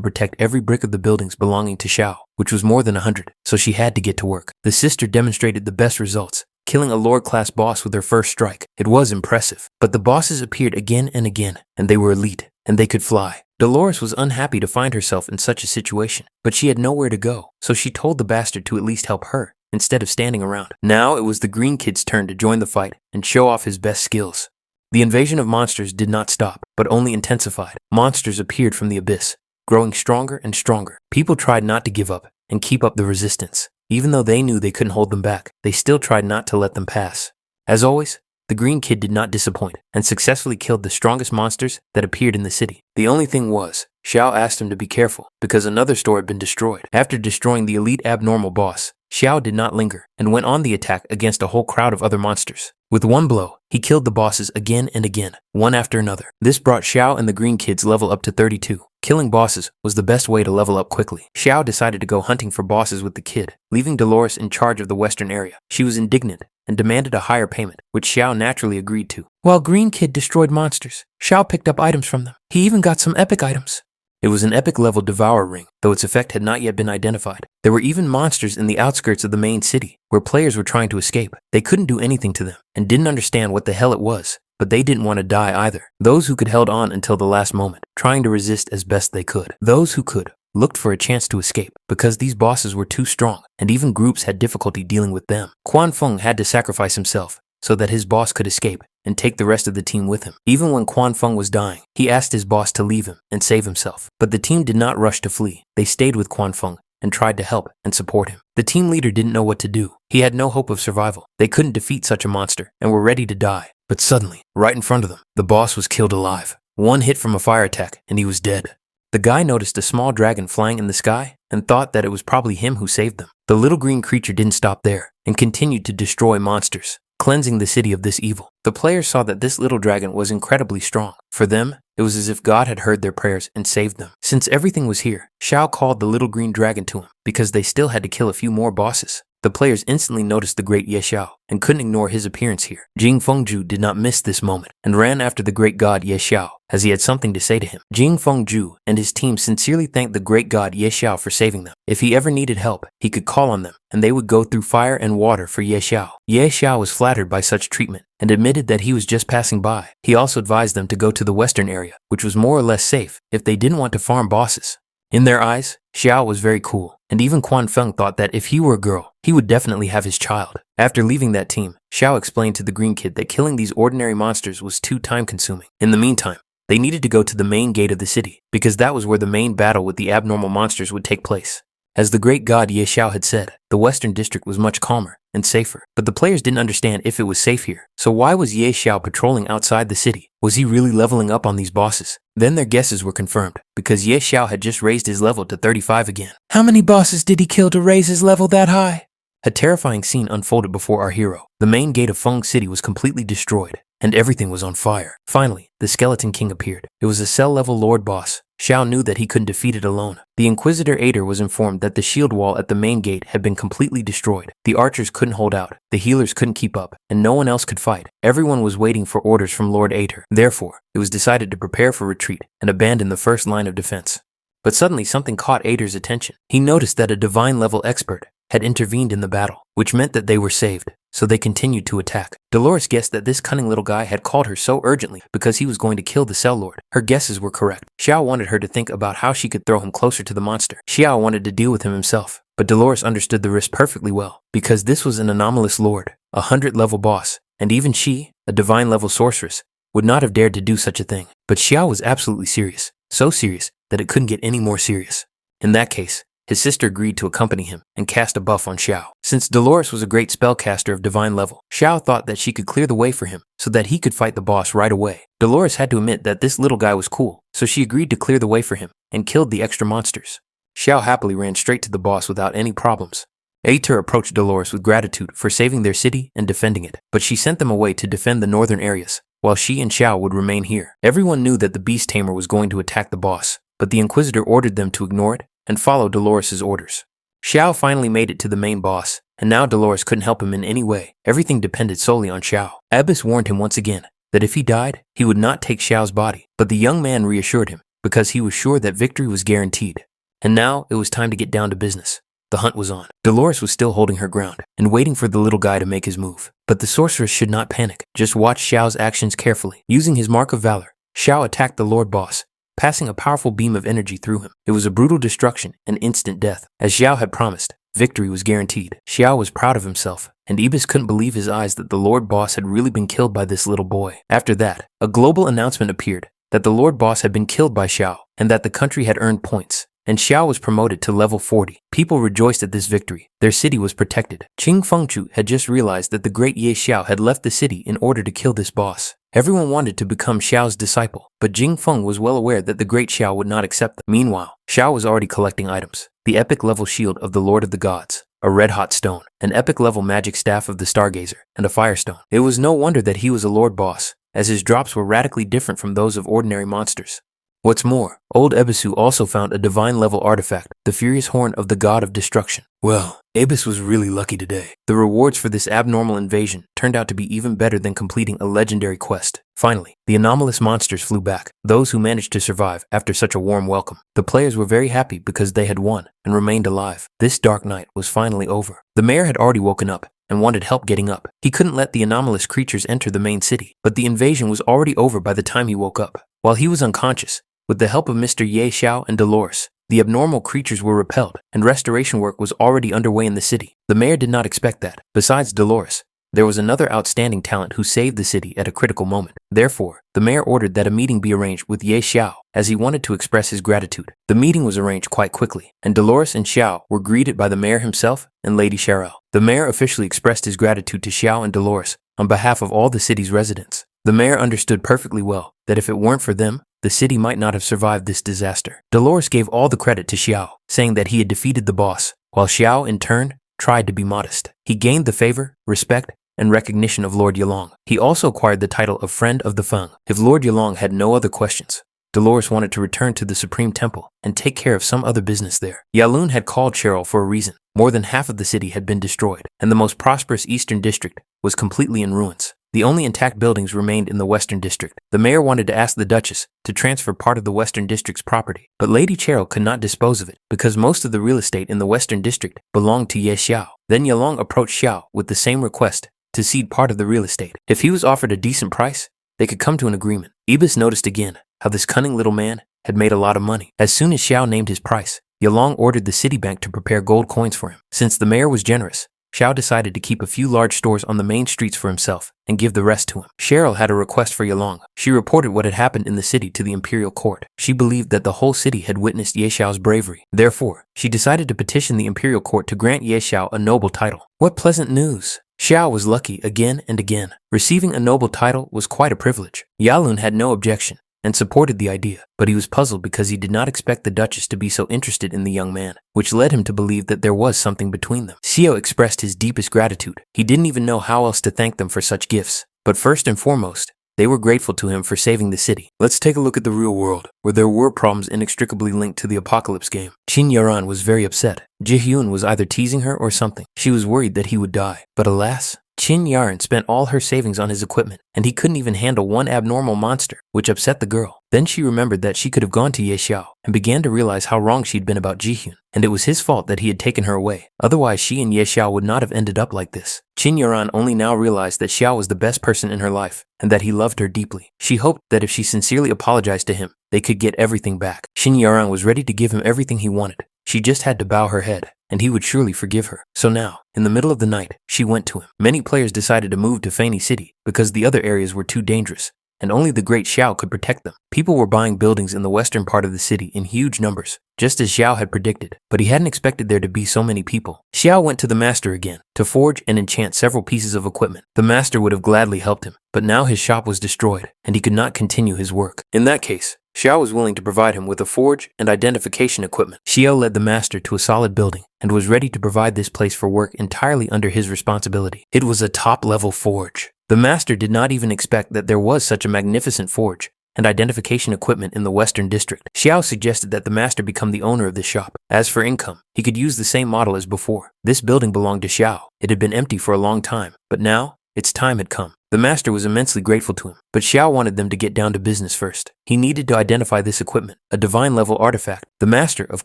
protect every brick of the buildings belonging to Xiao, which was more than 100, so she had to get to work. The sister demonstrated the best results, killing a Lord-class boss with her first strike. It was impressive, but the bosses appeared again and again, and they were elite, and they could fly. Dolores was unhappy to find herself in such a situation, but she had nowhere to go, so she told the bastard to at least help her, instead of standing around. Now it was the green kid's turn to join the fight and show off his best skills. The invasion of monsters did not stop, but only intensified. Monsters appeared from the abyss, growing stronger and stronger. People tried not to give up and keep up the resistance. Even though they knew they couldn't hold them back, they still tried not to let them pass. As always, the green kid did not disappoint and successfully killed the strongest monsters that appeared in the city. The only thing was, Xiao asked him to be careful because another store had been destroyed. After destroying the elite abnormal boss, Xiao did not linger and went on the attack against a whole crowd of other monsters. With one blow, he killed the bosses again and again, one after another. This brought Xiao and the green kid's level up to 32. Killing bosses was the best way to level up quickly. Xiao decided to go hunting for bosses with the kid, leaving Dolores in charge of the western area. She was indignant and demanded a higher payment, which Xiao naturally agreed to. While Green Kid destroyed monsters, Xiao picked up items from them. He even got some epic items. It was an epic level Devour Ring, though its effect had not yet been identified. There were even monsters in the outskirts of the main city, where players were trying to escape. They couldn't do anything to them, and didn't understand what the hell it was, but they didn't want to die either. Those who could held on until the last moment, trying to resist as best they could. Those who could looked for a chance to escape, because these bosses were too strong, and even groups had difficulty dealing with them. Quan Feng had to sacrifice himself, so that his boss could escape and take the rest of the team with him. Even when Quan Feng was dying, he asked his boss to leave him and save himself. But the team did not rush to flee. They stayed with Quan Feng and tried to help and support him. The team leader didn't know what to do. He had no hope of survival. They couldn't defeat such a monster and were ready to die. But suddenly, right in front of them, the boss was killed alive. One hit from a fire attack and he was dead. The guy noticed a small dragon flying in the sky and thought that it was probably him who saved them. The little green creature didn't stop there and continued to destroy monsters, cleansing the city of this evil. The players saw that this little dragon was incredibly strong. For them, it was as if God had heard their prayers and saved them. Since everything was here, Xiao called the little green dragon to him because they still had to kill a few more bosses. The players instantly noticed the great Ye Xiao and couldn't ignore his appearance here. Jing Fengju did not miss this moment and ran after the great god Ye Xiao as he had something to say to him. Jing Fengju and his team sincerely thanked the great god Ye Xiao for saving them. If he ever needed help, he could call on them and they would go through fire and water for Ye Xiao. Ye Xiao was flattered by such treatment and admitted that he was just passing by. He also advised them to go to the western area, which was more or less safe if they didn't want to farm bosses. In their eyes, Xiao was very cool, and even Quan Feng thought that if he were a girl, he would definitely have his child. After leaving that team, Xiao explained to the green kid that killing these ordinary monsters was too time-consuming. In the meantime, they needed to go to the main gate of the city, because that was where the main battle with the abnormal monsters would take place. As the great god Ye Xiao had said, the western district was much calmer and safer, but the players didn't understand if it was safe here. So why was Ye Xiao patrolling outside the city? Was he really leveling up on these bosses? Then their guesses were confirmed, because Ye Xiao had just raised his level to 35 again. How many bosses did he kill to raise his level that high? A terrifying scene unfolded before our hero. The main gate of Feng City was completely destroyed, and everything was on fire. Finally, the Skeleton King appeared. It was a cell-level Lord boss. Xiao knew that he couldn't defeat it alone. The Inquisitor Ader was informed that the shield wall at the main gate had been completely destroyed. The archers couldn't hold out, the healers couldn't keep up, and no one else could fight. Everyone was waiting for orders from Lord Ader. Therefore, it was decided to prepare for retreat and abandon the first line of defense. But suddenly something caught Ader's attention. He noticed that a divine-level expert had intervened in the battle, which meant that they were saved, so they continued to attack. Dolores guessed that this cunning little guy had called her so urgently because he was going to kill the Cell Lord. Her guesses were correct. Xiao wanted her to think about how she could throw him closer to the monster. Xiao wanted to deal with him himself, but Dolores understood the risk perfectly well, because this was an anomalous lord, a 100-level boss, and even she, a divine-level sorceress, would not have dared to do such a thing. But Xiao was absolutely serious, so serious that it couldn't get any more serious. In that case, his sister agreed to accompany him and cast a buff on Xiao. Since Dolores was a great spellcaster of divine level, Xiao thought that she could clear the way for him so that he could fight the boss right away. Dolores had to admit that this little guy was cool, so she agreed to clear the way for him and killed the extra monsters. Xiao happily ran straight to the boss without any problems. Ater approached Dolores with gratitude for saving their city and defending it, but she sent them away to defend the northern areas, while she and Xiao would remain here. Everyone knew that the beast tamer was going to attack the boss, but the Inquisitor ordered them to ignore it and follow Dolores' orders. Xiao finally made it to the main boss, and now Dolores couldn't help him in any way. Everything depended solely on Xiao. Abyss warned him once again that if he died, he would not take Xiao's body, but the young man reassured him because he was sure that victory was guaranteed. And now it was time to get down to business. The hunt was on. Dolores was still holding her ground and waiting for the little guy to make his move. But the sorceress should not panic. Just watch Xiao's actions carefully. Using his mark of valor, Xiao attacked the Lord Boss, passing a powerful beam of energy through him. It was a brutal destruction and instant death. As Xiao had promised, victory was guaranteed. Xiao was proud of himself, and Ibis couldn't believe his eyes that the Lord Boss had really been killed by this little boy. After that, a global announcement appeared that the Lord Boss had been killed by Xiao and that the country had earned points, and Xiao was promoted to level 40. People rejoiced at this victory. Their city was protected. Qing Fengchu had just realized that the great Ye Xiao had left the city in order to kill this boss. Everyone wanted to become Xiao's disciple, but Jing Feng was well aware that the great Xiao would not accept them. Meanwhile, Xiao was already collecting items. The epic level shield of the Lord of the Gods, a red-hot stone, an epic level magic staff of the Stargazer, and a firestone. It was no wonder that he was a Lord Boss, as his drops were radically different from those of ordinary monsters. What's more, old Ebisu also found a divine-level artifact, the Furious Horn of the God of Destruction. Well, Abis was really lucky today. The rewards for this abnormal invasion turned out to be even better than completing a legendary quest. Finally, the anomalous monsters flew back, those who managed to survive after such a warm welcome. The players were very happy because they had won and remained alive. This dark night was finally over. The mayor had already woken up and wanted help getting up. He couldn't let the anomalous creatures enter the main city, but the invasion was already over by the time he woke up. While he was unconscious, with the help of Mr. Ye Xiao and Dolores, the abnormal creatures were repelled, and restoration work was already underway in the city. The mayor did not expect that. Besides Dolores, there was another outstanding talent who saved the city at a critical moment. Therefore, the mayor ordered that a meeting be arranged with Ye Xiao, as he wanted to express his gratitude. The meeting was arranged quite quickly, and Dolores and Xiao were greeted by the mayor himself and Lady Cheryl. The mayor officially expressed his gratitude to Xiao and Dolores on behalf of all the city's residents. The mayor understood perfectly well that if it weren't for them, the city might not have survived this disaster. Dolores gave all the credit to Xiao, saying that he had defeated the boss, while Xiao, in turn, tried to be modest. He gained the favor, respect, and recognition of Lord Yalong. He also acquired the title of Friend of the Feng. If Lord Yalong had no other questions, Dolores wanted to return to the Supreme Temple and take care of some other business there. Yalun had called Cheryl for a reason. More than half of the city had been destroyed, and the most prosperous eastern district was completely in ruins. The only intact buildings remained in the Western District. The mayor wanted to ask the Duchess to transfer part of the Western District's property, but Lady Cheryl could not dispose of it because most of the real estate in the Western District belonged to Ye Xiao. Then Yalong approached Xiao with the same request to cede part of the real estate. If he was offered a decent price, they could come to an agreement. Ibis noticed again how this cunning little man had made a lot of money. As soon as Xiao named his price, Yalong ordered the city bank to prepare gold coins for him. Since the mayor was generous, Xiao decided to keep a few large stores on the main streets for himself and give the rest to him. Cheryl had a request for Yalong. She reported what had happened in the city to the imperial court. She believed that the whole city had witnessed Ye Xiao's bravery. Therefore, she decided to petition the imperial court to grant Ye Xiao a noble title. What pleasant news! Xiao was lucky again and again. Receiving a noble title was quite a privilege. Yalun had no objection and supported the idea, but he was puzzled because he did not expect the Duchess to be so interested in the young man, which led him to believe that there was something between them. Xiao expressed his deepest gratitude. He didn't even know how else to thank them for such gifts, but first and foremost, they were grateful to him for saving the city. Let's take a look at the real world, where there were problems inextricably linked to the Apocalypse game. Qin Yaran was very upset. Ji-hyun was either teasing her or something. She was worried that he would die, but alas, Qin Yaran spent all her savings on his equipment, and he couldn't even handle one abnormal monster, which upset the girl. Then she remembered that she could have gone to Ye Xiao and began to realize how wrong she'd been about Jihyun, and it was his fault that he had taken her away. Otherwise, she and Ye Xiao would not have ended up like this. Qin Yuran only now realized that Xiao was the best person in her life and that he loved her deeply. She hoped that if she sincerely apologized to him, they could get everything back. Qin Yuran was ready to give him everything he wanted. She just had to bow her head, and he would surely forgive her. So now, in the middle of the night, she went to him. Many players decided to move to Faney City because the other areas were too dangerous, and only the great Xiao could protect them. People were buying buildings in the western part of the city in huge numbers, just as Xiao had predicted, but he hadn't expected there to be so many people. Xiao went to the master again to forge and enchant several pieces of equipment. The master would have gladly helped him, but now his shop was destroyed, and he could not continue his work. In that case, Xiao was willing to provide him with a forge and identification equipment. Xiao led the master to a solid building and was ready to provide this place for work entirely under his responsibility. It was a top-level forge. The master did not even expect that there was such a magnificent forge and identification equipment in the western district. Xiao suggested that the master become the owner of the shop. As for income, he could use the same model as before. This building belonged to Xiao. It had been empty for a long time, but now its time had come. The master was immensely grateful to him, but Xiao wanted them to get down to business first. He needed to identify this equipment, a divine-level artifact. The master, of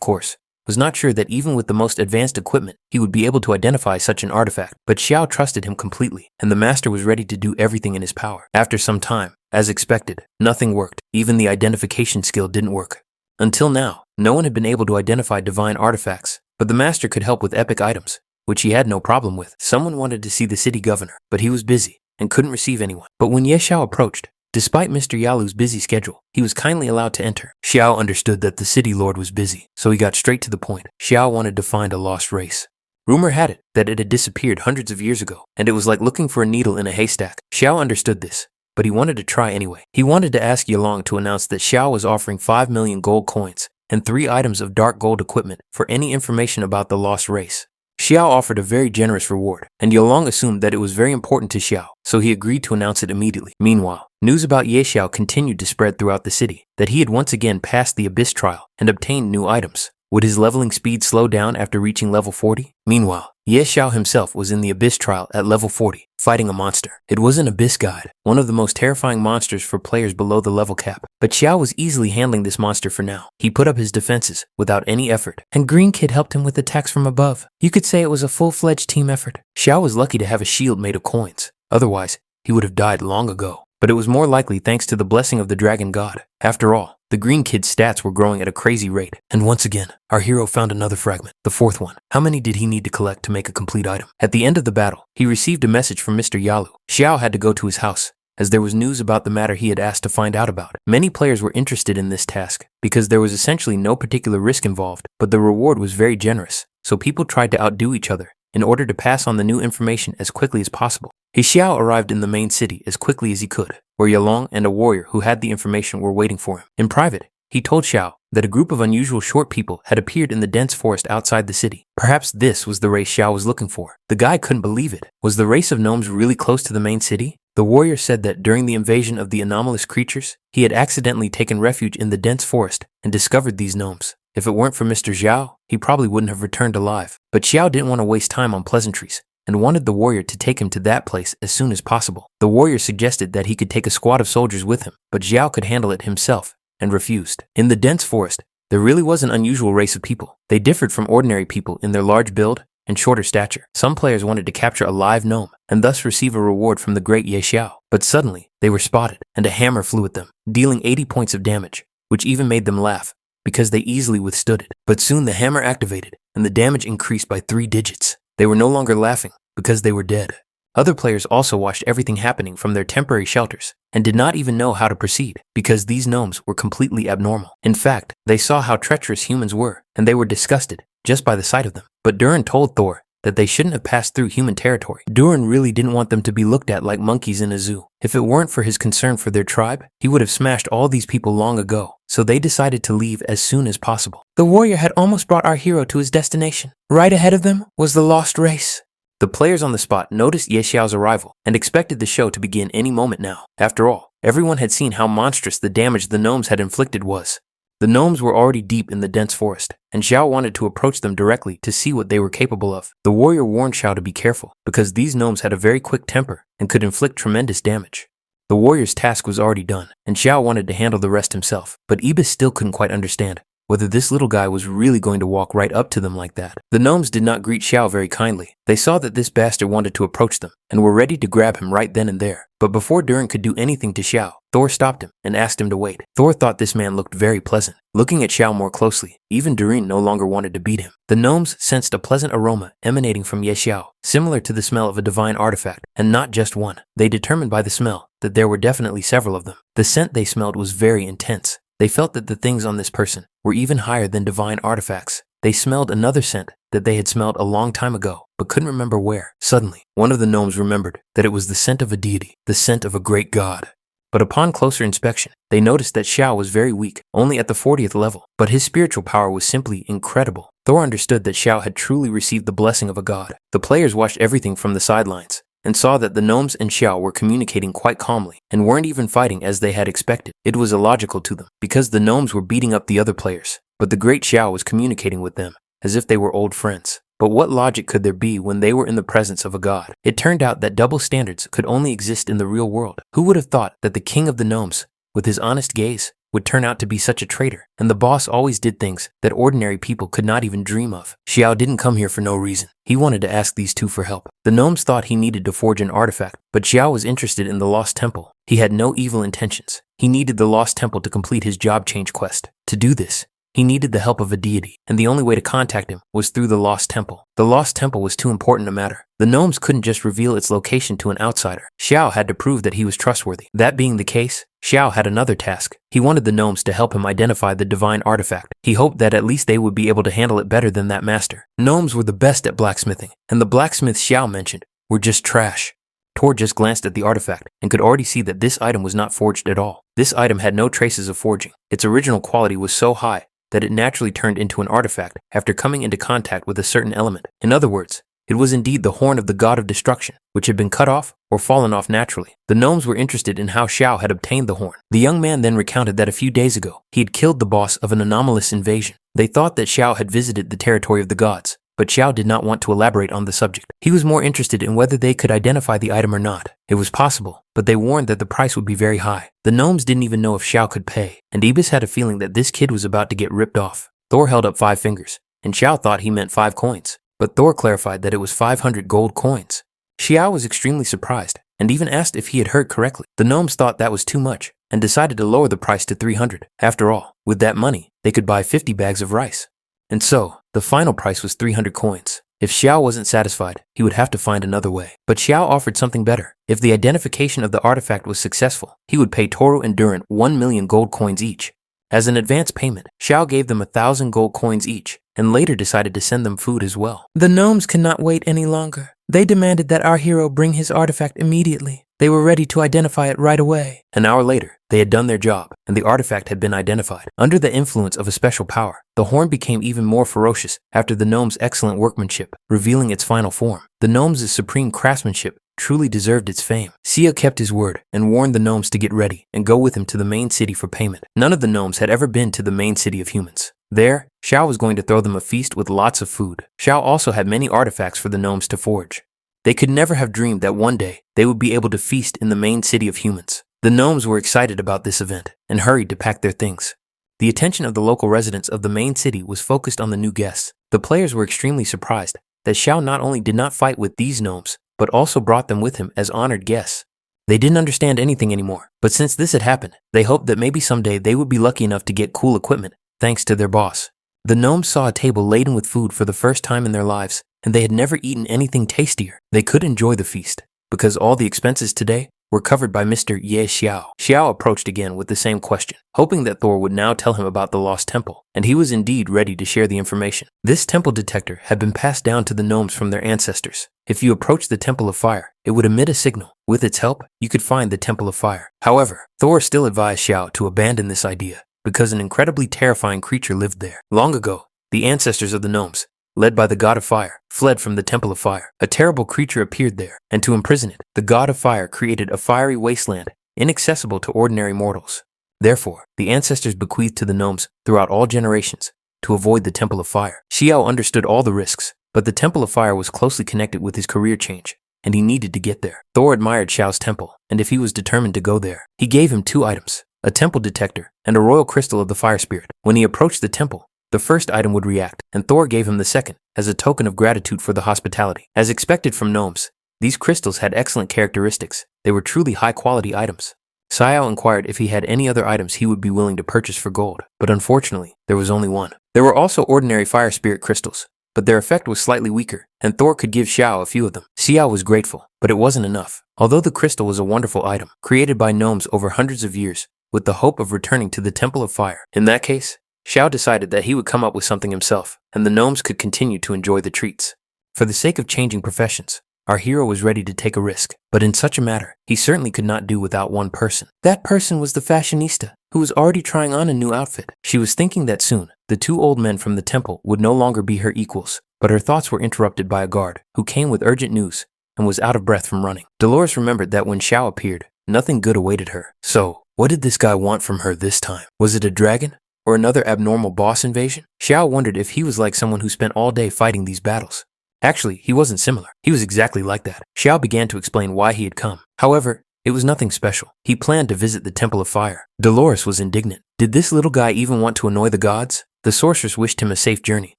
course, was not sure that even with the most advanced equipment, he would be able to identify such an artifact, but Xiao trusted him completely, and the master was ready to do everything in his power. After some time, as expected, nothing worked. Even the identification skill didn't work. Until now, no one had been able to identify divine artifacts, but the master could help with epic items, which he had no problem with. Someone wanted to see the city governor, but he was busy and couldn't receive anyone. But when Ye Xiao approached, despite Mr. Yalu's busy schedule, he was kindly allowed to enter. Xiao understood that the city lord was busy, so he got straight to the point. Xiao wanted to find a lost race. Rumor had it that it had disappeared hundreds of years ago, and it was like looking for a needle in a haystack. Xiao understood this, but he wanted to try anyway. He wanted to ask Yalong to announce that Xiao was offering 5 million gold coins and 3 items of dark gold equipment for any information about the lost race. Xiao offered a very generous reward, and Yalong assumed that it was very important to Xiao, so he agreed to announce it immediately. Meanwhile, news about Ye Xiao continued to spread throughout the city, that he had once again passed the Abyss trial and obtained new items. Would his leveling speed slow down after reaching level 40? Meanwhile, Ye Xiao himself was in the Abyss trial at level 40, fighting a monster. It was an Abyss god, one of the most terrifying monsters for players below the level cap. But Xiao was easily handling this monster for now. He put up his defenses without any effort, and Green Kid helped him with attacks from above. You could say it was a full-fledged team effort. Xiao was lucky to have a shield made of coins. Otherwise, he would have died long ago. But it was more likely thanks to the blessing of the dragon god. After all, the Green Kid's stats were growing at a crazy rate. And once again, our hero found another fragment, the 4th one. How many did he need to collect to make a complete item? At the end of the battle, he received a message from Mr. Yalu. Xiao had to go to his house, as there was news about the matter he had asked to find out about. Many players were interested in this task, because there was essentially no particular risk involved, but the reward was very generous, so people tried to outdo each other in order to pass on the new information as quickly as possible. Xiao arrived in the main city as quickly as he could, where Yalong and a warrior who had the information were waiting for him. In private, he told Xiao that a group of unusual short people had appeared in the dense forest outside the city. Perhaps this was the race Xiao was looking for. The guy couldn't believe it. Was the race of gnomes really close to the main city? The warrior said that during the invasion of the anomalous creatures, he had accidentally taken refuge in the dense forest and discovered these gnomes. If it weren't for Mr. Xiao, he probably wouldn't have returned alive. But Xiao didn't want to waste time on pleasantries, and wanted the warrior to take him to that place as soon as possible. The warrior suggested that he could take a squad of soldiers with him, but Xiao could handle it himself, and refused. In the dense forest, there really was an unusual race of people. They differed from ordinary people in their large build and shorter stature. Some players wanted to capture a live gnome, and thus receive a reward from the great Ye Xiao. But suddenly, they were spotted, and a hammer flew at them, dealing 80 points of damage, which even made them laugh, because they easily withstood it. But soon the hammer activated, and the damage increased by 3 digits. They were no longer laughing, because they were dead. Other players also watched everything happening from their temporary shelters, and did not even know how to proceed, because these gnomes were completely abnormal. In fact, they saw how treacherous humans were, and they were disgusted just by the sight of them. But Durin told Thor that they shouldn't have passed through human territory. Durin really didn't want them to be looked at like monkeys in a zoo. If it weren't for his concern for their tribe, he would have smashed all these people long ago. So they decided to leave as soon as possible. The warrior had almost brought our hero to his destination. Right ahead of them was the lost race. The players on the spot noticed Ye Xiao's arrival and expected the show to begin any moment now. After all, everyone had seen how monstrous the damage the gnomes had inflicted was. The gnomes were already deep in the dense forest, and Xiao wanted to approach them directly to see what they were capable of. The warrior warned Xiao to be careful, because these gnomes had a very quick temper and could inflict tremendous damage. The warrior's task was already done, and Xiao wanted to handle the rest himself, but Ibis still couldn't quite understand whether this little guy was really going to walk right up to them like that. The gnomes did not greet Xiao very kindly. They saw that this bastard wanted to approach them, and were ready to grab him right then and there. But before Durin could do anything to Xiao, Thor stopped him and asked him to wait. Thor thought this man looked very pleasant. Looking at Xiao more closely, even Durin no longer wanted to beat him. The gnomes sensed a pleasant aroma emanating from Ye Xiao, similar to the smell of a divine artifact, and not just one. They determined by the smell that there were definitely several of them. The scent they smelled was very intense. They felt that the things on this person were even higher than divine artifacts. They smelled another scent that they had smelled a long time ago, but couldn't remember where. Suddenly, one of the gnomes remembered that it was the scent of a deity, the scent of a great god. But upon closer inspection, they noticed that Xiao was very weak, only at the 40th level, but his spiritual power was simply incredible. Thor understood that Xiao had truly received the blessing of a god. The players watched everything from the sidelines, and saw that the gnomes and Xiao were communicating quite calmly, and weren't even fighting as they had expected. It was illogical to them, because the gnomes were beating up the other players, but the great Xiao was communicating with them, as if they were old friends. But what logic could there be when they were in the presence of a god? It turned out that double standards could only exist in the real world. Who would have thought that the king of the gnomes, with his honest gaze, would turn out to be such a traitor, and the boss always did things that ordinary people could not even dream of. Xiao didn't come here for no reason. He wanted to ask these two for help. The gnomes thought he needed to forge an artifact, but Xiao was interested in the Lost Temple. He had no evil intentions. He needed the Lost Temple to complete his job change quest. To do this, he needed the help of a deity, and the only way to contact him was through the Lost Temple. The Lost Temple was too important a matter. The gnomes couldn't just reveal its location to an outsider. Xiao had to prove that he was trustworthy. That being the case, Xiao had another task. He wanted the gnomes to help him identify the divine artifact. He hoped that at least they would be able to handle it better than that master. Gnomes were the best at blacksmithing, and the blacksmiths Xiao mentioned were just trash. Tor just glanced at the artifact and could already see that this item was not forged at all. This item had no traces of forging. Its original quality was so high that it naturally turned into an artifact after coming into contact with a certain element. In other words, it was indeed the horn of the god of destruction, which had been cut off or fallen off naturally. The gnomes were interested in how Xiao had obtained the horn. The young man then recounted that a few days ago, he had killed the boss of an anomalous invasion. They thought that Xiao had visited the territory of the gods, but Xiao did not want to elaborate on the subject. He was more interested in whether they could identify the item or not. It was possible, but they warned that the price would be very high. The gnomes didn't even know if Xiao could pay, and Ibis had a feeling that this kid was about to get ripped off. Thor held up 5 fingers, and Xiao thought he meant 5 coins, but Thor clarified that it was 500 gold coins. Xiao was extremely surprised, and even asked if he had heard correctly. The gnomes thought that was too much, and decided to lower the price to 300. After all, with that money, they could buy 50 bags of rice. And so, the final price was 300 coins. If Xiao wasn't satisfied, he would have to find another way. But Xiao offered something better. If the identification of the artifact was successful, he would pay Toru and Durin 1 million gold coins each. As an advance payment, Xiao gave them 1,000 gold coins each, and later decided to send them food as well. The gnomes could not wait any longer. They demanded that our hero bring his artifact immediately. They were ready to identify it right away. An hour later, they had done their job, and the artifact had been identified. Under the influence of a special power, the horn became even more ferocious after the gnomes' excellent workmanship, revealing its final form. The gnomes' supreme craftsmanship truly deserved its fame. Xiao kept his word and warned the gnomes to get ready and go with him to the main city for payment. None of the gnomes had ever been to the main city of humans. There, Xiao was going to throw them a feast with lots of food. Xiao also had many artifacts for the gnomes to forge. They could never have dreamed that one day they would be able to feast in the main city of humans. The gnomes were excited about this event and hurried to pack their things. The attention of the local residents of the main city was focused on the new guests. The players were extremely surprised that Xiao not only did not fight with these gnomes, but also brought them with him as honored guests. They didn't understand anything anymore, but since this had happened, they hoped that maybe someday they would be lucky enough to get cool equipment thanks to their boss. The gnomes saw a table laden with food for the first time in their lives, and they had never eaten anything tastier. They could enjoy the feast, because all the expenses today were covered by Mr. Ye Xiao. Xiao approached again with the same question, hoping that Thor would now tell him about the lost temple, and he was indeed ready to share the information. This temple detector had been passed down to the gnomes from their ancestors. If you approached the Temple of Fire, it would emit a signal. With its help, you could find the Temple of Fire. However, Thor still advised Xiao to abandon this idea, because an incredibly terrifying creature lived there. Long ago, the ancestors of the gnomes, led by the god of fire, fled from the Temple of Fire. A terrible creature appeared there, and to imprison it, the god of fire created a fiery wasteland inaccessible to ordinary mortals. Therefore, the ancestors bequeathed to the gnomes throughout all generations to avoid the Temple of Fire. Xiao understood all the risks, but the Temple of Fire was closely connected with his career change, and he needed to get there. Thor admired Xiao's temple, and if he was determined to go there, he gave him 2 items, a temple detector and a royal crystal of the fire spirit. When he approached the temple, the first item would react, and Thor gave him the second as a token of gratitude for the hospitality. As expected from gnomes, these crystals had excellent characteristics. They were truly high-quality items. Xiao inquired if he had any other items he would be willing to purchase for gold, but unfortunately, there was only one. There were also ordinary fire spirit crystals, but their effect was slightly weaker, and Thor could give Xiao a few of them. Xiao was grateful, but it wasn't enough. Although the crystal was a wonderful item, created by gnomes over hundreds of years, with the hope of returning to the Temple of Fire. In that case, Xiao decided that he would come up with something himself, and the gnomes could continue to enjoy the treats. For the sake of changing professions, our hero was ready to take a risk, but in such a matter, he certainly could not do without one person. That person was the fashionista, who was already trying on a new outfit. She was thinking that soon, the 2 old men from the temple would no longer be her equals, but her thoughts were interrupted by a guard, who came with urgent news and was out of breath from running. Dolores remembered that when Xiao appeared, nothing good awaited her. So, what did this guy want from her this time? Was it a dragon? Or another abnormal boss invasion? Xiao wondered if he was like someone who spent all day fighting these battles. Actually, he wasn't similar. He was exactly like that. Xiao began to explain why he had come. However, it was nothing special. He planned to visit the Temple of Fire. Dolores was indignant. Did this little guy even want to annoy the gods? The sorceress wished him a safe journey,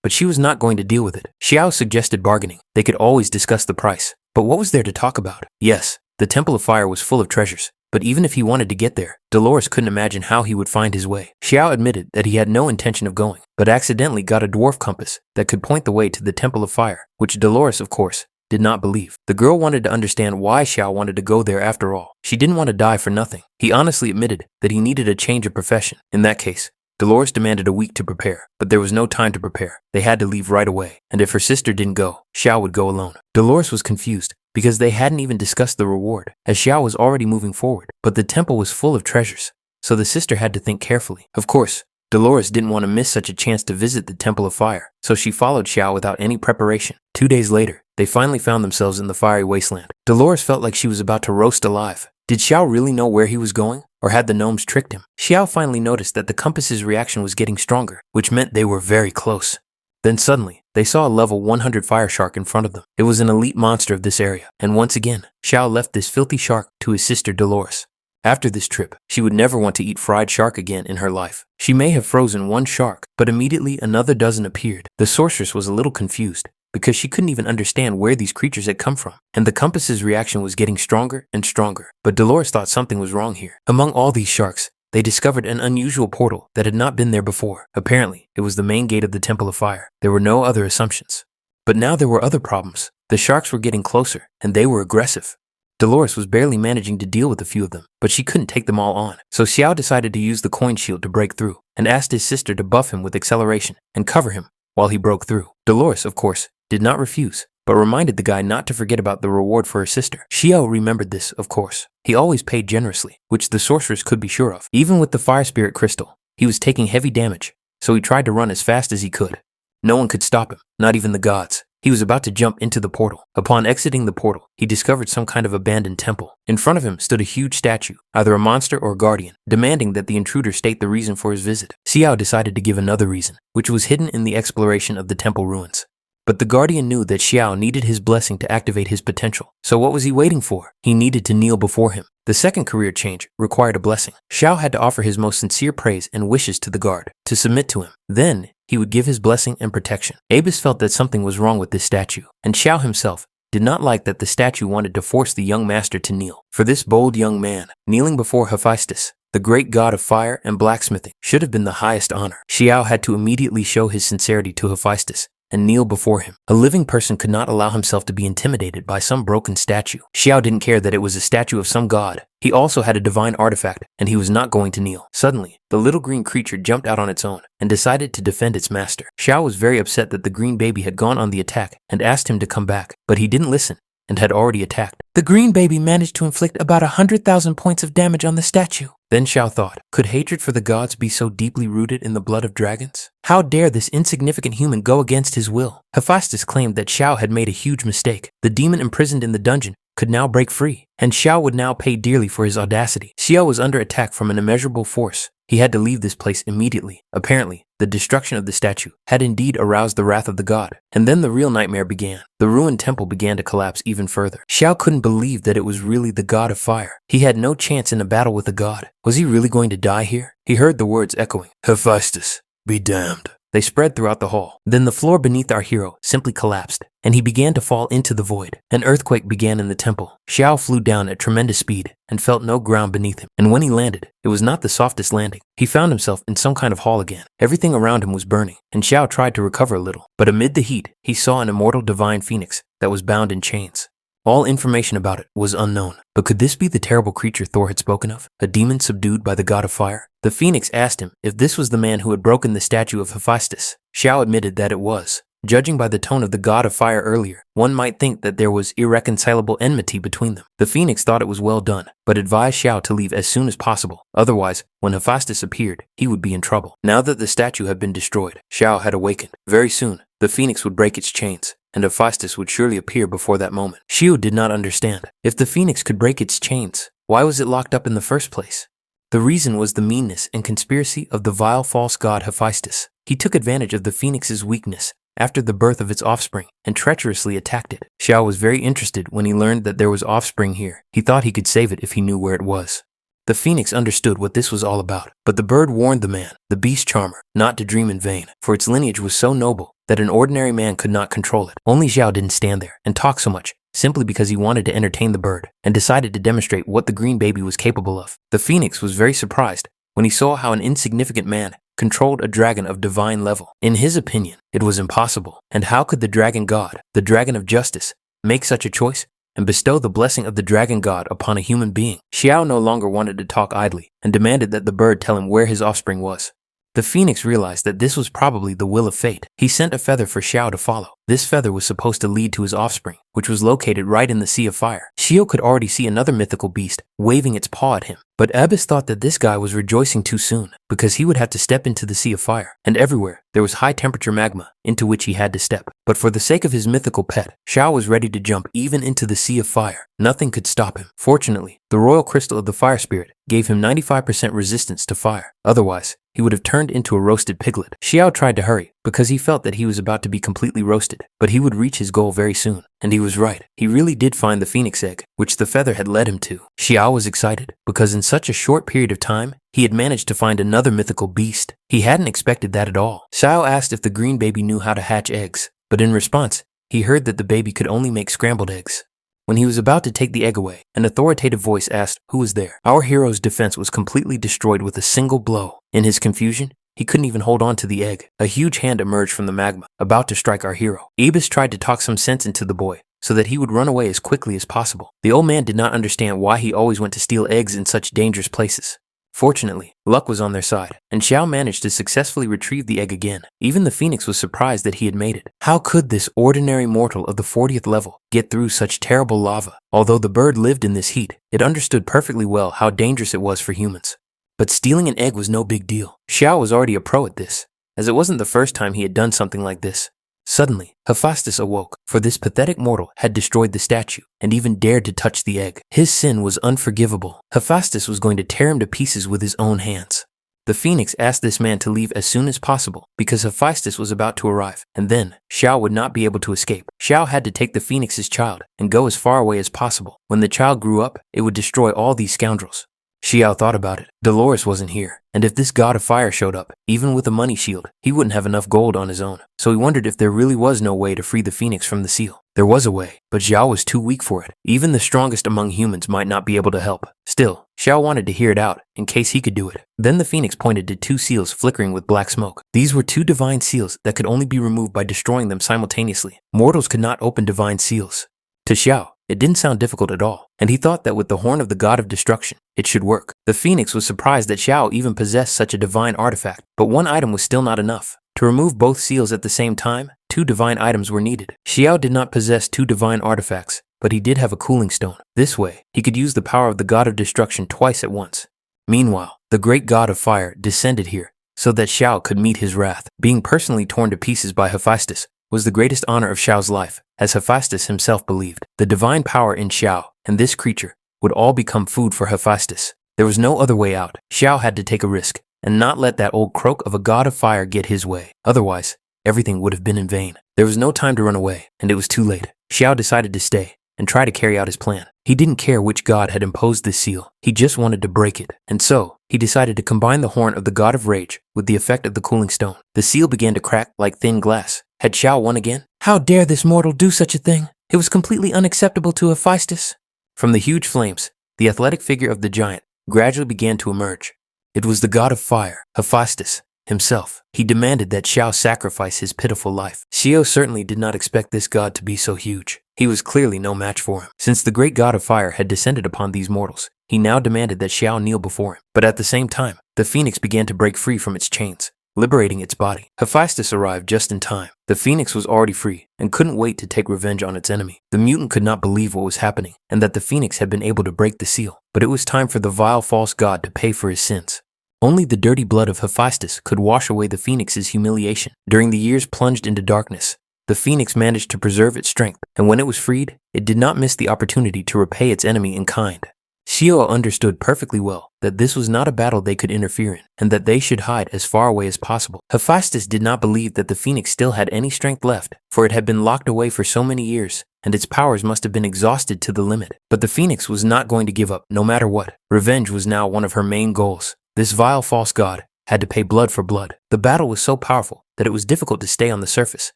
but she was not going to deal with it. Xiao suggested bargaining. They could always discuss the price. But what was there to talk about? Yes, the Temple of Fire was full of treasures. But even if he wanted to get there, Dolores couldn't imagine how he would find his way. Xiao admitted that he had no intention of going, but accidentally got a dwarf compass that could point the way to the Temple of Fire, which Dolores, of course, did not believe. The girl wanted to understand why Xiao wanted to go there after all. She didn't want to die for nothing. He honestly admitted that he needed a change of profession. In that case, Dolores demanded a week to prepare, but there was no time to prepare. They had to leave right away, and if her sister didn't go, Xiao would go alone. Dolores was confused, because they hadn't even discussed the reward, as Xiao was already moving forward. But the temple was full of treasures, so the sister had to think carefully. Of course, Dolores didn't want to miss such a chance to visit the Temple of Fire, so she followed Xiao without any preparation. 2 days later, they finally found themselves in the fiery wasteland. Dolores felt like she was about to roast alive. Did Xiao really know where he was going, or had the gnomes tricked him? Xiao finally noticed that the compass's reaction was getting stronger, which meant they were very close. Then suddenly, they saw a level 100 fire shark in front of them. It was an elite monster of this area, and once again, Xiao left this filthy shark to his sister Dolores. After this trip, she would never want to eat fried shark again in her life. She may have frozen one shark, but immediately another dozen appeared. The sorceress was a little confused, because she couldn't even understand where these creatures had come from, and the compass's reaction was getting stronger and stronger. But Dolores thought something was wrong here. Among all these sharks, they discovered an unusual portal that had not been there before. Apparently, it was the main gate of the Temple of Fire. There were no other assumptions. But now there were other problems. The sharks were getting closer, and they were aggressive. Dolores was barely managing to deal with a few of them, but she couldn't take them all on. So Xiao decided to use the coin shield to break through, and asked his sister to buff him with acceleration and cover him while he broke through. Dolores, of course, did not refuse, but reminded the guy not to forget about the reward for her sister. Xiao remembered this, of course. He always paid generously, which the sorceress could be sure of. Even with the fire spirit crystal, he was taking heavy damage, so he tried to run as fast as he could. No one could stop him, not even the gods. He was about to jump into the portal. Upon exiting the portal, he discovered some kind of abandoned temple. In front of him stood a huge statue, either a monster or a guardian, demanding that the intruder state the reason for his visit. Xiao decided to give another reason, which was hidden in the exploration of the temple ruins. But the guardian knew that Xiao needed his blessing to activate his potential. So what was he waiting for? He needed to kneel before him. The second career change required a blessing. Xiao had to offer his most sincere praise and wishes to the guard to submit to him. Then, he would give his blessing and protection. Abus felt that something was wrong with this statue, and Xiao himself did not like that the statue wanted to force the young master to kneel. For this bold young man, kneeling before Hephaestus, the great god of fire and blacksmithing, should have been the highest honor. Xiao had to immediately show his sincerity to Hephaestus and kneel before him. A living person could not allow himself to be intimidated by some broken statue. Xiao didn't care that it was a statue of some god. He also had a divine artifact, and he was not going to kneel. Suddenly, the little green creature jumped out on its own and decided to defend its master. Xiao was very upset that the green baby had gone on the attack and asked him to come back, but he didn't listen and had already attacked. The green baby managed to inflict about 100,000 points of damage on the statue. Then Xiao thought, could hatred for the gods be so deeply rooted in the blood of dragons? How dare this insignificant human go against his will? Hephaestus claimed that Xiao had made a huge mistake. The demon imprisoned in the dungeon could now break free, and Xiao would now pay dearly for his audacity. Xiao was under attack from an immeasurable force. He had to leave this place immediately. Apparently, the destruction of the statue had indeed aroused the wrath of the god. And then the real nightmare began. The ruined temple began to collapse even further. Xiao couldn't believe that it was really the god of fire. He had no chance in a battle with the god. Was he really going to die here? He heard the words echoing, "Hephaestus, be damned." They spread throughout the hall. Then the floor beneath our hero simply collapsed, and he began to fall into the void. An earthquake began in the temple. Xiao flew down at tremendous speed and felt no ground beneath him. And when he landed, it was not the softest landing. He found himself in some kind of hall again. Everything around him was burning, and Xiao tried to recover a little. But amid the heat, he saw an immortal divine phoenix that was bound in chains. All information about it was unknown. But could this be the terrible creature Thor had spoken of? A demon subdued by the god of fire? The phoenix asked him if this was the man who had broken the statue of Hephaestus. Xiao admitted that it was. Judging by the tone of the god of fire earlier, one might think that there was irreconcilable enmity between them. The phoenix thought it was well done, but advised Xiao to leave as soon as possible. Otherwise, when Hephaestus appeared, he would be in trouble. Now that the statue had been destroyed, Xiao had awakened. Very soon, the phoenix would break its chains, and Hephaestus would surely appear before that moment. Xiao did not understand. If the phoenix could break its chains, why was it locked up in the first place? The reason was the meanness and conspiracy of the vile false god Hephaestus. He took advantage of the phoenix's weakness after the birth of its offspring and treacherously attacked it. Xiao was very interested when he learned that there was offspring here. He thought he could save it if he knew where it was. The phoenix understood what this was all about, but the bird warned the man, the beast charmer, not to dream in vain, for its lineage was so noble that an ordinary man could not control it. Only Xiao didn't stand there and talk so much, simply because he wanted to entertain the bird and decided to demonstrate what the green baby was capable of. The phoenix was very surprised when he saw how an insignificant man controlled a dragon of divine level. In his opinion, it was impossible. And how could the dragon god, the dragon of justice, make such a choice and bestow the blessing of the dragon god upon a human being? Xiao no longer wanted to talk idly and demanded that the bird tell him where his offspring was. The phoenix realized that this was probably the will of fate. He sent a feather for Xiao to follow. This feather was supposed to lead to his offspring, which was located right in the Sea of Fire. Xiao could already see another mythical beast waving its paw at him, but Abyss thought that this guy was rejoicing too soon because he would have to step into the Sea of Fire, and everywhere there was high temperature magma into which he had to step. But for the sake of his mythical pet, Xiao was ready to jump even into the Sea of Fire. Nothing could stop him. Fortunately, the royal crystal of the fire spirit gave him 95% resistance to fire. Otherwise, he would have turned into a roasted piglet. Xiao tried to hurry because he felt that he was about to be completely roasted, but he would reach his goal very soon. And he was right. He really did find the phoenix egg, which the feather had led him to. Xiao was excited because in such a short period of time, he had managed to find another mythical beast. He hadn't expected that at all. Xiao asked if the green baby knew how to hatch eggs, but in response, he heard that the baby could only make scrambled eggs. When he was about to take the egg away, an authoritative voice asked who was there. Our hero's defense was completely destroyed with a single blow. In his confusion, he couldn't even hold on to the egg. A huge hand emerged from the magma, about to strike our hero. Abyss tried to talk some sense into the boy so that he would run away as quickly as possible. The old man did not understand why he always went to steal eggs in such dangerous places. Fortunately, luck was on their side, and Xiao managed to successfully retrieve the egg again. Even the phoenix was surprised that he had made it. How could this ordinary mortal of the 40th level get through such terrible lava? Although the bird lived in this heat, it understood perfectly well how dangerous it was for humans. But stealing an egg was no big deal. Xiao was already a pro at this, as it wasn't the first time he had done something like this. Suddenly, Hephaestus awoke, for this pathetic mortal had destroyed the statue and even dared to touch the egg. His sin was unforgivable. Hephaestus was going to tear him to pieces with his own hands. The phoenix asked this man to leave as soon as possible because Hephaestus was about to arrive, and then Xiao would not be able to escape. Xiao had to take the phoenix's child and go as far away as possible. When the child grew up, it would destroy all these scoundrels. Xiao thought about it. Dolores wasn't here, and if this god of fire showed up, even with a money shield, he wouldn't have enough gold on his own. So he wondered if there really was no way to free the phoenix from the seal. There was a way, but Xiao was too weak for it. Even the strongest among humans might not be able to help. Still, Xiao wanted to hear it out, in case he could do it. Then the phoenix pointed to two seals flickering with black smoke. These were two divine seals that could only be removed by destroying them simultaneously. Mortals could not open divine seals. To Xiao, it didn't sound difficult at all, and he thought that with the horn of the god of destruction, it should work. The phoenix was surprised that Xiao even possessed such a divine artifact, but one item was still not enough. To remove both seals at the same time, two divine items were needed. Xiao did not possess two divine artifacts, but he did have a cooling stone. This way, he could use the power of the god of destruction twice at once. Meanwhile, the great god of fire descended here, so that Xiao could meet his wrath. Being personally torn to pieces by Hephaestus was the greatest honor of Xiao's life, as Hephaestus himself believed. The divine power in Xiao and this creature would all become food for Hephaestus. There was no other way out. Xiao had to take a risk and not let that old croak of a god of fire get his way. Otherwise, everything would have been in vain. There was no time to run away, and it was too late. Xiao decided to stay and try to carry out his plan. He didn't care which god had imposed this seal. He just wanted to break it. And so, he decided to combine the horn of the god of rage with the effect of the cooling stone. The seal began to crack like thin glass. Had Xiao won again? How dare this mortal do such a thing? It was completely unacceptable to Hephaestus. From the huge flames, the athletic figure of the giant gradually began to emerge. It was the god of fire, Hephaestus himself. He demanded that Xiao sacrifice his pitiful life. Xiao certainly did not expect this god to be so huge. He was clearly no match for him. Since the great god of fire had descended upon these mortals, he now demanded that Xiao kneel before him. But at the same time, the phoenix began to break free from its chains, liberating its body. Hephaestus arrived just in time. The phoenix was already free and couldn't wait to take revenge on its enemy. The mutant could not believe what was happening and that the phoenix had been able to break the seal. But it was time for the vile false god to pay for his sins. Only the dirty blood of Hephaestus could wash away the phoenix's humiliation. During the years plunged into darkness, the phoenix managed to preserve its strength, and when it was freed, it did not miss the opportunity to repay its enemy in kind. Xiao understood perfectly well that this was not a battle they could interfere in, and that they should hide as far away as possible. Hephaestus did not believe that the phoenix still had any strength left, for it had been locked away for so many years, and its powers must have been exhausted to the limit. But the phoenix was not going to give up, no matter what. Revenge was now one of her main goals. This vile false god had to pay blood for blood. The battle was so powerful that it was difficult to stay on the surface,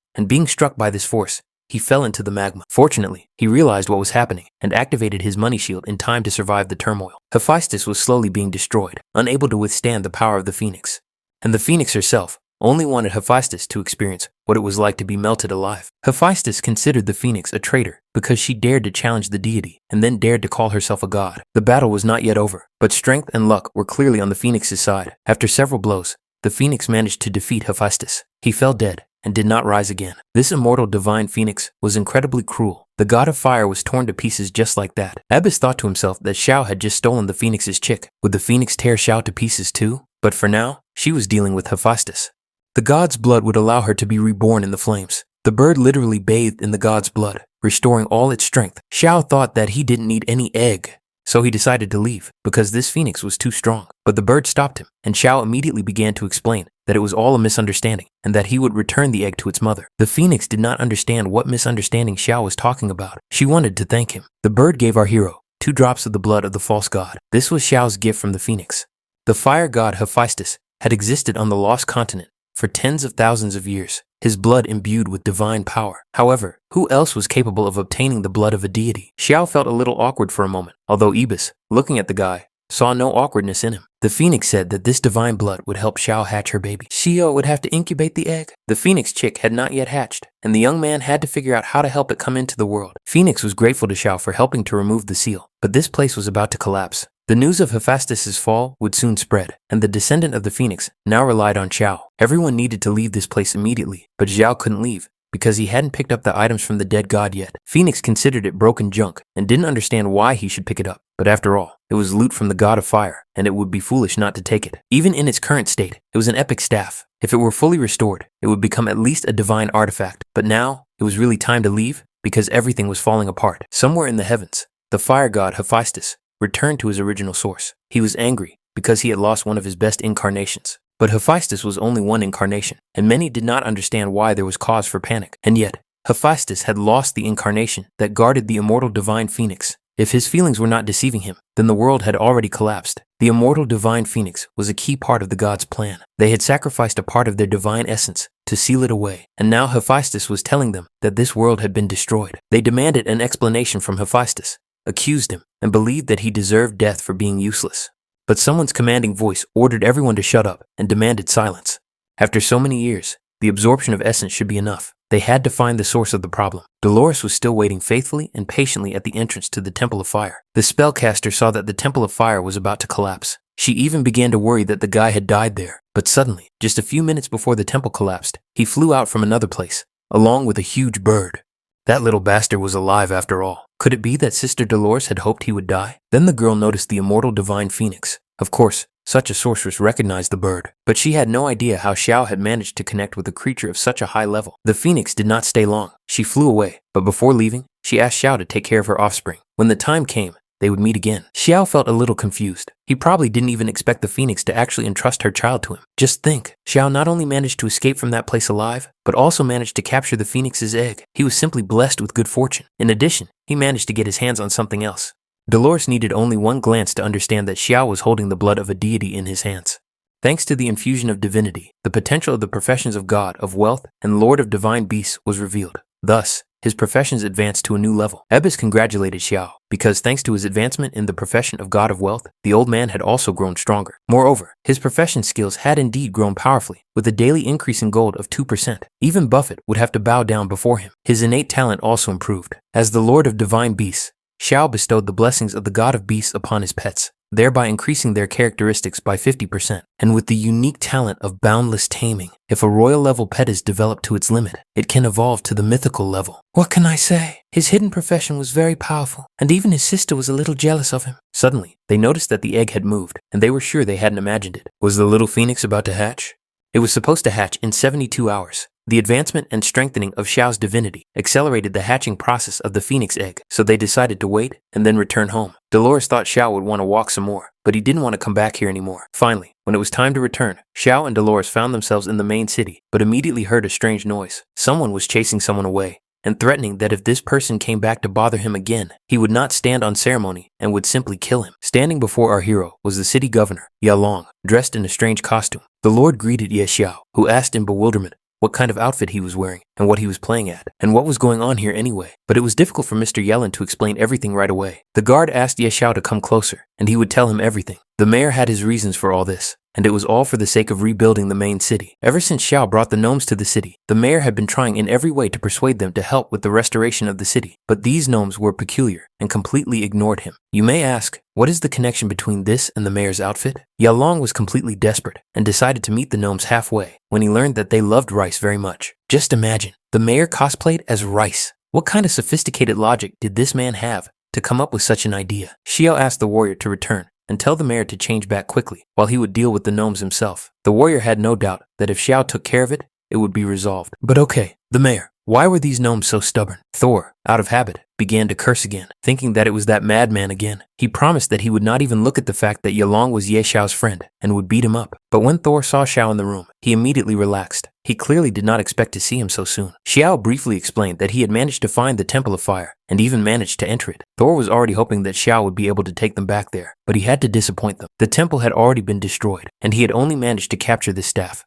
and being struck by this force, he fell into the magma. Fortunately, he realized what was happening and activated his money shield in time to survive the turmoil. Hephaestus was slowly being destroyed, unable to withstand the power of the phoenix. And the phoenix herself only wanted Hephaestus to experience what it was like to be melted alive. Hephaestus considered the phoenix a traitor because she dared to challenge the deity and then dared to call herself a god. The battle was not yet over, but strength and luck were clearly on the phoenix's side. After several blows, the phoenix managed to defeat Hephaestus. He fell dead and did not rise again. This immortal divine phoenix was incredibly cruel. The god of fire was torn to pieces just like that. Abbas thought to himself that Xiao had just stolen the phoenix's chick. Would the phoenix tear Xiao to pieces too? But for now, she was dealing with Hephaestus. The god's blood would allow her to be reborn in the flames. The bird literally bathed in the god's blood, restoring all its strength. Xiao thought that he didn't need any egg, so he decided to leave because this phoenix was too strong. But the bird stopped him, and Xiao immediately began to explain that it was all a misunderstanding and that he would return the egg to its mother. The phoenix did not understand what misunderstanding Xiao was talking about. She wanted to thank him. The bird gave our hero 2 drops of the blood of the false god. This was Xiao's gift from the phoenix. The fire god Hephaestus had existed on the lost continent for tens of thousands of years, his blood imbued with divine power. However, who else was capable of obtaining the blood of a deity? Xiao felt a little awkward for a moment, although Ibis, looking at the guy, saw no awkwardness in him. The phoenix said that this divine blood would help Xiao hatch her baby. Xiao would have to incubate the egg. The phoenix chick had not yet hatched, and the young man had to figure out how to help it come into the world. Phoenix was grateful to Xiao for helping to remove the seal, but this place was about to collapse. The news of Hephaestus' fall would soon spread, and the descendant of the phoenix now relied on Xiao. Everyone needed to leave this place immediately, but Xiao couldn't leave because he hadn't picked up the items from the dead god yet. Phoenix considered it broken junk and didn't understand why he should pick it up. But after all, it was loot from the god of fire, and it would be foolish not to take it. Even in its current state, it was an epic staff. If it were fully restored, it would become at least a divine artifact. But now, it was really time to leave because everything was falling apart. Somewhere in the heavens, the fire god Hephaestus returned to his original source. He was angry because he had lost one of his best incarnations. But Hephaestus was only one incarnation, and many did not understand why there was cause for panic. And yet, Hephaestus had lost the incarnation that guarded the immortal divine phoenix. If his feelings were not deceiving him, then the world had already collapsed. The immortal divine phoenix was a key part of the gods' plan. They had sacrificed a part of their divine essence to seal it away, and now Hephaestus was telling them that this world had been destroyed. They demanded an explanation from Hephaestus, accused him, and believed that he deserved death for being useless. But someone's commanding voice ordered everyone to shut up and demanded silence. After so many years, the absorption of essence should be enough. They had to find the source of the problem. Dolores was still waiting faithfully and patiently at the entrance to the Temple of Fire. The spellcaster saw that the Temple of Fire was about to collapse. She even began to worry that the guy had died there. But suddenly, just a few minutes before the temple collapsed, he flew out from another place, along with a huge bird. That little bastard was alive after all. Could it be that Sister Dolores had hoped he would die? Then the girl noticed the immortal divine phoenix. Of course, such a sorceress recognized the bird, but she had no idea how Xiao had managed to connect with a creature of such a high level. The phoenix did not stay long. She flew away, but before leaving, she asked Xiao to take care of her offspring. When the time came, they would meet again. Xiao felt a little confused. He probably didn't even expect the phoenix to actually entrust her child to him. Just think, Xiao not only managed to escape from that place alive, but also managed to capture the phoenix's egg. He was simply blessed with good fortune. In addition, he managed to get his hands on something else. Dolores needed only one glance to understand that Xiao was holding the blood of a deity in his hands. Thanks to the infusion of divinity, the potential of the professions of God, of wealth, and Lord of divine beasts was revealed. Thus, his professions advanced to a new level. Ebis congratulated Xiao, because thanks to his advancement in the profession of God of wealth, the old man had also grown stronger. Moreover, his profession skills had indeed grown powerfully, with a daily increase in gold of 2%. Even Buffett would have to bow down before him. His innate talent also improved. As the Lord of divine beasts, Xiao bestowed the blessings of the God of beasts upon his pets, thereby increasing their characteristics by 50%. And with the unique talent of boundless taming, if a royal level pet is developed to its limit, it can evolve to the mythical level. What can I say? His hidden profession was very powerful, and even his sister was a little jealous of him. Suddenly, they noticed that the egg had moved, and they were sure they hadn't imagined it. Was the little phoenix about to hatch? It was supposed to hatch in 72 hours. The advancement and strengthening of Xiao's divinity accelerated the hatching process of the phoenix egg, so they decided to wait and then return home. Dolores thought Xiao would want to walk some more, but he didn't want to come back here anymore. Finally, when it was time to return, Xiao and Dolores found themselves in the main city, but immediately heard a strange noise. Someone was chasing someone away, and threatening that if this person came back to bother him again, he would not stand on ceremony and would simply kill him. Standing before our hero was the city governor, Yalong, dressed in a strange costume. The Lord greeted Ye Xiao, who asked in bewilderment what kind of outfit he was wearing, and what he was playing at, and what was going on here anyway. But it was difficult for Mr. Yellen to explain everything right away. The guard asked Ye Xiao to come closer, and he would tell him everything. The mayor had his reasons for all this, and it was all for the sake of rebuilding the main city. Ever since Xiao brought the gnomes to the city, the mayor had been trying in every way to persuade them to help with the restoration of the city. But these gnomes were peculiar and completely ignored him. You may ask, what is the connection between this and the mayor's outfit? Yalong was completely desperate and decided to meet the gnomes halfway when he learned that they loved rice very much. Just imagine, the mayor cosplayed as rice. What kind of sophisticated logic did this man have to come up with such an idea? Xiao asked the warrior to return and tell the mayor to change back quickly while he would deal with the gnomes himself. The warrior had no doubt that if Xiao took care of it, it would be resolved. But okay, the mayor, why were these gnomes so stubborn? Thor, out of habit, began to curse again, thinking that it was that madman again. He promised that he would not even look at the fact that Yalong was Ye Xiao's friend and would beat him up. But when Thor saw Xiao in the room, he immediately relaxed. He clearly did not expect to see him so soon. Xiao briefly explained that he had managed to find the Temple of Fire and even managed to enter it. Thor was already hoping that Xiao would be able to take them back there, but he had to disappoint them. The temple had already been destroyed, and he had only managed to capture the staff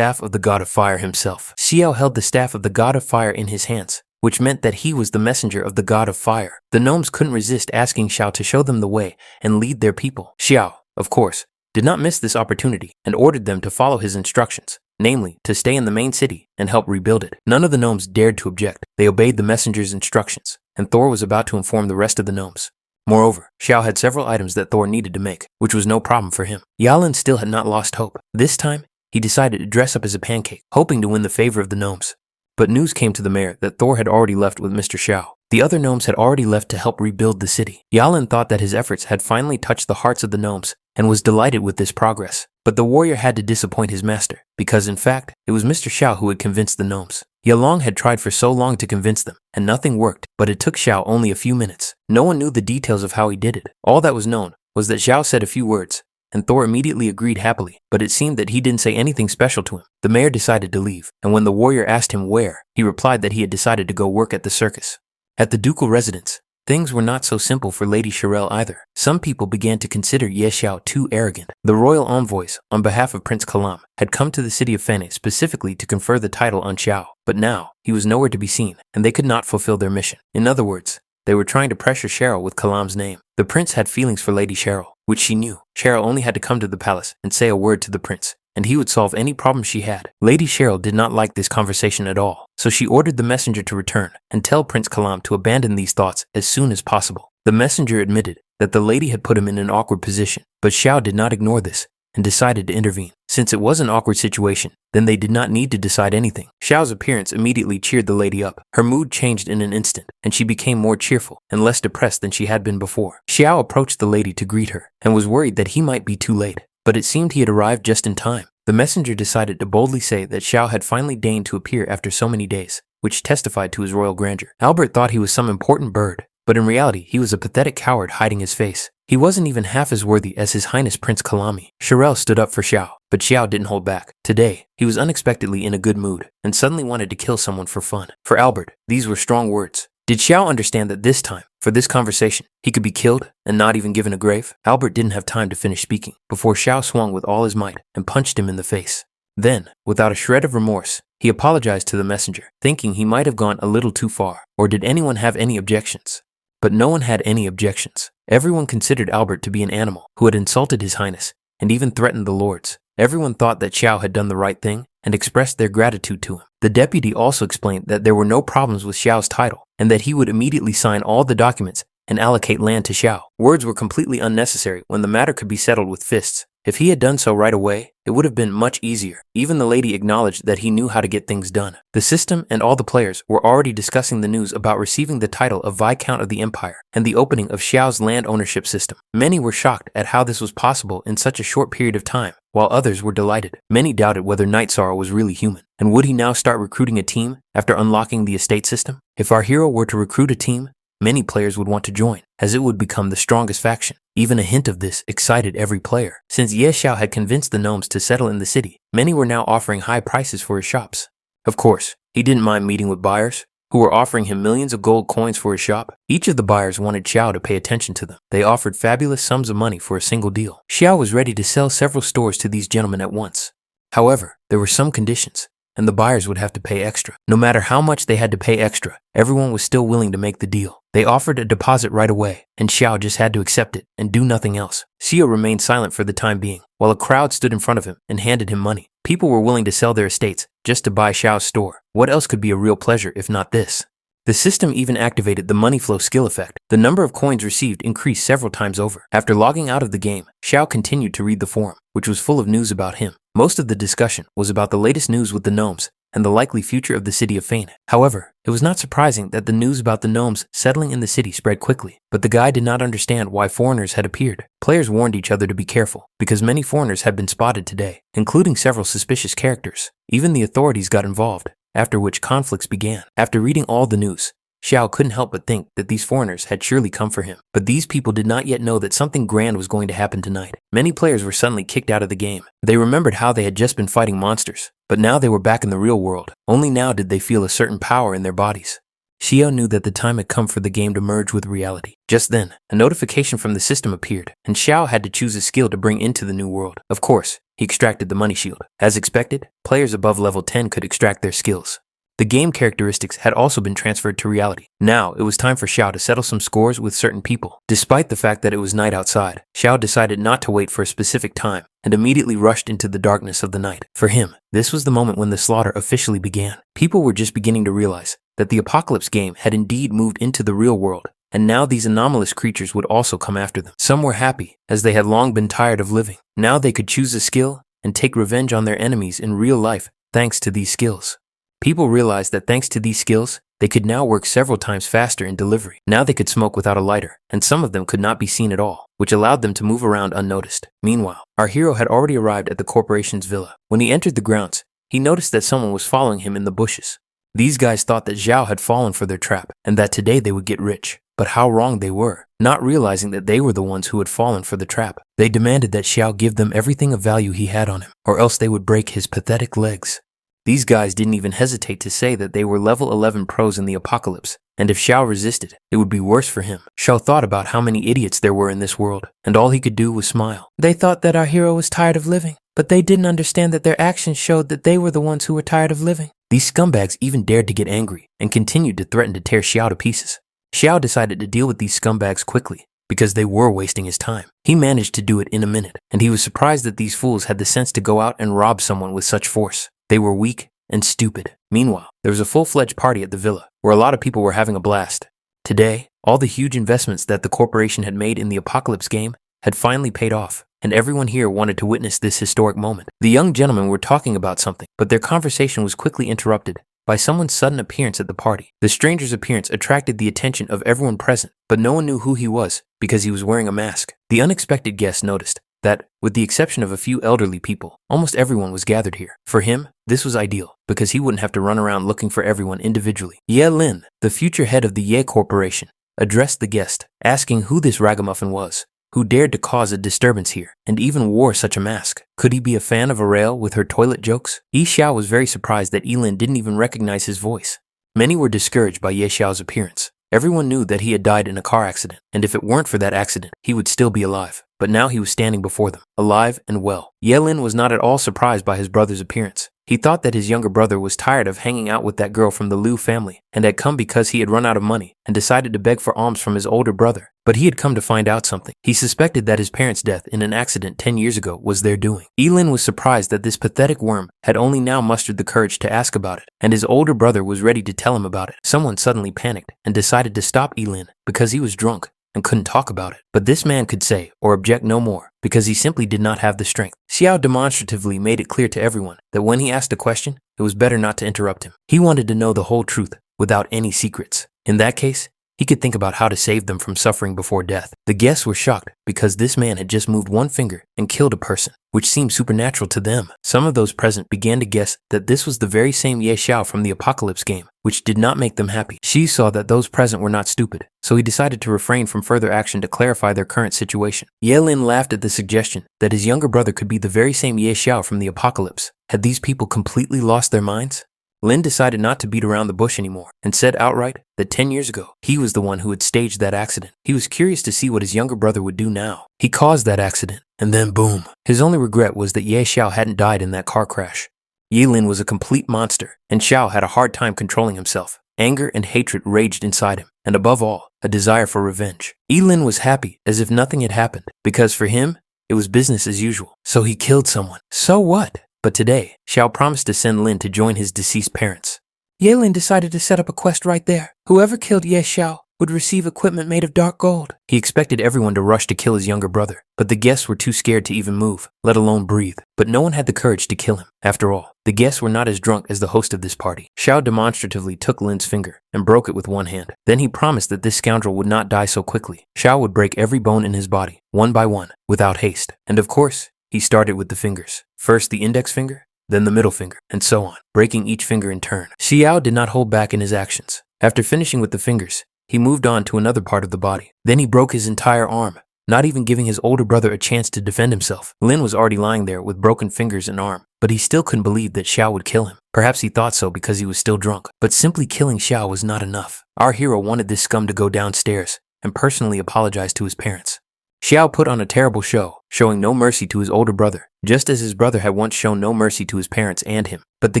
of the God of Fire himself. Xiao held the staff of the God of Fire in his hands, which meant that he was the messenger of the God of Fire. The gnomes couldn't resist asking Xiao to show them the way and lead their people. Xiao, of course, did not miss this opportunity and ordered them to follow his instructions, namely, to stay in the main city and help rebuild it. None of the gnomes dared to object. They obeyed the messenger's instructions, and Thor was about to inform the rest of the gnomes. Moreover, Xiao had several items that Thor needed to make, which was no problem for him. Yalin still had not lost hope. This time, he decided to dress up as a pancake, hoping to win the favor of the gnomes. But news came to the mayor that Thor had already left with Mr. Xiao. The other gnomes had already left to help rebuild the city. Yalin thought that his efforts had finally touched the hearts of the gnomes and was delighted with this progress. But the warrior had to disappoint his master, because in fact, it was Mr. Xiao who had convinced the gnomes. Yalong had tried for so long to convince them, and nothing worked, but it took Xiao only a few minutes. No one knew the details of how he did it. All that was known was that Xiao said a few words, and Thor immediately agreed happily, but it seemed that he didn't say anything special to him. The mayor decided to leave, and when the warrior asked him where, he replied that he had decided to go work at the circus. At the ducal residence, things were not so simple for Lady Shirelle either. Some people began to consider Ye Xiao too arrogant. The royal envoys, on behalf of Prince Kalam, had come to the city of Fene specifically to confer the title on Xiao, but now, he was nowhere to be seen, and they could not fulfill their mission. In other words, they were trying to pressure Cheryl with Kalam's name. The prince had feelings for Lady Cheryl, which she knew. Cheryl only had to come to the palace and say a word to the prince, and he would solve any problem she had. Lady Cheryl did not like this conversation at all, so she ordered the messenger to return and tell Prince Kalam to abandon these thoughts as soon as possible. The messenger admitted that the lady had put him in an awkward position, but Xiao did not ignore this and decided to intervene. Since it was an awkward situation, then they did not need to decide anything. Xiao's appearance immediately cheered the lady up. Her mood changed in an instant, and she became more cheerful and less depressed than she had been before. Xiao approached the lady to greet her and was worried that he might be too late. but it seemed he had arrived just in time. The messenger decided to boldly say that Xiao had finally deigned to appear after so many days, which testified to his royal grandeur. Albert thought he was some important bird, but in reality he was a pathetic coward hiding his face. He wasn't even half as worthy as His Highness Prince Kalami. Shirel stood up for Xiao, but Xiao didn't hold back. Today, he was unexpectedly in a good mood, and suddenly wanted to kill someone for fun. For Albert, these were strong words. Did Xiao understand that this time, for this conversation, he could be killed and not even given a grave? Albert didn't have time to finish speaking before Xiao swung with all his might and punched him in the face. Then, without a shred of remorse, he apologized to the messenger, thinking he might have gone a little too far. Or did anyone have any objections? But no one had any objections. Everyone considered Albert to be an animal who had insulted His Highness and even threatened the lords. Everyone thought that Xiao had done the right thing and expressed their gratitude to him. The deputy also explained that there were no problems with Xiao's title and that he would immediately sign all the documents and allocate land to Xiao. Words were completely unnecessary when the matter could be settled with fists. If he had done so right away, it would have been much easier. Even the lady acknowledged that he knew how to get things done. The system and all the players were already discussing the news about receiving the title of Viscount of the Empire and the opening of Xiao's land ownership system. Many were shocked at how this was possible in such a short period of time, while others were delighted. Many doubted whether Night Sorrow was really human, and would he now start recruiting a team after unlocking the estate system? If our hero were to recruit a team, many players would want to join, as it would become the strongest faction. Even a hint of this excited every player. Since Ye Xiao had convinced the gnomes to settle in the city, many were now offering high prices for his shops. Of course, he didn't mind meeting with buyers, who were offering him millions of gold coins for his shop. Each of the buyers wanted Xiao to pay attention to them. They offered fabulous sums of money for a single deal. Xiao was ready to sell several stores to these gentlemen at once. However, there were some conditions, and the buyers would have to pay extra. No matter how much they had to pay extra, everyone was still willing to make the deal. They offered a deposit right away, and Xiao just had to accept it and do nothing else. Xiao remained silent for the time being, while a crowd stood in front of him and handed him money. People were willing to sell their estates just to buy Xiao's store. What else could be a real pleasure if not this? The system even activated the money flow skill effect. The number of coins received increased several times over. After logging out of the game, Xiao continued to read the forum, which was full of news about him. Most of the discussion was about the latest news with the gnomes and the likely future of the city of Fane. However, it was not surprising that the news about the gnomes settling in the city spread quickly, but the guy did not understand why foreigners had appeared. Players warned each other to be careful, because many foreigners had been spotted today, including several suspicious characters. Even the authorities got involved, after which conflicts began. After reading all the news, Xiao couldn't help but think that these foreigners had surely come for him. But these people did not yet know that something grand was going to happen tonight. Many players were suddenly kicked out of the game. They remembered how they had just been fighting monsters, but now they were back in the real world. Only now did they feel a certain power in their bodies. Xiao knew that the time had come for the game to merge with reality. Just then, a notification from the system appeared, and Xiao had to choose a skill to bring into the new world. Of course, he extracted the money shield. As expected, players above level 10 could extract their skills. The game characteristics had also been transferred to reality. Now, it was time for Xiao to settle some scores with certain people. Despite the fact that it was night outside, Xiao decided not to wait for a specific time and immediately rushed into the darkness of the night. For him, this was the moment when the slaughter officially began. People were just beginning to realize that the Apocalypse game had indeed moved into the real world, and now these anomalous creatures would also come after them. Some were happy, as they had long been tired of living. Now they could choose a skill and take revenge on their enemies in real life thanks to these skills. People realized that thanks to these skills, they could now work several times faster in delivery. Now they could smoke without a lighter, and some of them could not be seen at all, which allowed them to move around unnoticed. Meanwhile, our hero had already arrived at the corporation's villa. When he entered the grounds, he noticed that someone was following him in the bushes. These guys thought that Xiao had fallen for their trap, and that today they would get rich. But how wrong they were, not realizing that they were the ones who had fallen for the trap. They demanded that Xiao give them everything of value he had on him, or else they would break his pathetic legs. These guys didn't even hesitate to say that they were level 11 pros in the Apocalypse, and if Xiao resisted, it would be worse for him. Xiao thought about how many idiots there were in this world, and all he could do was smile. They thought that our hero was tired of living, but they didn't understand that their actions showed that they were the ones who were tired of living. These scumbags even dared to get angry, and continued to threaten to tear Xiao to pieces. Xiao decided to deal with these scumbags quickly, because they were wasting his time. He managed to do it in a minute, and he was surprised that these fools had the sense to go out and rob someone with such force. They were weak and stupid. Meanwhile, there was a full-fledged party at the villa, where a lot of people were having a blast. Today, all the huge investments that the corporation had made in the Apocalypse game had finally paid off, and everyone here wanted to witness this historic moment. The young gentlemen were talking about something, but their conversation was quickly interrupted by someone's sudden appearance at the party. The stranger's appearance attracted the attention of everyone present, but no one knew who he was because he was wearing a mask. The unexpected guest noticed that, with the exception of a few elderly people, almost everyone was gathered here. For him, this was ideal, because he wouldn't have to run around looking for everyone individually. Ye Lin, the future head of the Ye Corporation, addressed the guest, asking who this ragamuffin was, who dared to cause a disturbance here, and even wore such a mask. Could he be a fan of Arail with her toilet jokes? Ye Xiao was very surprised that Lin didn't even recognize his voice. Many were discouraged by Ye Xiao's appearance. Everyone knew that he had died in a car accident, and if it weren't for that accident, he would still be alive. But now he was standing before them, alive and well. Ye Lin was not at all surprised by his brother's appearance. He thought that his younger brother was tired of hanging out with that girl from the Liu family, and had come because he had run out of money and decided to beg for alms from his older brother. But he had come to find out something. He suspected that his parents' death in an accident 10 years ago was their doing. Lin was surprised that this pathetic worm had only now mustered the courage to ask about it, and his older brother was ready to tell him about it. Someone suddenly panicked and decided to stop Lin because he was drunk and couldn't talk about it. But this man could say or object no more because he simply did not have the strength. Xiao demonstratively made it clear to everyone that when he asked a question, it was better not to interrupt him. He wanted to know the whole truth without any secrets. In that case, he could think about how to save them from suffering before death. The guests were shocked because this man had just moved one finger and killed a person, which seemed supernatural to them. Some of those present began to guess that this was the very same Ye Xiao from the Apocalypse game, which did not make them happy. She saw that those present were not stupid, so he decided to refrain from further action to clarify their current situation. Ye Lin laughed at the suggestion that his younger brother could be the very same Ye Xiao from the Apocalypse. Had these people completely lost their minds? Lin decided not to beat around the bush anymore and said outright that 10 years ago, he was the one who had staged that accident. He was curious to see what his younger brother would do now. He caused that accident, and then boom. His only regret was that Ye Xiao hadn't died in that car crash. Ye Lin was a complete monster, and Xiao had a hard time controlling himself. Anger and hatred raged inside him, and above all, a desire for revenge. Lin was happy as if nothing had happened, because for him, it was business as usual. So he killed someone. So what? But today, Xiao promised to send Lin to join his deceased parents. Ye Lin decided to set up a quest right there. Whoever killed Ye Xiao would receive equipment made of dark gold. He expected everyone to rush to kill his younger brother, but the guests were too scared to even move, let alone breathe. But no one had the courage to kill him. After all, the guests were not as drunk as the host of this party. Xiao demonstratively took Lin's finger and broke it with one hand. Then he promised that this scoundrel would not die so quickly. Xiao would break every bone in his body, one by one, without haste. And of course, he started with the fingers. First the index finger, then the middle finger, and so on, breaking each finger in turn. Xiao did not hold back in his actions. After finishing with the fingers, he moved on to another part of the body. Then he broke his entire arm, not even giving his older brother a chance to defend himself. Lin was already lying there with broken fingers and arm, but he still couldn't believe that Xiao would kill him. Perhaps he thought so because he was still drunk, but simply killing Xiao was not enough. Our hero wanted this scum to go downstairs and personally apologize to his parents. Xiao put on a terrible show, showing no mercy to his older brother, just as his brother had once shown no mercy to his parents and him. But the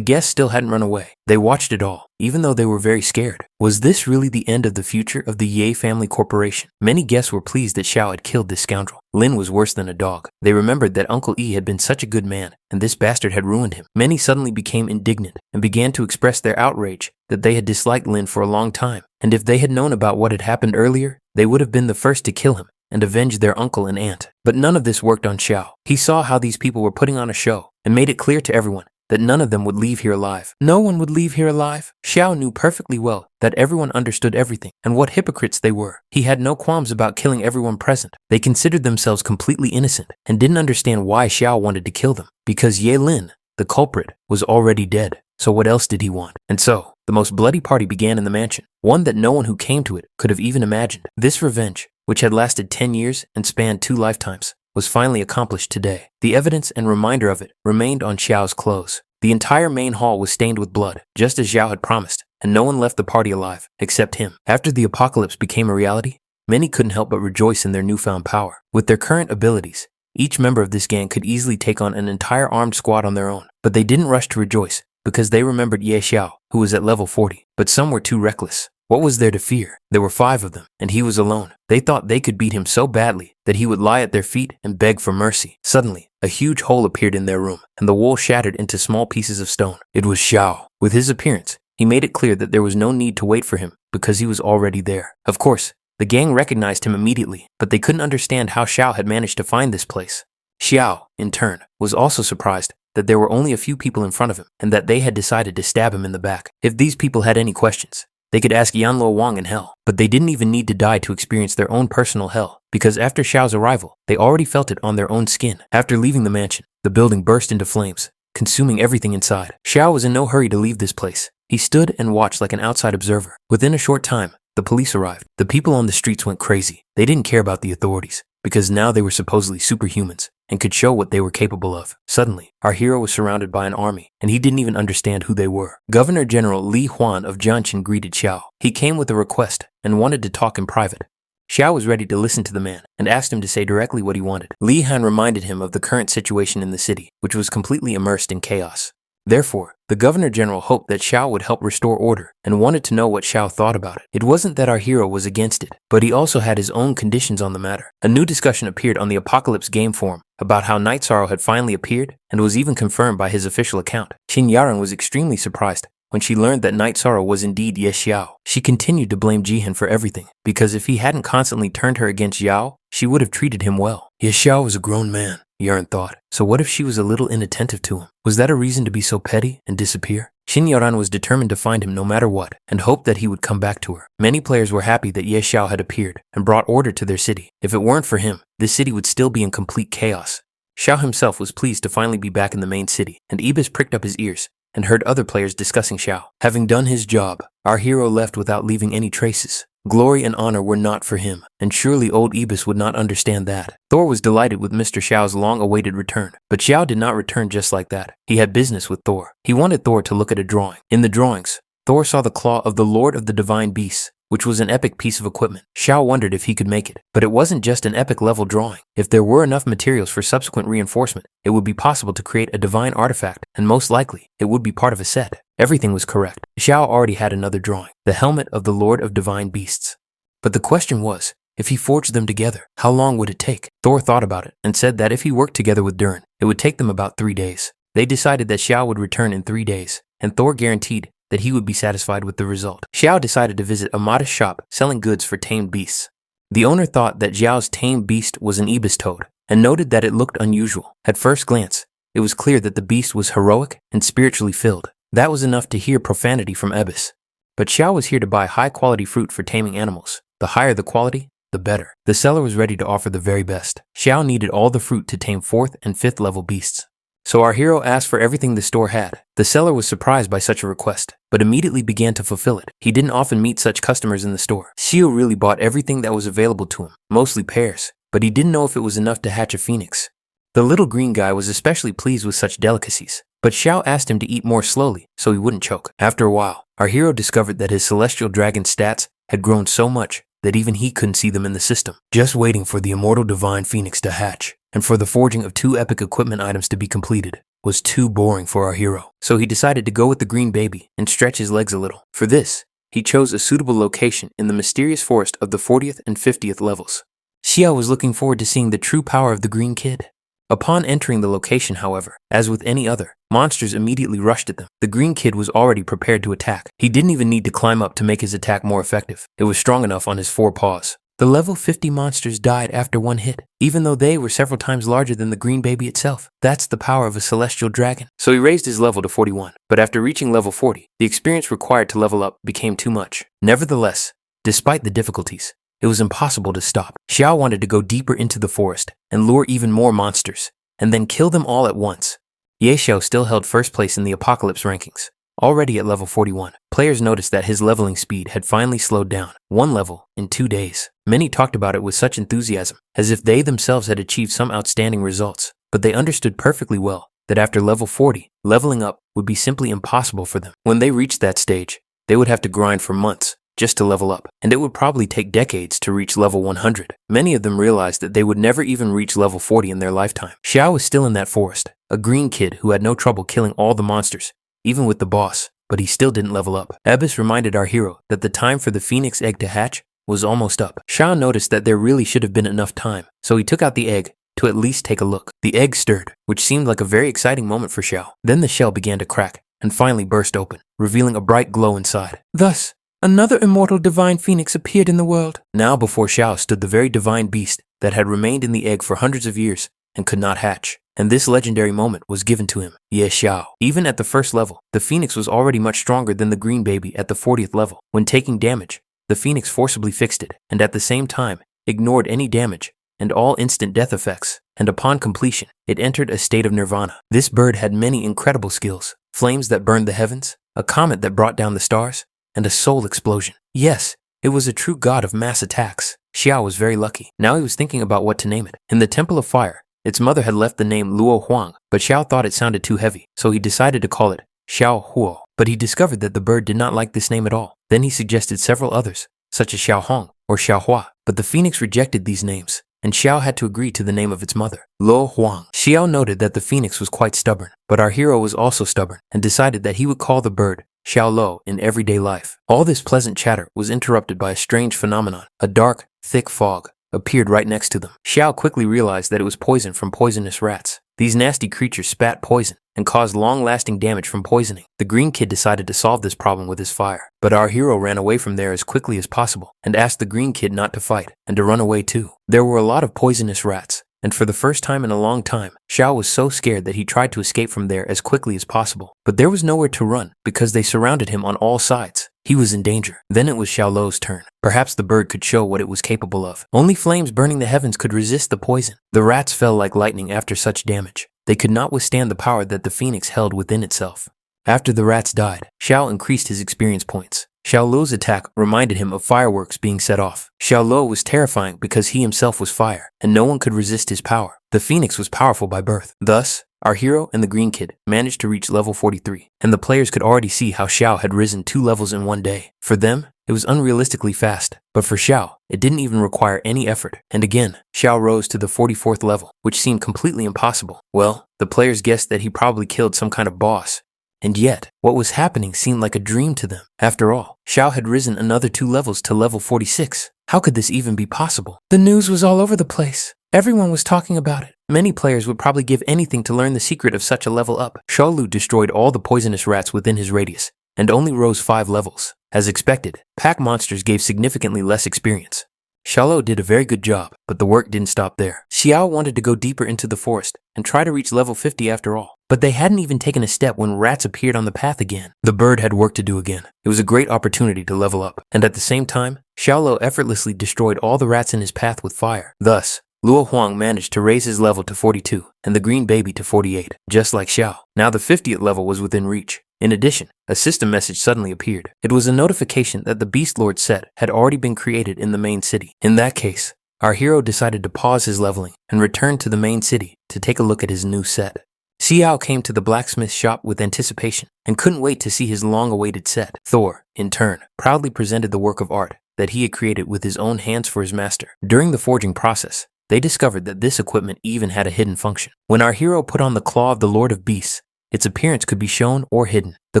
guests still hadn't run away. They watched it all, even though they were very scared. Was this really the end of the future of the Ye family corporation? Many guests were pleased that Xiao had killed this scoundrel. Lin was worse than a dog. They remembered that Uncle Yi had been such a good man, and this bastard had ruined him. Many suddenly became indignant and began to express their outrage that they had disliked Lin for a long time, and if they had known about what had happened earlier, they would have been the first to kill him and avenge their uncle and aunt. But none of this worked on Xiao. He saw how these people were putting on a show and made it clear to everyone that none of them would leave here alive. No one would leave here alive. Xiao knew perfectly well that everyone understood everything and what hypocrites they were. He had no qualms about killing everyone present. They considered themselves completely innocent and didn't understand why Xiao wanted to kill them. Because Ye Lin, the culprit, was already dead. So what else did he want? And so, the most bloody party began in the mansion, one that no one who came to it could have even imagined. This revenge, which had lasted 10 years and spanned 2 lifetimes, was finally accomplished today. The evidence and reminder of it remained on Xiao's clothes. The entire main hall was stained with blood, just as Xiao had promised, and no one left the party alive, except him. After the apocalypse became a reality, many couldn't help but rejoice in their newfound power. With their current abilities, each member of this gang could easily take on an entire armed squad on their own, but they didn't rush to rejoice because they remembered Ye Xiao, who was at level 40, but some were too reckless. What was there to fear? There were 5 of them, and he was alone. They thought they could beat him so badly that he would lie at their feet and beg for mercy. Suddenly, a huge hole appeared in their room, and the wall shattered into small pieces of stone. It was Xiao. With his appearance, he made it clear that there was no need to wait for him because he was already there. Of course, the gang recognized him immediately, but they couldn't understand how Xiao had managed to find this place. Xiao, in turn, was also surprised that there were only a few people in front of him and that they had decided to stab him in the back. If these people had any questions, they could ask Yanluo Wang in hell. But they didn't even need to die to experience their own personal hell, because after Xiao's arrival, they already felt it on their own skin. After leaving the mansion, the building burst into flames, consuming everything inside. Xiao was in no hurry to leave this place. He stood and watched like an outside observer. Within a short time, the police arrived. The people on the streets went crazy. They didn't care about the authorities, because now they were supposedly superhumans and could show what they were capable of. Suddenly, our hero was surrounded by an army, and he didn't even understand who they were. Governor General Li Huan of Jianshan greeted Xiao. He came with a request and wanted to talk in private. Xiao was ready to listen to the man and asked him to say directly what he wanted. Li Han reminded him of the current situation in the city, which was completely immersed in chaos. Therefore, the Governor General hoped that Xiao would help restore order and wanted to know what Xiao thought about it. It wasn't that our hero was against it, but he also had his own conditions on the matter. A new discussion appeared on the Apocalypse game forum about how Night Sorrow had finally appeared and was even confirmed by his official account. Qin Yaran was extremely surprised when she learned that Night Sorrow was indeed Ye Xiao. She continued to blame Jihan for everything, because if he hadn't constantly turned her against Yao, she would have treated him well. Ye Xiao was a grown man, Yaran thought. So what if she was a little inattentive to him? Was that a reason to be so petty and disappear? Qin Yaran was determined to find him no matter what, and hoped that he would come back to her. Many players were happy that Ye Xiao had appeared and brought order to their city. If it weren't for him, this city would still be in complete chaos. Xiao himself was pleased to finally be back in the main city, and Ibis pricked up his ears and heard other players discussing Xiao. Having done his job, our hero left without leaving any traces. Glory and honor were not for him, and surely old Ibis would not understand that. Thor was delighted with Mr. Xiao's long-awaited return, but Xiao did not return just like that. He had business with Thor. He wanted Thor to look at a drawing. In the drawings, Thor saw the claw of the Lord of the Divine Beasts, which was an epic piece of equipment. Xiao wondered if he could make it, but it wasn't just an epic level drawing. If there were enough materials for subsequent reinforcement, it would be possible to create a divine artifact, and most likely, it would be part of a set. Everything was correct. Xiao already had another drawing, the helmet of the Lord of Divine Beasts. But the question was, if he forged them together, how long would it take? Thor thought about it and said that if he worked together with Durin, it would take them about 3 days. They decided that Xiao would return in 3 days, and Thor guaranteed that he would be satisfied with the result. Xiao decided to visit a modest shop selling goods for tamed beasts. The owner thought that Xiao's tamed beast was an ibis toad and noted that it looked unusual. At first glance, it was clear that the beast was heroic and spiritually filled. That was enough to hear profanity from Ibis. But Xiao was here to buy high-quality fruit for taming animals. The higher the quality, the better. The seller was ready to offer the very best. Xiao needed all the fruit to tame 4th and 5th level beasts. So our hero asked for everything the store had. The seller was surprised by such a request, but immediately began to fulfill it. He didn't often meet such customers in the store. Xiao really bought everything that was available to him, mostly pears, but he didn't know if it was enough to hatch a phoenix. The little green guy was especially pleased with such delicacies, but Xiao asked him to eat more slowly so he wouldn't choke. After a while, our hero discovered that his celestial dragon stats had grown so much that even he couldn't see them in the system. Just waiting for the immortal divine phoenix to hatch and for the forging of 2 epic equipment items to be completed was too boring for our hero. So he decided to go with the green baby and stretch his legs a little. For this, he chose a suitable location in the mysterious forest of the 40th and 50th levels. Xiao was looking forward to seeing the true power of the green kid. Upon entering the location, however, as with any other, monsters immediately rushed at them. The green kid was already prepared to attack. He didn't even need to climb up to make his attack more effective. It was strong enough on his 4 paws. The level 50 monsters died after 1 hit, even though they were several times larger than the green baby itself. That's the power of a celestial dragon. So he raised his level to 41, but after reaching level 40, the experience required to level up became too much. Nevertheless, despite the difficulties, it was impossible to stop. Xiao wanted to go deeper into the forest and lure even more monsters, and then kill them all at once. Ye Xiao still held first place in the Apocalypse rankings. Already at level 41, players noticed that his leveling speed had finally slowed down, 1 level in 2 days. Many talked about it with such enthusiasm, as if they themselves had achieved some outstanding results, but they understood perfectly well that after level 40, leveling up would be simply impossible for them. When they reached that stage, they would have to grind for months just to level up, and it would probably take decades to reach level 100. Many of them realized that they would never even reach level 40 in their lifetime. Xiao was still in that forest, a green kid who had no trouble killing all the monsters, even with the boss, but he still didn't level up. Ebis reminded our hero that the time for the phoenix egg to hatch was almost up. Xiao noticed that there really should have been enough time, so he took out the egg to at least take a look. The egg stirred, which seemed like a very exciting moment for Xiao. Then the shell began to crack and finally burst open, revealing a bright glow inside. Thus, another immortal divine phoenix appeared in the world. Now before Xiao stood the very divine beast that had remained in the egg for hundreds of years and could not hatch. and this legendary moment was given to him, Xiao. Even at the first level, the Phoenix was already much stronger than the green baby at the 40th level. When taking damage, the Phoenix forcibly fixed it, and at the same time, ignored any damage and all instant death effects, and upon completion, it entered a state of nirvana. This bird had many incredible skills: flames that burned the heavens, a comet that brought down the stars, and a soul explosion. Yes, it was a true god of mass attacks. Xiao was very lucky. Now he was thinking about what to name it. In the Temple of Fire, its mother had left the name Luo Huang, but Xiao thought it sounded too heavy, so he decided to call it Xiao Huo. But he discovered that the bird did not like this name at all. Then he suggested several others, such as Xiao Hong or Xiao Hua, but the Phoenix rejected these names, and Xiao had to agree to the name of its mother, Luo Huang. Xiao noted that the Phoenix was quite stubborn, but our hero was also stubborn, and decided that he would call the bird Xiao Lo in everyday life. All this pleasant chatter was interrupted by a strange phenomenon. A dark, thick fog appeared right next to them. Xiao quickly realized that it was poison from poisonous rats. These nasty creatures spat poison and caused long-lasting damage from poisoning. The green kid decided to solve this problem with his fire, but our hero ran away from there as quickly as possible and asked the green kid not to fight and to run away too. There were a lot of poisonous rats, and for the first time in a long time, Xiao was so scared that he tried to escape from there as quickly as possible. But there was nowhere to run because they surrounded him on all sides. He was in danger. Then it was Xiao Lo's turn. Perhaps the bird could show what it was capable of. Only flames burning the heavens could resist the poison. The rats fell like lightning after such damage. They could not withstand the power that the Phoenix held within itself. After the rats died, Xiao increased his experience points. Xiao Lo's attack reminded him of fireworks being set off. Xiao Lo was terrifying because he himself was fire, and no one could resist his power. The Phoenix was powerful by birth. Thus, our hero and the green kid managed to reach level 43, and the players could already see how Xiao had risen 2 levels in one day. For them, it was unrealistically fast, but for Xiao, it didn't even require any effort. And again, Xiao rose to the 44th level, which seemed completely impossible. Well, the players guessed that he probably killed some kind of boss. And yet, what was happening seemed like a dream to them. After all, Xiao had risen another 2 levels to level 46. How could this even be possible? The news was all over the place. Everyone was talking about it. Many players would probably give anything to learn the secret of such a level up. Xiao Lu destroyed all the poisonous rats within his radius, and only rose 5 levels. As expected, pack monsters gave significantly less experience. Xiao Lu did a very good job, but the work didn't stop there. Xiao wanted to go deeper into the forest and try to reach level 50 after all. But they hadn't even taken a step when rats appeared on the path again. The bird had work to do again. It was a great opportunity to level up, and at the same time, Xiao Lu effortlessly destroyed all the rats in his path with fire. Thus, Luo Huang managed to raise his level to 42, and the green baby to 48, just like Xiao. Now the 50th level was within reach. In addition, a system message suddenly appeared. It was a notification that the Beast Lord set had already been created in the main city. In that case, our hero decided to pause his leveling and return to the main city to take a look at his new set. Xiao came to the blacksmith shop with anticipation and couldn't wait to see his long-awaited set. Thor, in turn, proudly presented the work of art that he had created with his own hands for his master. During the forging process, they discovered that this equipment even had a hidden function. When our hero put on the claw of the Lord of Beasts, its appearance could be shown or hidden. The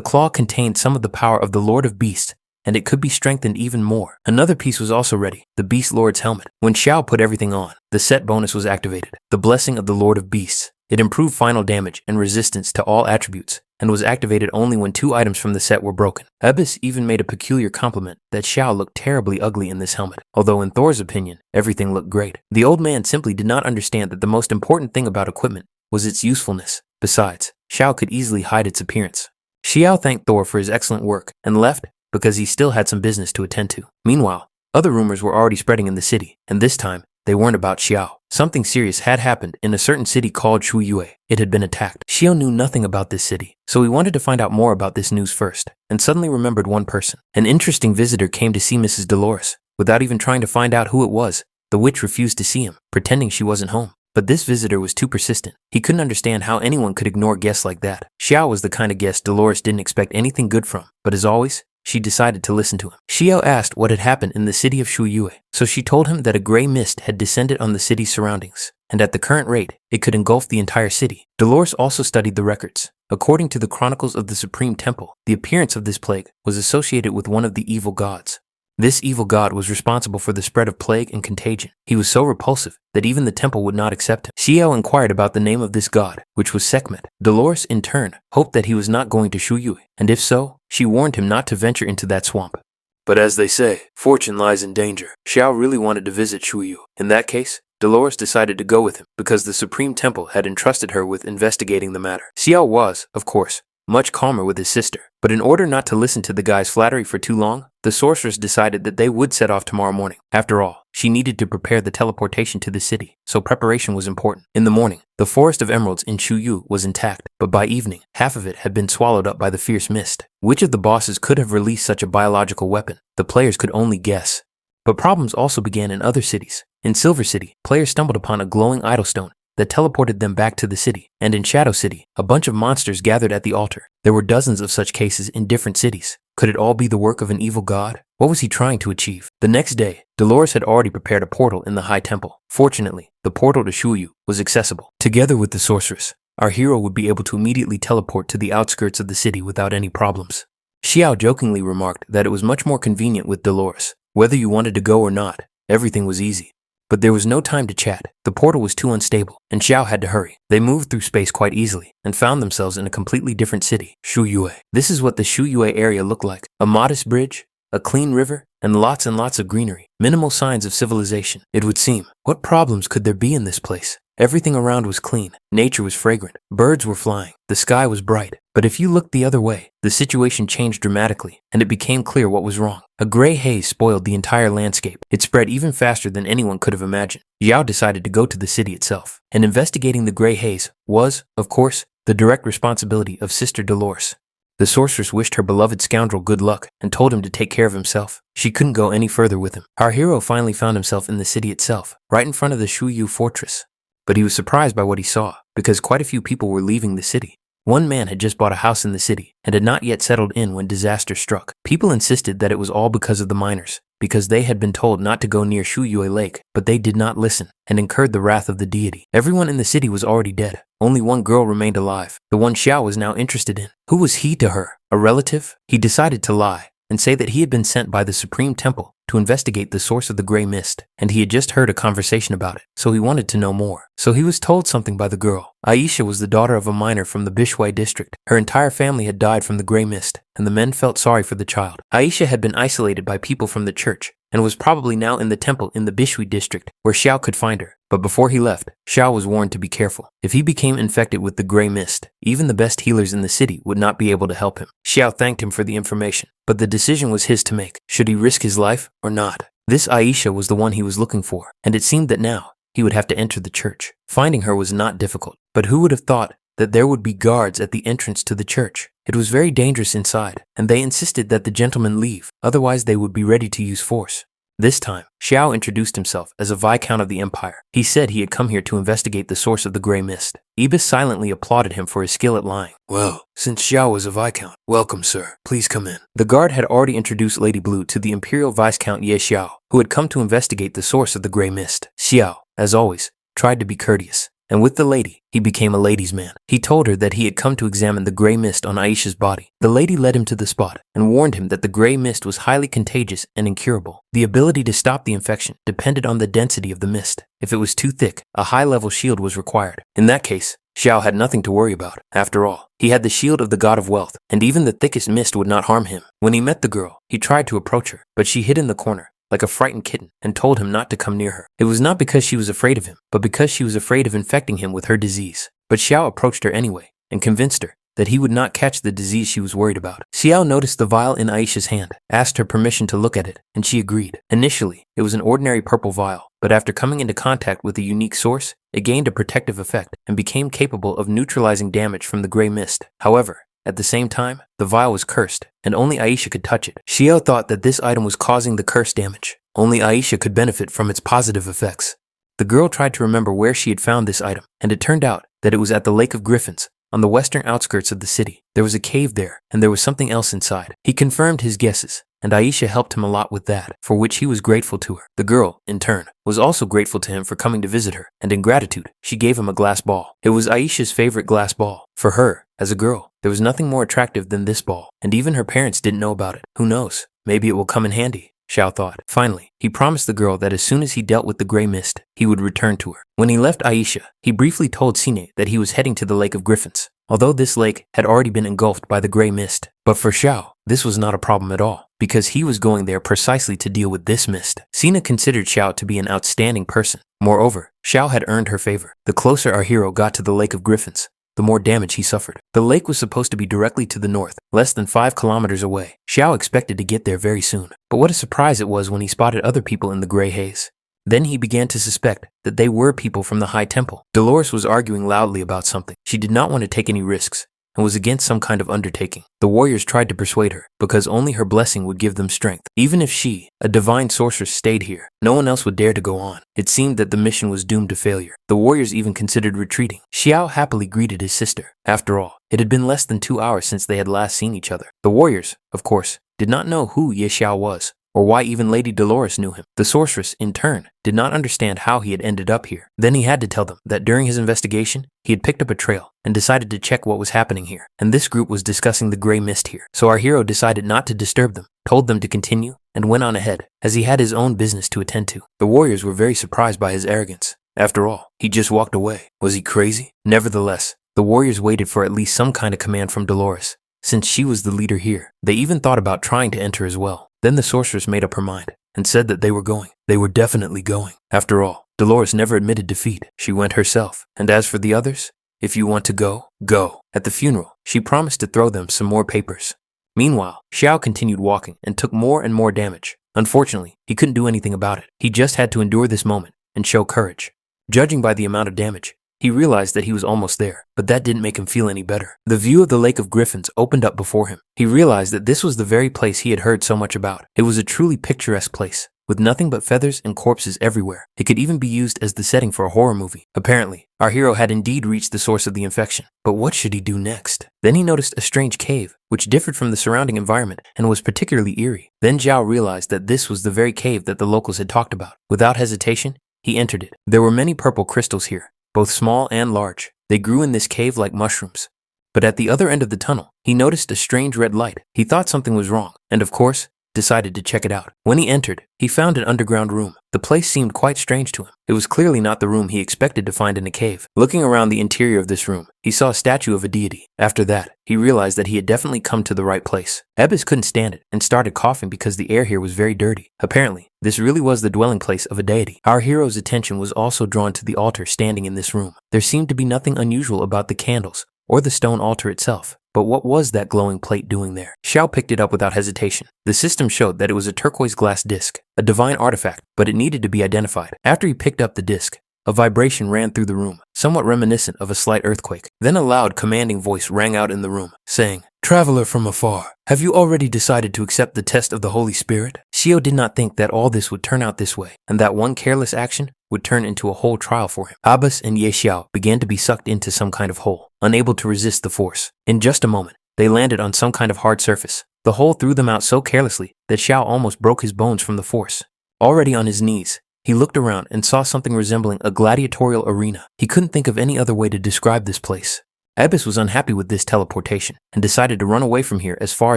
claw contained some of the power of the Lord of Beasts, and it could be strengthened even more. Another piece was also ready, the Beast Lord's helmet. When Xiao put everything on, the set bonus was activated, the Blessing of the Lord of Beasts. It improved final damage and resistance to all attributes, and was activated only when 2 items from the set were broken. Abyss even made a peculiar compliment that Xiao looked terribly ugly in this helmet, although in Thor's opinion, everything looked great. The old man simply did not understand that the most important thing about equipment was its usefulness. Besides, Xiao could easily hide its appearance. Xiao thanked Thor for his excellent work and left because he still had some business to attend to. Meanwhile, other rumors were already spreading in the city, and this time, they weren't about Xiao. Something serious had happened in a certain city called Shuyue. It had been attacked. Xiao knew nothing about this city, so he wanted to find out more about this news first, and suddenly remembered one person. An interesting visitor came to see Mrs. Dolores. Without even trying to find out who it was, the witch refused to see him, pretending she wasn't home. But this visitor was too persistent. He couldn't understand how anyone could ignore guests like that. Xiao was the kind of guest Dolores didn't expect anything good from, but as always, she decided to listen to him. Xiao asked what had happened in the city of Shuyue, so she told him that a gray mist had descended on the city's surroundings, and at the current rate, it could engulf the entire city. Dolores also studied the records. According to the Chronicles of the Supreme Temple, the appearance of this plague was associated with one of the evil gods. This evil god was responsible for the spread of plague and contagion. He was so repulsive that even the temple would not accept him. Xiao inquired about the name of this god, which was Sekhmet. Dolores, in turn, hoped that he was not going to Shuyue, and if so, she warned him not to venture into that swamp. But as they say, fortune lies in danger. Xiao really wanted to visit Shuyue. In that case, Dolores decided to go with him because the Supreme Temple had entrusted her with investigating the matter. Xiao was, of course, much calmer with his sister, but in order not to listen to the guy's flattery for too long, the sorceress decided that they would set off tomorrow morning. After all, she needed to prepare the teleportation to the city, so preparation was important. In the morning, the Forest of Emeralds in Shuyu was intact, but by evening, half of it had been swallowed up by the fierce mist. Which of the bosses could have released such a biological weapon? The players could only guess. But problems also began in other cities. In Silver City, players stumbled upon a glowing idol stone that teleported them back to the city, and in Shadow City, a bunch of monsters gathered at the altar. There were dozens of such cases in different cities. Could it all be the work of an evil god? What was he trying to achieve? The next day, Dolores had already prepared a portal in the High Temple. Fortunately, the portal to Shuyu was accessible. Together with the sorceress, our hero would be able to immediately teleport to the outskirts of the city without any problems. Xiao jokingly remarked that it was much more convenient with Dolores. Whether you wanted to go or not, everything was easy. But there was no time to chat. The portal was too unstable, and Xiao had to hurry. They moved through space quite easily and found themselves in a completely different city, Shuyue. This is what the Shuyue area looked like. A modest bridge, a clean river, and lots of greenery. Minimal signs of civilization, it would seem. What problems could there be in this place? Everything around was clean, nature was fragrant, birds were flying, the sky was bright. But if you looked the other way, the situation changed dramatically, and it became clear what was wrong. A gray haze spoiled the entire landscape. It spread even faster than anyone could have imagined. Xiao decided to go to the city itself, and investigating the gray haze was, of course, the direct responsibility of Sister Dolores. The sorceress wished her beloved scoundrel good luck and told him to take care of himself. She couldn't go any further with him. Our hero finally found himself in the city itself, right in front of the Shuyu fortress. But he was surprised by what he saw, because quite a few people were leaving the city. One man had just bought a house in the city and had not yet settled in when disaster struck. People insisted that it was all because of the miners, because they had been told not to go near Shuyue Lake, but they did not listen and incurred the wrath of the deity. Everyone in the city was already dead. Only one girl remained alive, the one Xiao was now interested in. Who was he to her? A relative? He decided to lie and say that he had been sent by the Supreme Temple to investigate the source of the gray mist, and he had just heard a conversation about it, so he wanted to know more. So he was told something by the girl. Aisha was the daughter of a miner from the Bishwai district. Her entire family had died from the gray mist, and the men felt sorry for the child. Aisha had been isolated by people from the church, and was probably now in the temple in the Bishwi district, where Xiao could find her. But before he left, Xiao was warned to be careful. If he became infected with the gray mist, even the best healers in the city would not be able to help him. Xiao thanked him for the information, but the decision was his to make. Should he risk his life or not? This Aisha was the one he was looking for, and it seemed that now he would have to enter the church. Finding her was not difficult, but who would have thought that there would be guards at the entrance to the church? It was very dangerous inside, and they insisted that the gentlemen leave, otherwise they would be ready to use force. This time, Xiao introduced himself as a Viscount of the Empire. He said he had come here to investigate the source of the gray mist. Ibis silently applauded him for his skill at lying. Well, since Xiao was a Viscount, welcome, sir. Please come in. The guard had already introduced Lady Blue to the Imperial Viscount Ye Xiao, who had come to investigate the source of the gray mist. Xiao, as always, tried to be courteous, and with the lady, he became a ladies' man. He told her that he had come to examine the gray mist on Aisha's body. The lady led him to the spot and warned him that the gray mist was highly contagious and incurable. The ability to stop the infection depended on the density of the mist. If it was too thick, a high-level shield was required. In that case, Xiao had nothing to worry about. After all, he had the shield of the god of wealth, and even the thickest mist would not harm him. When he met the girl, he tried to approach her, but she hid in the corner like a frightened kitten, and told him not to come near her. It was not because she was afraid of him, but because she was afraid of infecting him with her disease. But Xiao approached her anyway, and convinced her that he would not catch the disease she was worried about. Xiao noticed the vial in Aisha's hand, asked her permission to look at it, and she agreed. Initially, it was an ordinary purple vial, but after coming into contact with a unique source, it gained a protective effect and became capable of neutralizing damage from the gray mist. However, at the same time, the vial was cursed, and only Aisha could touch it. Xiao thought that this item was causing the curse damage. Only Aisha could benefit from its positive effects. The girl tried to remember where she had found this item, and it turned out that it was at the Lake of Griffins, on the western outskirts of the city. There was a cave there, and there was something else inside. He confirmed his guesses, and Aisha helped him a lot with that, for which he was grateful to her. The girl, in turn, was also grateful to him for coming to visit her, and in gratitude, she gave him a glass ball. It was Aisha's favorite glass ball. For her, as a girl, there was nothing more attractive than this ball, and even her parents didn't know about it. Who knows? Maybe it will come in handy, Xiao thought. Finally, he promised the girl that as soon as he dealt with the gray mist, he would return to her. When he left Aisha, he briefly told Sine that he was heading to the Lake of Griffins, although this lake had already been engulfed by the gray mist. But for Xiao, this was not a problem at all, because he was going there precisely to deal with this mist. Sina considered Xiao to be an outstanding person. Moreover, Xiao had earned her favor. The closer our hero got to the Lake of Griffins, the more damage he suffered. The lake was supposed to be directly to the north, less than 5 kilometers away. Xiao expected to get there very soon, but what a surprise it was when he spotted other people in the gray haze. Then he began to suspect that they were people from the High Temple. Dolores was arguing loudly about something. She did not want to take any risks and was against some kind of undertaking. The warriors tried to persuade her, because only her blessing would give them strength. Even if she, a divine sorceress, stayed here, no one else would dare to go on. It seemed that the mission was doomed to failure. The warriors even considered retreating. Xiao happily greeted his sister. After all, it had been less than 2 hours since they had last seen each other. The warriors, of course, did not know who Ye Xiao was, or why even Lady Dolores knew him. The sorceress, in turn, did not understand how he had ended up here. Then he had to tell them that during his investigation, he had picked up a trail and decided to check what was happening here. And this group was discussing the gray mist here. So our hero decided not to disturb them, told them to continue, and went on ahead, as he had his own business to attend to. The warriors were very surprised by his arrogance. After all, he just walked away. Was he crazy? Nevertheless, the warriors waited for at least some kind of command from Dolores, since she was the leader here. They even thought about trying to enter as well. Then the sorceress made up her mind and said that they were going. They were definitely going. After all, Dolores never admitted defeat. She went herself. And as for the others, if you want to go, go. At the funeral, she promised to throw them some more papers. Meanwhile, Xiao continued walking and took more and more damage. Unfortunately, he couldn't do anything about it. He just had to endure this moment and show courage. Judging by the amount of damage, he realized that he was almost there, but that didn't make him feel any better. The view of the Lake of Griffins opened up before him. He realized that this was the very place he had heard so much about. It was a truly picturesque place, with nothing but feathers and corpses everywhere. It could even be used as the setting for a horror movie. Apparently, our hero had indeed reached the source of the infection. But what should he do next? Then he noticed a strange cave, which differed from the surrounding environment and was particularly eerie. Then Xiao realized that this was the very cave that the locals had talked about. Without hesitation, he entered it. There were many purple crystals here, both small and large. They grew in this cave like mushrooms. But at the other end of the tunnel, he noticed a strange red light. He thought something was wrong, and of course, decided to check it out. When he entered, he found an underground room. The place seemed quite strange to him. It was clearly not the room he expected to find in a cave. Looking around the interior of this room, he saw a statue of a deity. After that, he realized that he had definitely come to the right place. Ebbis couldn't stand it and started coughing because the air here was very dirty. Apparently, this really was the dwelling place of a deity. Our hero's attention was also drawn to the altar standing in this room. There seemed to be nothing unusual about the candles or the stone altar itself. But what was that glowing plate doing there? Xiao picked it up without hesitation. The system showed that it was a turquoise glass disc, a divine artifact, but it needed to be identified. After he picked up the disc, a vibration ran through the room, somewhat reminiscent of a slight earthquake. Then a loud, commanding voice rang out in the room, saying, "Traveler from afar, have you already decided to accept the test of the Holy Spirit?" Xiao did not think that all this would turn out this way, and that one careless action would turn into a whole trial for him. Abbas and Ye Xiao began to be sucked into some kind of hole, unable to resist the force. In just a moment, they landed on some kind of hard surface. The hole threw them out so carelessly that Xiao almost broke his bones from the force. Already on his knees, he looked around and saw something resembling a gladiatorial arena. He couldn't think of any other way to describe this place. Abbas was unhappy with this teleportation and decided to run away from here as far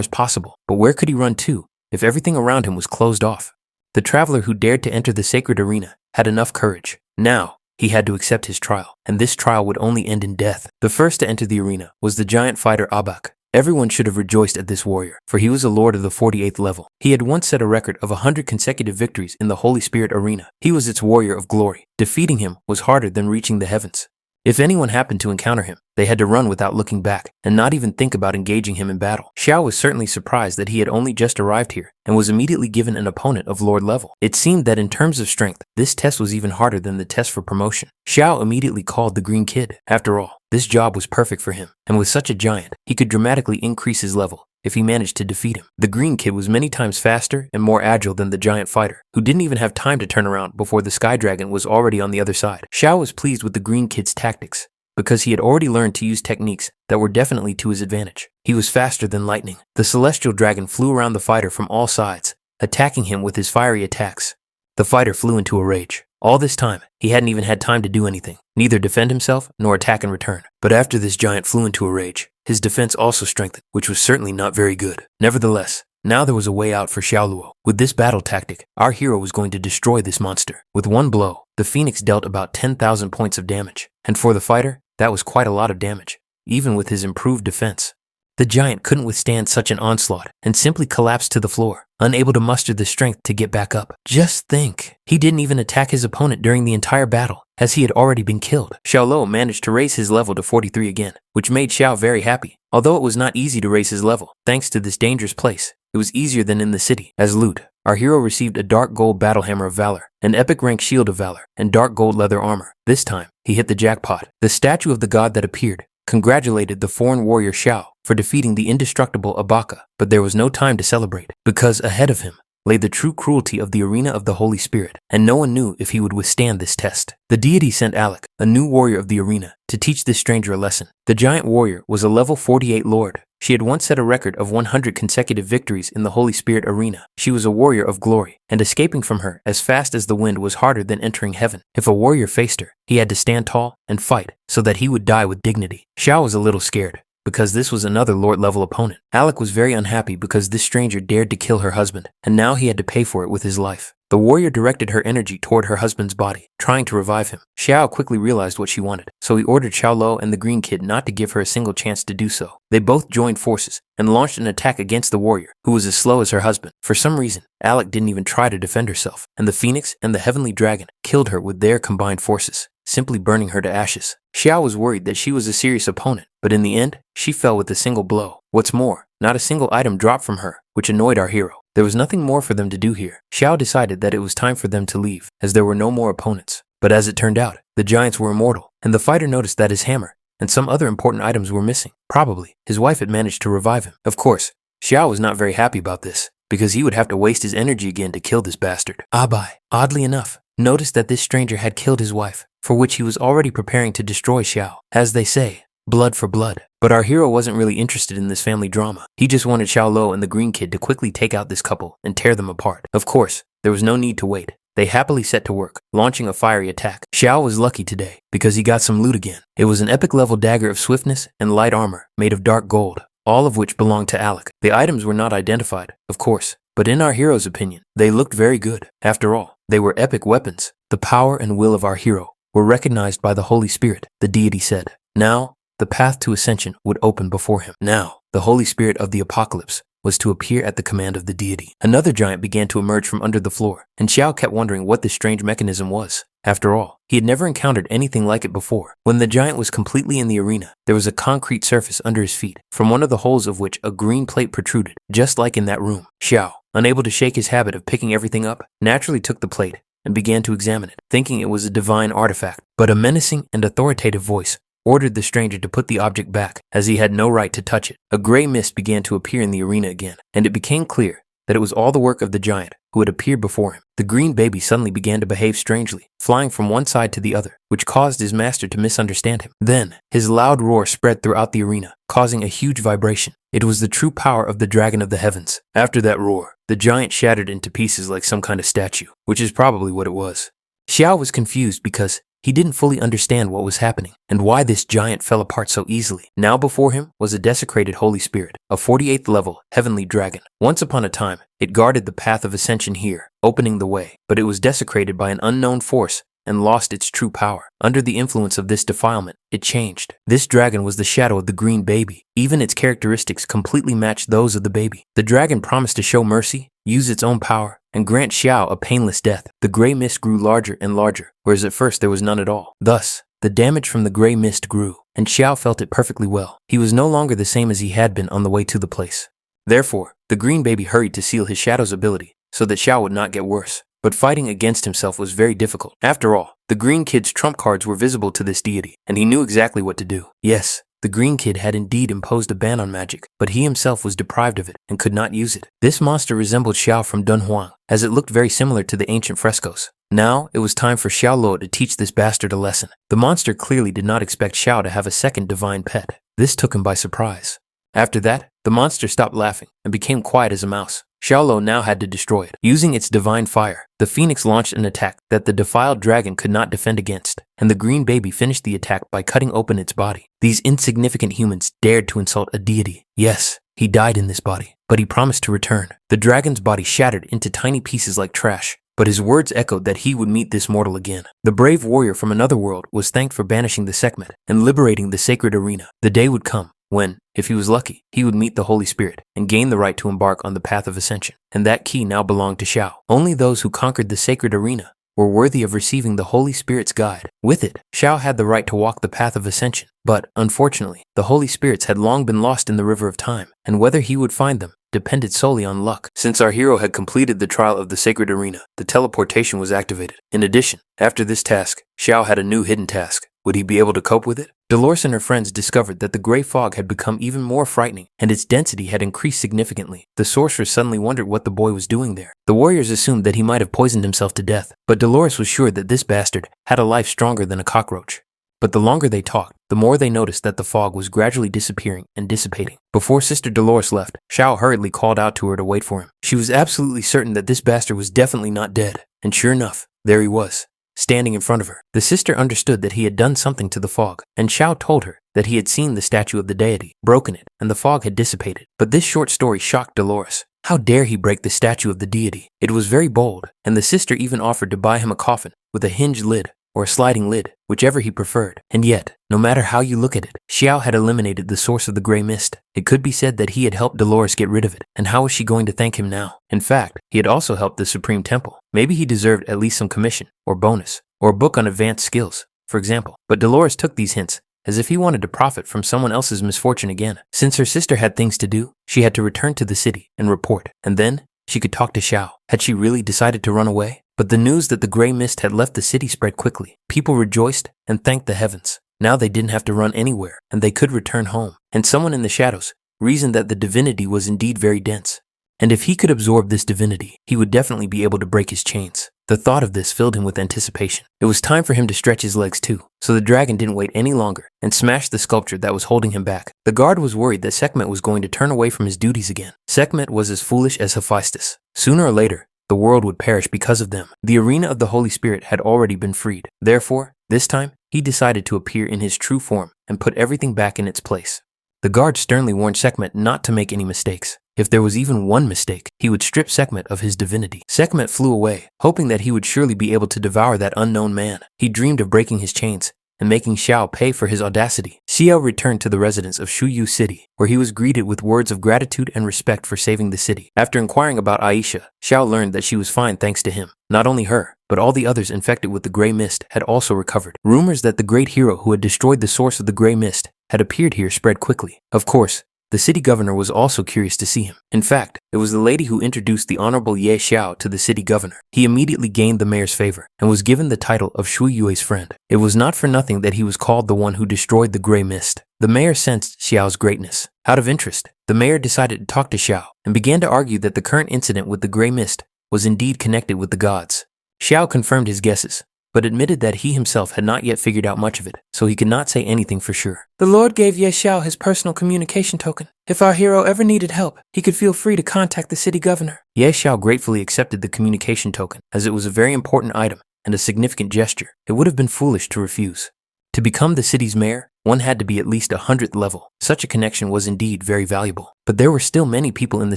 as possible. But where could he run to if everything around him was closed off? The traveler who dared to enter the sacred arena had enough courage. Now, he had to accept his trial, and this trial would only end in death. The first to enter the arena was the giant fighter Abak. Everyone should have rejoiced at this warrior, for he was a lord of the 48th level. He had once set a record of 100 consecutive victories in the Holy Spirit arena. He was its warrior of glory. Defeating him was harder than reaching the heavens. If anyone happened to encounter him, they had to run without looking back and not even think about engaging him in battle. Xiao was certainly surprised that he had only just arrived here and was immediately given an opponent of Lord level. It seemed that in terms of strength, this test was even harder than the test for promotion. Xiao immediately called the Green Kid. After all, this job was perfect for him, and with such a giant, he could dramatically increase his level if he managed to defeat him. The Green Kid was many times faster and more agile than the giant fighter, who didn't even have time to turn around before the Sky Dragon was already on the other side. Xiao was pleased with the Green Kid's tactics, because he had already learned to use techniques that were definitely to his advantage. He was faster than lightning. The celestial dragon flew around the fighter from all sides, attacking him with his fiery attacks. The fighter flew into a rage. All this time, he hadn't even had time to do anything, neither defend himself nor attack in return. But after this giant flew into a rage, his defense also strengthened, which was certainly not very good. Nevertheless, now there was a way out for Xiaoluo. With this battle tactic, our hero was going to destroy this monster. With one blow, the Phoenix dealt about 10,000 points of damage, and for the fighter, that was quite a lot of damage, even with his improved defense. The giant couldn't withstand such an onslaught and simply collapsed to the floor, unable to muster the strength to get back up. Just think, he didn't even attack his opponent during the entire battle, as he had already been killed. Xiao managed to raise his level to 43 again, which made Xiao very happy. Although it was not easy to raise his level, thanks to this dangerous place, it was easier than in the city. As loot, our hero received a dark gold battle hammer of valor, an epic rank shield of valor, and dark gold leather armor. This time, he hit the jackpot. The statue of the god that appeared congratulated the foreign warrior Xiao for defeating the indestructible Abaka, but there was no time to celebrate, because ahead of him lay the true cruelty of the arena of the Holy Spirit, and no one knew if he would withstand this test. The deity sent Alec, a new warrior of the arena, to teach this stranger a lesson. The giant warrior was a level 48 lord. She had once set a record of 100 consecutive victories in the Holy Spirit arena. She was a warrior of glory, and escaping from her as fast as the wind was harder than entering heaven. If a warrior faced her, he had to stand tall and fight so that he would die with dignity. Xiao was a little scared, because this was another lord-level opponent. Alec was very unhappy because this stranger dared to kill her husband, and now he had to pay for it with his life. The warrior directed her energy toward her husband's body, trying to revive him. Xiao quickly realized what she wanted, so he ordered Xiao and the green kid not to give her a single chance to do so. They both joined forces and launched an attack against the warrior, who was as slow as her husband. For some reason, Alec didn't even try to defend herself, and the phoenix and the heavenly dragon killed her with their combined forces, simply burning her to ashes. Xiao was worried that she was a serious opponent, but in the end, she fell with a single blow. What's more, not a single item dropped from her, which annoyed our hero. There was nothing more for them to do here. Xiao decided that it was time for them to leave, as there were no more opponents. But as it turned out, the giants were immortal, and the fighter noticed that his hammer and some other important items were missing. Probably, his wife had managed to revive him. Of course, Xiao was not very happy about this, because he would have to waste his energy again to kill this bastard. Abai, oddly enough, noticed that this stranger had killed his wife, for which he was already preparing to destroy Xiao. As they say, blood for blood. But our hero wasn't really interested in this family drama. He just wanted Xiao and the green kid to quickly take out this couple and tear them apart. Of course, there was no need to wait. They happily set to work, launching a fiery attack. Xiao was lucky today, because he got some loot again. It was an epic level dagger of swiftness and light armor, made of dark gold, all of which belonged to Alec. The items were not identified, of course, but in our hero's opinion, they looked very good. After all, they were epic weapons. The power and will of our hero were recognized by the Holy Spirit, the deity said. Now, the path to ascension would open before him. Now, the Holy Spirit of the apocalypse was to appear at the command of the deity. Another giant began to emerge from under the floor, and Xiao kept wondering what this strange mechanism was. After all, he had never encountered anything like it before. When the giant was completely in the arena, there was a concrete surface under his feet, from one of the holes of which a green plate protruded, just like in that room. Xiao, unable to shake his habit of picking everything up, naturally took the plate and began to examine it, thinking it was a divine artifact. But a menacing and authoritative voice ordered the stranger to put the object back, as he had no right to touch it. A gray mist began to appear in the arena again, and it became clear that it was all the work of the giant who had appeared before him. The green baby suddenly began to behave strangely, flying from one side to the other, which caused his master to misunderstand him. Then, his loud roar spread throughout the arena, causing a huge vibration. It was the true power of the dragon of the heavens. After that roar, the giant shattered into pieces like some kind of statue, which is probably what it was. Xiao was confused because he didn't fully understand what was happening and why this giant fell apart so easily. Now before him was a desecrated Holy Spirit, a 48th level heavenly dragon. Once upon a time, it guarded the path of ascension here, opening the way, but it was desecrated by an unknown force and lost its true power. Under the influence of this defilement, it changed. This dragon was the shadow of the green baby. Even its characteristics completely matched those of the baby. The dragon promised to show mercy, use its own power, and grant Xiao a painless death. The gray mist grew larger and larger, whereas at first there was none at all. Thus, the damage from the gray mist grew, and Xiao felt it perfectly well. He was no longer the same as he had been on the way to the place. Therefore, the green baby hurried to seal his shadow's ability, so that Xiao would not get worse. But fighting against himself was very difficult. After all, the green kid's trump cards were visible to this deity, and he knew exactly what to do. Yes, the green kid had indeed imposed a ban on magic, but he himself was deprived of it and could not use it. This monster resembled Xiao from Dunhuang, as it looked very similar to the ancient frescoes. Now, it was time for Xiao to teach this bastard a lesson. The monster clearly did not expect Xiao to have a second divine pet. This took him by surprise. After that, the monster stopped laughing and became quiet as a mouse. Xiao now had to destroy it. Using its divine fire, the phoenix launched an attack that the defiled dragon could not defend against, and the green baby finished the attack by cutting open its body. These insignificant humans dared to insult a deity. Yes, he died in this body, but he promised to return. The dragon's body shattered into tiny pieces like trash, but his words echoed that he would meet this mortal again. The brave warrior from another world was thanked for banishing the Sekhmet and liberating the sacred arena. The day would come when, if he was lucky, he would meet the Holy Spirit and gain the right to embark on the path of ascension. And that key now belonged to Xiao. Only those who conquered the sacred arena were worthy of receiving the Holy Spirit's guide. With it, Xiao had the right to walk the path of ascension. But, unfortunately, the Holy Spirits had long been lost in the river of time, and whether he would find them depended solely on luck. Since our hero had completed the trial of the sacred arena, the teleportation was activated. In addition, after this task, Xiao had a new hidden task. Would he be able to cope with it? Dolores and her friends discovered that the gray fog had become even more frightening, and its density had increased significantly. The sorceress suddenly wondered what the boy was doing there. The warriors assumed that he might have poisoned himself to death, but Dolores was sure that this bastard had a life stronger than a cockroach. But the longer they talked, the more they noticed that the fog was gradually disappearing and dissipating. Before Sister Dolores left, Xiao hurriedly called out to her to wait for him. She was absolutely certain that this bastard was definitely not dead, and sure enough, there he was, standing in front of her. The sister understood that he had done something to the fog, and Xiao told her that he had seen the statue of the deity, broken it, and the fog had dissipated. But this short story shocked Dolores. How dare he break the statue of the deity? It was very bold, and the sister even offered to buy him a coffin with a hinged lid or a sliding lid, whichever he preferred. And yet, no matter how you look at it, Xiao had eliminated the source of the gray mist. It could be said that he had helped Dolores get rid of it, and how was she going to thank him now? In fact, he had also helped the Supreme Temple. Maybe he deserved at least some commission, or bonus, or a book on advanced skills, for example. But Dolores took these hints as if he wanted to profit from someone else's misfortune again. Since her sister had things to do, she had to return to the city and report, and then she could talk to Xiao. Had she really decided to run away? But the news that the gray mist had left the city spread quickly. People rejoiced and thanked the heavens. Now they didn't have to run anywhere, and they could return home. And someone in the shadows reasoned that the divinity was indeed very dense. And if he could absorb this divinity, he would definitely be able to break his chains. The thought of this filled him with anticipation. It was time for him to stretch his legs too, so the dragon didn't wait any longer and smashed the sculpture that was holding him back. The guard was worried that Sekhmet was going to turn away from his duties again. Sekhmet was as foolish as Hephaestus. Sooner or later, the world would perish because of them. The arena of the Holy Spirit had already been freed. Therefore, this time, he decided to appear in his true form and put everything back in its place. The guard sternly warned Sekhmet not to make any mistakes. If there was even one mistake, he would strip Sekhmet of his divinity. Sekhmet flew away, hoping that he would surely be able to devour that unknown man. He dreamed of breaking his chains and making Xiao pay for his audacity. Xiao returned to the residence of Shuyu City, where he was greeted with words of gratitude and respect for saving the city. After inquiring about Aisha, Xiao learned that she was fine thanks to him. Not only her, but all the others infected with the gray mist had also recovered. Rumors that the great hero who had destroyed the source of the gray mist had appeared here spread quickly. Of course, the city governor was also curious to see him. In fact, it was the lady who introduced the Honorable Ye Xiao to the city governor. He immediately gained the mayor's favor and was given the title of Shui Yue's friend. It was not for nothing that he was called the one who destroyed the gray mist. The mayor sensed Xiao's greatness. Out of interest, the mayor decided to talk to Xiao and began to argue that the current incident with the gray mist was indeed connected with the gods. Xiao confirmed his guesses, but admitted that he himself had not yet figured out much of it, so he could not say anything for sure. The Lord gave Ye Xiao his personal communication token. If our hero ever needed help, he could feel free to contact the city governor. Ye Xiao gratefully accepted the communication token, as it was a very important item and a significant gesture. It would have been foolish to refuse. To become the city's mayor, one had to be at least 100th level. Such a connection was indeed very valuable. But there were still many people in the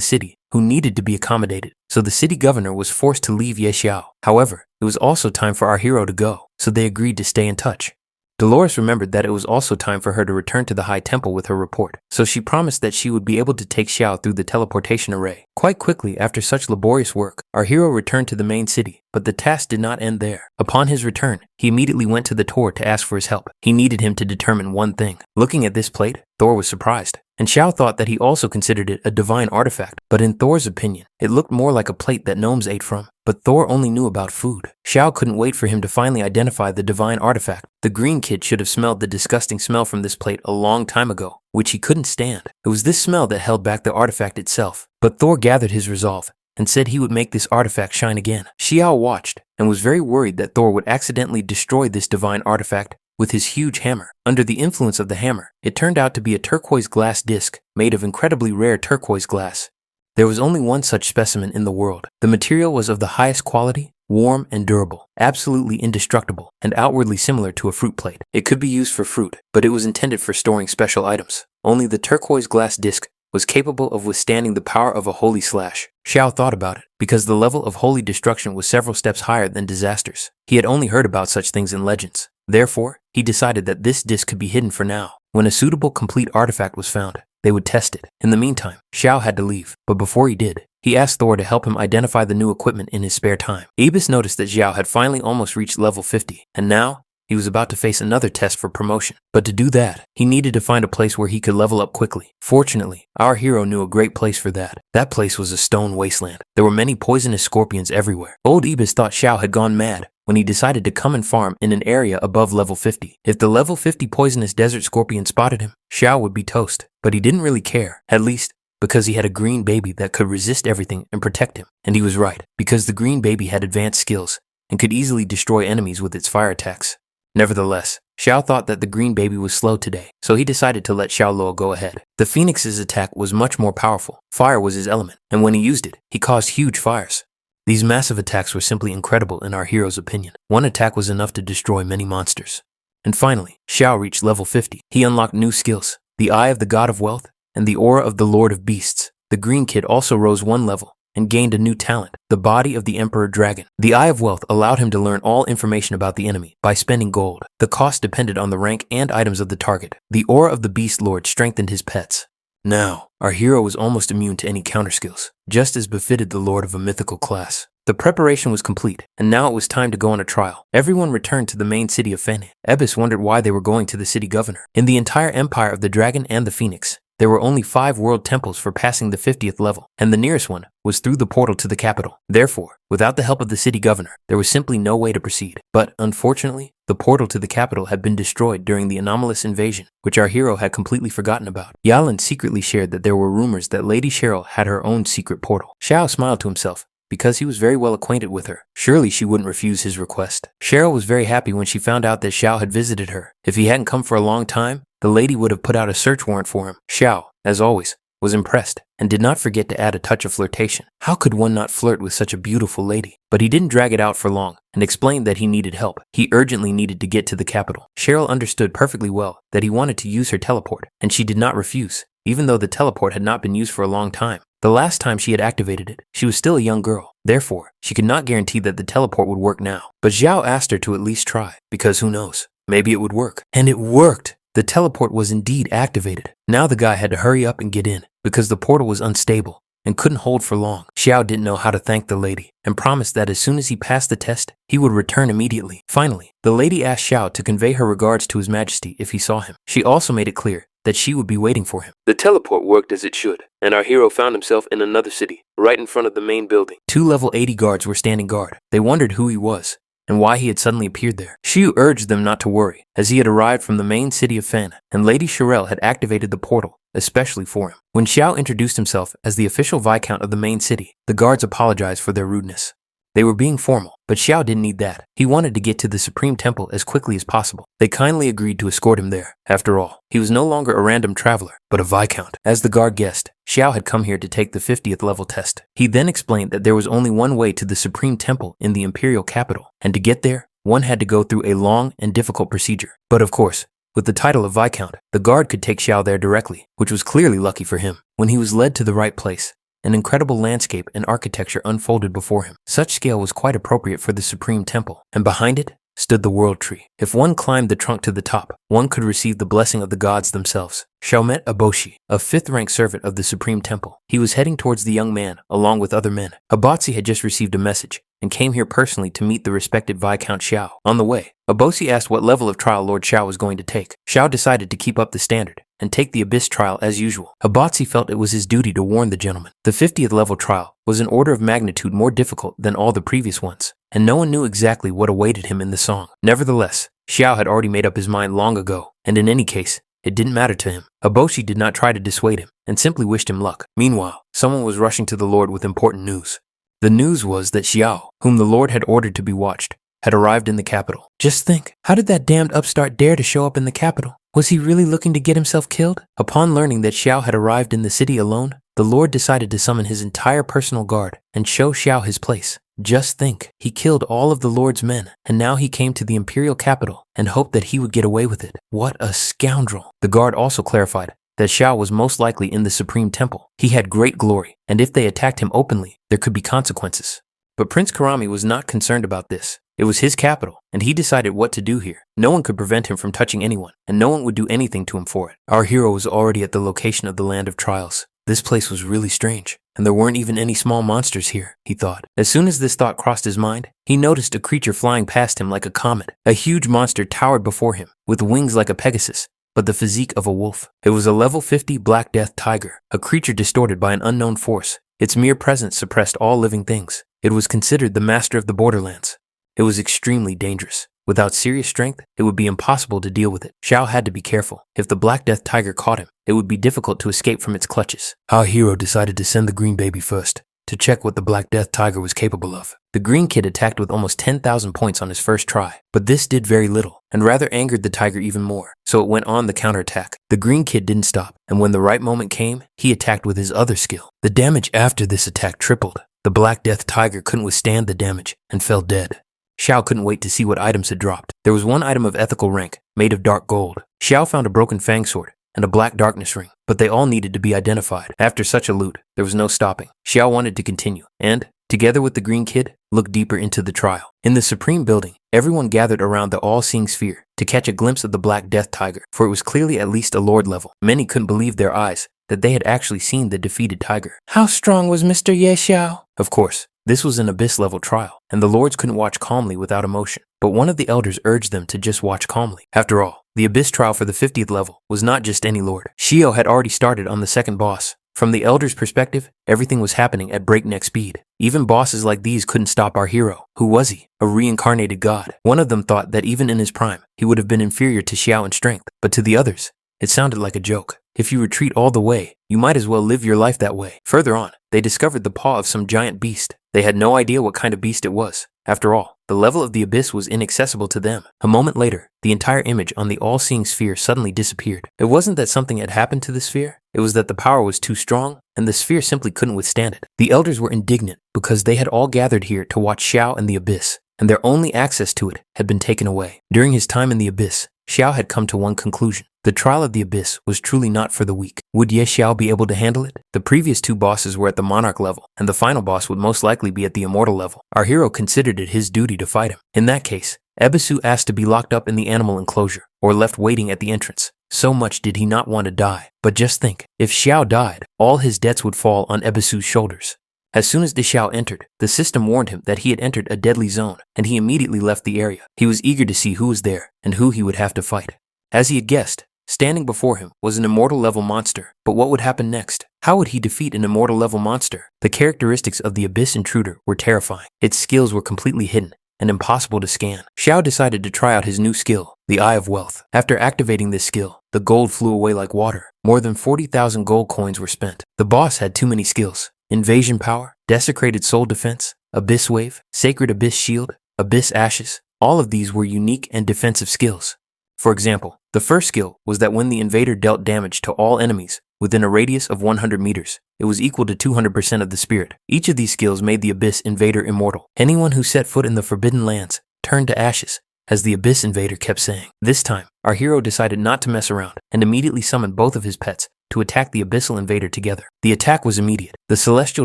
city who needed to be accommodated, so the city governor was forced to leave Ye Xiao. However, it was also time for our hero to go, so they agreed to stay in touch. Dolores remembered that it was also time for her to return to the High Temple with her report, so she promised that she would be able to take Xiao through the teleportation array. Quite quickly after such laborious work, our hero returned to the main city, but the task did not end there. Upon his return, he immediately went to the Tor to ask for his help. He needed him to determine one thing. Looking at this plate, Thor was surprised, and Xiao thought that he also considered it a divine artifact, but in Thor's opinion, it looked more like a plate that gnomes ate from. But Thor only knew about food. Xiao couldn't wait for him to finally identify the divine artifact. The green kid should have smelled the disgusting smell from this plate a long time ago, which he couldn't stand. It was this smell that held back the artifact itself. But Thor gathered his resolve and said he would make this artifact shine again. Xiao watched and was very worried that Thor would accidentally destroy this divine artifact with his huge hammer. Under the influence of the hammer, it turned out to be a turquoise glass disc made of incredibly rare turquoise glass. There was only one such specimen in the world. The material was of the highest quality, warm and durable, absolutely indestructible, and outwardly similar to a fruit plate. It could be used for fruit, but it was intended for storing special items. Only the turquoise glass disc was capable of withstanding the power of a holy slash. Xiao thought about it, because the level of holy destruction was several steps higher than disasters. He had only heard about such things in legends. Therefore, he decided that this disc could be hidden for now. When a suitable complete artifact was found, they would test it. In the meantime, Xiao had to leave, but before he did, he asked Thor to help him identify the new equipment in his spare time. Ibis noticed that Xiao had finally almost reached level 50, and now, he was about to face another test for promotion. But to do that, he needed to find a place where he could level up quickly. Fortunately, our hero knew a great place for that. That place was a stone wasteland. There were many poisonous scorpions everywhere. Old Ibis thought Xiao had gone mad when he decided to come and farm in an area above level 50. If the level 50 poisonous desert scorpion spotted him, Xiao would be toast. But he didn't really care, at least because he had a green baby that could resist everything and protect him. And he was right, because the green baby had advanced skills and could easily destroy enemies with its fire attacks. Nevertheless, Xiao thought that the green baby was slow today, so he decided to let Xiao Luo go ahead. The phoenix's attack was much more powerful. Fire was his element, and when he used it, he caused huge fires. These massive attacks were simply incredible in our hero's opinion. One attack was enough to destroy many monsters. And finally, Xiao reached level 50. He unlocked new skills, the Eye of the God of Wealth and the Aura of the Lord of Beasts. The green kid also rose one level and gained a new talent, the Body of the Emperor Dragon. The Eye of Wealth allowed him to learn all information about the enemy by spending gold. The cost depended on the rank and items of the target. The Aura of the Beast Lord strengthened his pets. Now, our hero was almost immune to any counter skills, just as befitted the lord of a mythical class. The preparation was complete, and now it was time to go on a trial. Everyone returned to the main city of Fene. Ebis wondered why they were going to the city governor. In the entire empire of the dragon and the phoenix, there were only 5 world temples for passing the 50th level, and the nearest one was through the portal to the capital. Therefore, without the help of the city governor, there was simply no way to proceed. But, unfortunately, the portal to the capital had been destroyed during the anomalous invasion, which our hero had completely forgotten about. Yalan secretly shared that there were rumors that Lady Cheryl had her own secret portal. Xiao smiled to himself, because he was very well acquainted with her. Surely she wouldn't refuse his request. Cheryl was very happy when she found out that Xiao had visited her. If he hadn't come for a long time, the lady would have put out a search warrant for him. Xiao, as always, was impressed and did not forget to add a touch of flirtation. How could one not flirt with such a beautiful lady? But he didn't drag it out for long and explained that he needed help. He urgently needed to get to the capital. Cheryl understood perfectly well that he wanted to use her teleport, and she did not refuse, even though the teleport had not been used for a long time. The last time she had activated it, she was still a young girl. Therefore, she could not guarantee that the teleport would work now. But Xiao asked her to at least try, because who knows, maybe it would work. And it worked! The teleport was indeed activated. Now the guy had to hurry up and get in, because the portal was unstable and couldn't hold for long. Xiao didn't know how to thank the lady, and promised that as soon as he passed the test, he would return immediately. Finally, the lady asked Xiao to convey her regards to His Majesty if he saw him. She also made it clear that she would be waiting for him. The teleport worked as it should, and our hero found himself in another city, right in front of the main building. 2 level 80 guards were standing guard. They wondered who he was and why he had suddenly appeared there. Xiu urged them not to worry, as he had arrived from the main city of Fen, and Lady Cheryl had activated the portal, especially for him. When Xiao introduced himself as the official viscount of the main city, the guards apologized for their rudeness. They were being formal, but Xiao didn't need that. He wanted to get to the Supreme Temple as quickly as possible. They kindly agreed to escort him there. After all, he was no longer a random traveler, but a viscount. As the guard guessed, Xiao had come here to take the 50th level test. He then explained that there was only one way to the Supreme Temple in the imperial capital, and to get there, one had to go through a long and difficult procedure. But of course, with the title of viscount, the guard could take Xiao there directly, which was clearly lucky for him. When he was led to the right place, an incredible landscape and architecture unfolded before him. Such scale was quite appropriate for the Supreme Temple, and behind it stood the World Tree. If one climbed the trunk to the top, one could receive the blessing of the gods themselves. Xiao met Aboshi, a 5th-rank servant of the Supreme Temple. He was heading towards the young man, along with other men. Abatsi had just received a message, and came here personally to meet the respected Viscount Xiao. On the way, Aboshi asked what level of trial Lord Xiao was going to take. Xiao decided to keep up the standard, and take the Abyss trial as usual. Abatsi felt it was his duty to warn the gentleman. The 50th level trial was an order of magnitude more difficult than all the previous ones, and no one knew exactly what awaited him in the song. Nevertheless, Xiao had already made up his mind long ago, and in any case, it didn't matter to him. Aboshi did not try to dissuade him, and simply wished him luck. Meanwhile, someone was rushing to the Lord with important news. The news was that Xiao, whom the Lord had ordered to be watched, had arrived in the capital. Just think, how did that damned upstart dare to show up in the capital? Was he really looking to get himself killed? Upon learning that Xiao had arrived in the city alone, the Lord decided to summon his entire personal guard and show Xiao his place. Just think, he killed all of the Lord's men, and now he came to the imperial capital and hoped that he would get away with it. What a scoundrel. The guard also clarified that Xiao was most likely in the Supreme Temple. He had great glory, and if they attacked him openly, there could be consequences. But Prince Karami was not concerned about this. It was his capital, and he decided what to do here. No one could prevent him from touching anyone, and no one would do anything to him for it. Our hero was already at the location of the land of trials. This place was really strange, and there weren't even any small monsters here, he thought. As soon as this thought crossed his mind, he noticed a creature flying past him like a comet. A huge monster towered before him, with wings like a Pegasus, but the physique of a wolf. It was a level 50 Black Death tiger, a creature distorted by an unknown force. Its mere presence suppressed all living things. It was considered the master of the borderlands. It was extremely dangerous. Without serious strength, it would be impossible to deal with it. Xiao had to be careful. If the Black Death tiger caught him, it would be difficult to escape from its clutches. Our hero decided to send the green baby first, to check what the Black Death tiger was capable of. The green kid attacked with almost 10,000 points on his first try, but this did very little, and rather angered the tiger even more, so it went on the counterattack. The green kid didn't stop, and when the right moment came, he attacked with his other skill. The damage after this attack tripled. The Black Death tiger couldn't withstand the damage, and fell dead. Xiao couldn't wait to see what items had dropped. There was one item of ethical rank, made of dark gold. Xiao found a broken fang sword and a black darkness ring, but they all needed to be identified. After such a loot, there was no stopping. Xiao wanted to continue, and, together with the green kid, look deeper into the trial. In the Supreme Building, everyone gathered around the all-seeing sphere to catch a glimpse of the Black Death tiger, for it was clearly at least a lord level. Many couldn't believe their eyes that they had actually seen the defeated tiger. How strong was Mr. Ye Xiao? Of course, this was an abyss-level trial, and the lords couldn't watch calmly without emotion. But one of the elders urged them to just watch calmly. After all, the abyss trial for the 50th level was not just any lord. Xiao had already started on the second boss. From the elder's perspective, everything was happening at breakneck speed. Even bosses like these couldn't stop our hero. Who was he? A reincarnated god. One of them thought that even in his prime, he would have been inferior to Xiao in strength. But to the others, it sounded like a joke. If you retreat all the way, you might as well live your life that way. Further on, they discovered the paw of some giant beast. They had no idea what kind of beast it was. After all, the level of the abyss was inaccessible to them. A moment later, the entire image on the all-seeing sphere suddenly disappeared. It wasn't that something had happened to the sphere, it was that the power was too strong, and the sphere simply couldn't withstand it. The elders were indignant because they had all gathered here to watch Xiao and the abyss, and their only access to it had been taken away. During his time in the abyss, Xiao had come to one conclusion. The trial of the abyss was truly not for the weak. Would Ye Xiao be able to handle it? The previous two bosses were at the monarch level, and the final boss would most likely be at the immortal level. Our hero considered it his duty to fight him. In that case, Ebisu asked to be locked up in the animal enclosure, or left waiting at the entrance. So much did he not want to die. But just think, if Xiao died, all his debts would fall on Ebisu's shoulders. As soon as Xiao entered, the system warned him that he had entered a deadly zone, and he immediately left the area. He was eager to see who was there, and who he would have to fight. As he had guessed, standing before him was an immortal level monster. But what would happen next? How would he defeat an immortal level monster? The characteristics of the abyss intruder were terrifying. Its skills were completely hidden and impossible to scan. Xiao decided to try out his new skill, the Eye of Wealth. After activating this skill, the gold flew away like water. More than 40,000 gold coins were spent. The boss had too many skills. Invasion power, desecrated soul defense, abyss wave, sacred abyss shield, abyss ashes. All of these were unique and defensive skills. For example, the first skill was that when the invader dealt damage to all enemies within a radius of 100 meters, it was equal to 200% of the spirit. Each of these skills made the abyss invader immortal. Anyone who set foot in the forbidden lands turned to ashes, as the abyss invader kept saying. This time, our hero decided not to mess around and immediately summoned both of his pets to attack the abyssal invader together. The attack was immediate. The celestial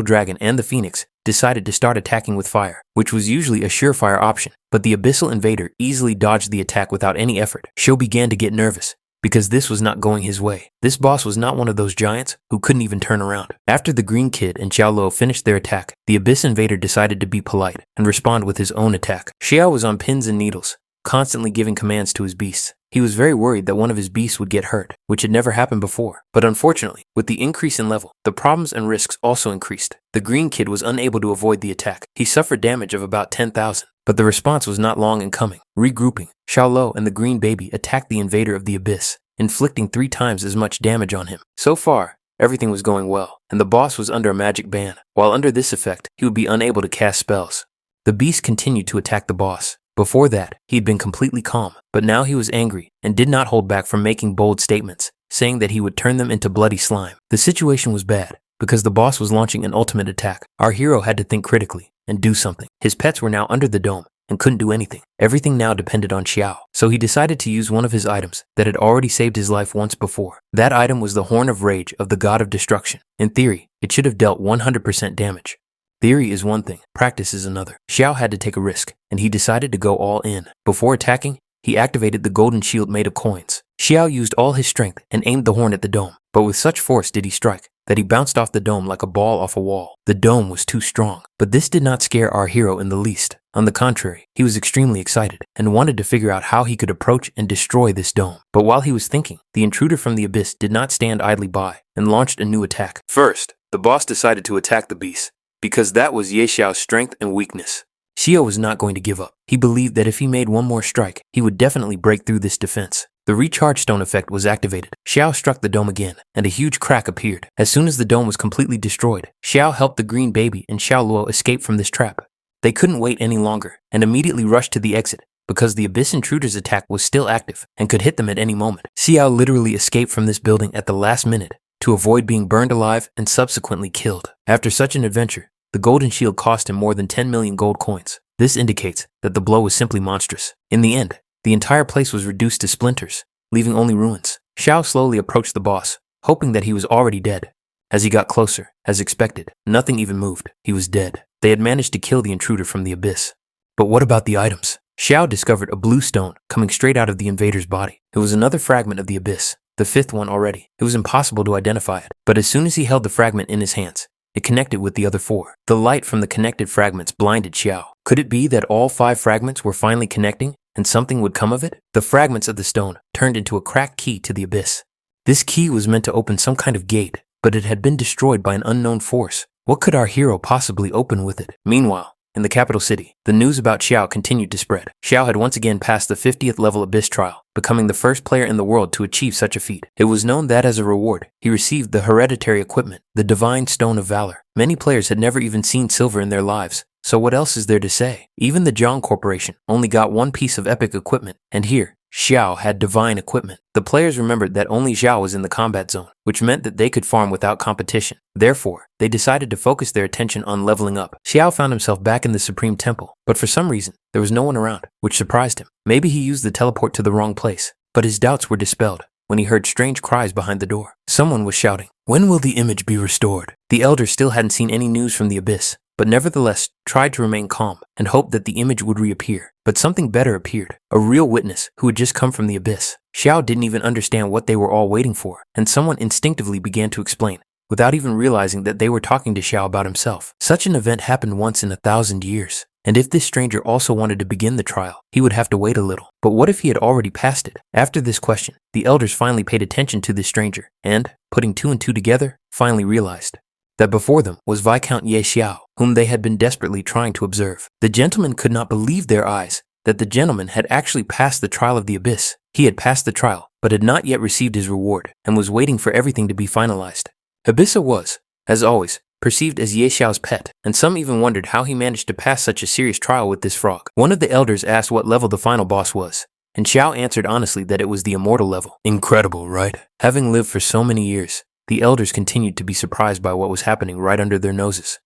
dragon and the phoenix decided to start attacking with fire, which was usually a surefire option, but the abyssal invader easily dodged the attack without any effort. Xiao began to get nervous, because this was not going his way. This boss was not one of those giants who couldn't even turn around. After the green kid and Xiao Lo finished their attack, the abyss invader decided to be polite and respond with his own attack. Xiao was on pins and needles, constantly giving commands to his beasts. He was very worried that one of his beasts would get hurt, which had never happened before. But unfortunately, with the increase in level, the problems and risks also increased. The green kid was unable to avoid the attack. He suffered damage of about 10,000, but the response was not long in coming. Regrouping, Xiao Lo and the green baby attacked the invader of the abyss, inflicting 3 times as much damage on him. So far, everything was going well, and the boss was under a magic ban. While under this effect, he would be unable to cast spells. The beast continued to attack the boss. Before that, he had been completely calm, but now he was angry and did not hold back from making bold statements, saying that he would turn them into bloody slime. The situation was bad, because the boss was launching an ultimate attack. Our hero had to think critically and do something. His pets were now under the dome and couldn't do anything. Everything now depended on Xiao, so he decided to use one of his items that had already saved his life once before. That item was the Horn of Rage of the God of Destruction. In theory, it should have dealt 100% damage. Theory is one thing, practice is another. Xiao had to take a risk, and he decided to go all in. Before attacking, he activated the golden shield made of coins. Xiao used all his strength and aimed the horn at the dome, but with such force did he strike that he bounced off the dome like a ball off a wall. The dome was too strong, but this did not scare our hero in the least. On the contrary, he was extremely excited and wanted to figure out how he could approach and destroy this dome. But while he was thinking, the intruder from the abyss did not stand idly by and launched a new attack. First, the boss decided to attack the beast, because that was Ye Xiao's strength and weakness. Xiao was not going to give up. He believed that if he made one more strike, he would definitely break through this defense. The recharge stone effect was activated. Xiao struck the dome again, and a huge crack appeared. As soon as the dome was completely destroyed, Xiao helped the green baby and Xiao Luo escape from this trap. They couldn't wait any longer and immediately rushed to the exit because the abyss intruder's attack was still active and could hit them at any moment. Xiao literally escaped from this building at the last minute to avoid being burned alive and subsequently killed. After such an adventure, the golden shield cost him more than 10 million gold coins. This indicates that the blow was simply monstrous. In the end, the entire place was reduced to splinters, leaving only ruins. Xiao slowly approached the boss, hoping that he was already dead. As he got closer, as expected, nothing even moved. He was dead. They had managed to kill the intruder from the abyss. But what about the items? Xiao discovered a blue stone coming straight out of the invader's body. It was another fragment of the abyss, the fifth one already. It was impossible to identify it, but as soon as he held the fragment in his hands, it connected with the other four. The light from the connected fragments blinded Xiao. Could it be that all 5 fragments were finally connecting and something would come of it? The fragments of the stone turned into a cracked key to the abyss. This key was meant to open some kind of gate, but it had been destroyed by an unknown force. What could our hero possibly open with it? Meanwhile, in the capital city, the news about Xiao continued to spread. Xiao had once again passed the 50th level abyss trial, becoming the first player in the world to achieve such a feat. It was known that as a reward, he received the hereditary equipment, the Divine Stone of Valor. Many players had never even seen silver in their lives, so what else is there to say? Even the Zhang Corporation only got one piece of epic equipment, and here, Xiao had divine equipment. The players remembered that only Xiao was in the combat zone, which meant that they could farm without competition. Therefore, they decided to focus their attention on leveling up. Xiao found himself back in the Supreme Temple, but for some reason, there was no one around, which surprised him. Maybe he used the teleport to the wrong place, but his doubts were dispelled when he heard strange cries behind the door. Someone was shouting, "When will the image be restored?" The elder still hadn't seen any news from the abyss, but nevertheless tried to remain calm and hoped that the image would reappear. But something better appeared, a real witness who had just come from the abyss. Xiao didn't even understand what they were all waiting for, and someone instinctively began to explain, without even realizing that they were talking to Xiao about himself. Such an event happened once in 1,000 years, and if this stranger also wanted to begin the trial, he would have to wait a little. But what if he had already passed it? After this question, the elders finally paid attention to this stranger, and, putting 2 and 2 together, finally realized that before them was Viscount Ye Xiao, whom they had been desperately trying to observe. The gentlemen could not believe their eyes that the gentleman had actually passed the trial of the abyss. He had passed the trial, but had not yet received his reward, and was waiting for everything to be finalized. Abyssa was, as always, perceived as Ye Xiao's pet, and some even wondered how he managed to pass such a serious trial with this frog. One of the elders asked what level the final boss was, and Xiao answered honestly that it was the immortal level. Incredible, right? Having lived for so many years, the elders continued to be surprised by what was happening right under their noses.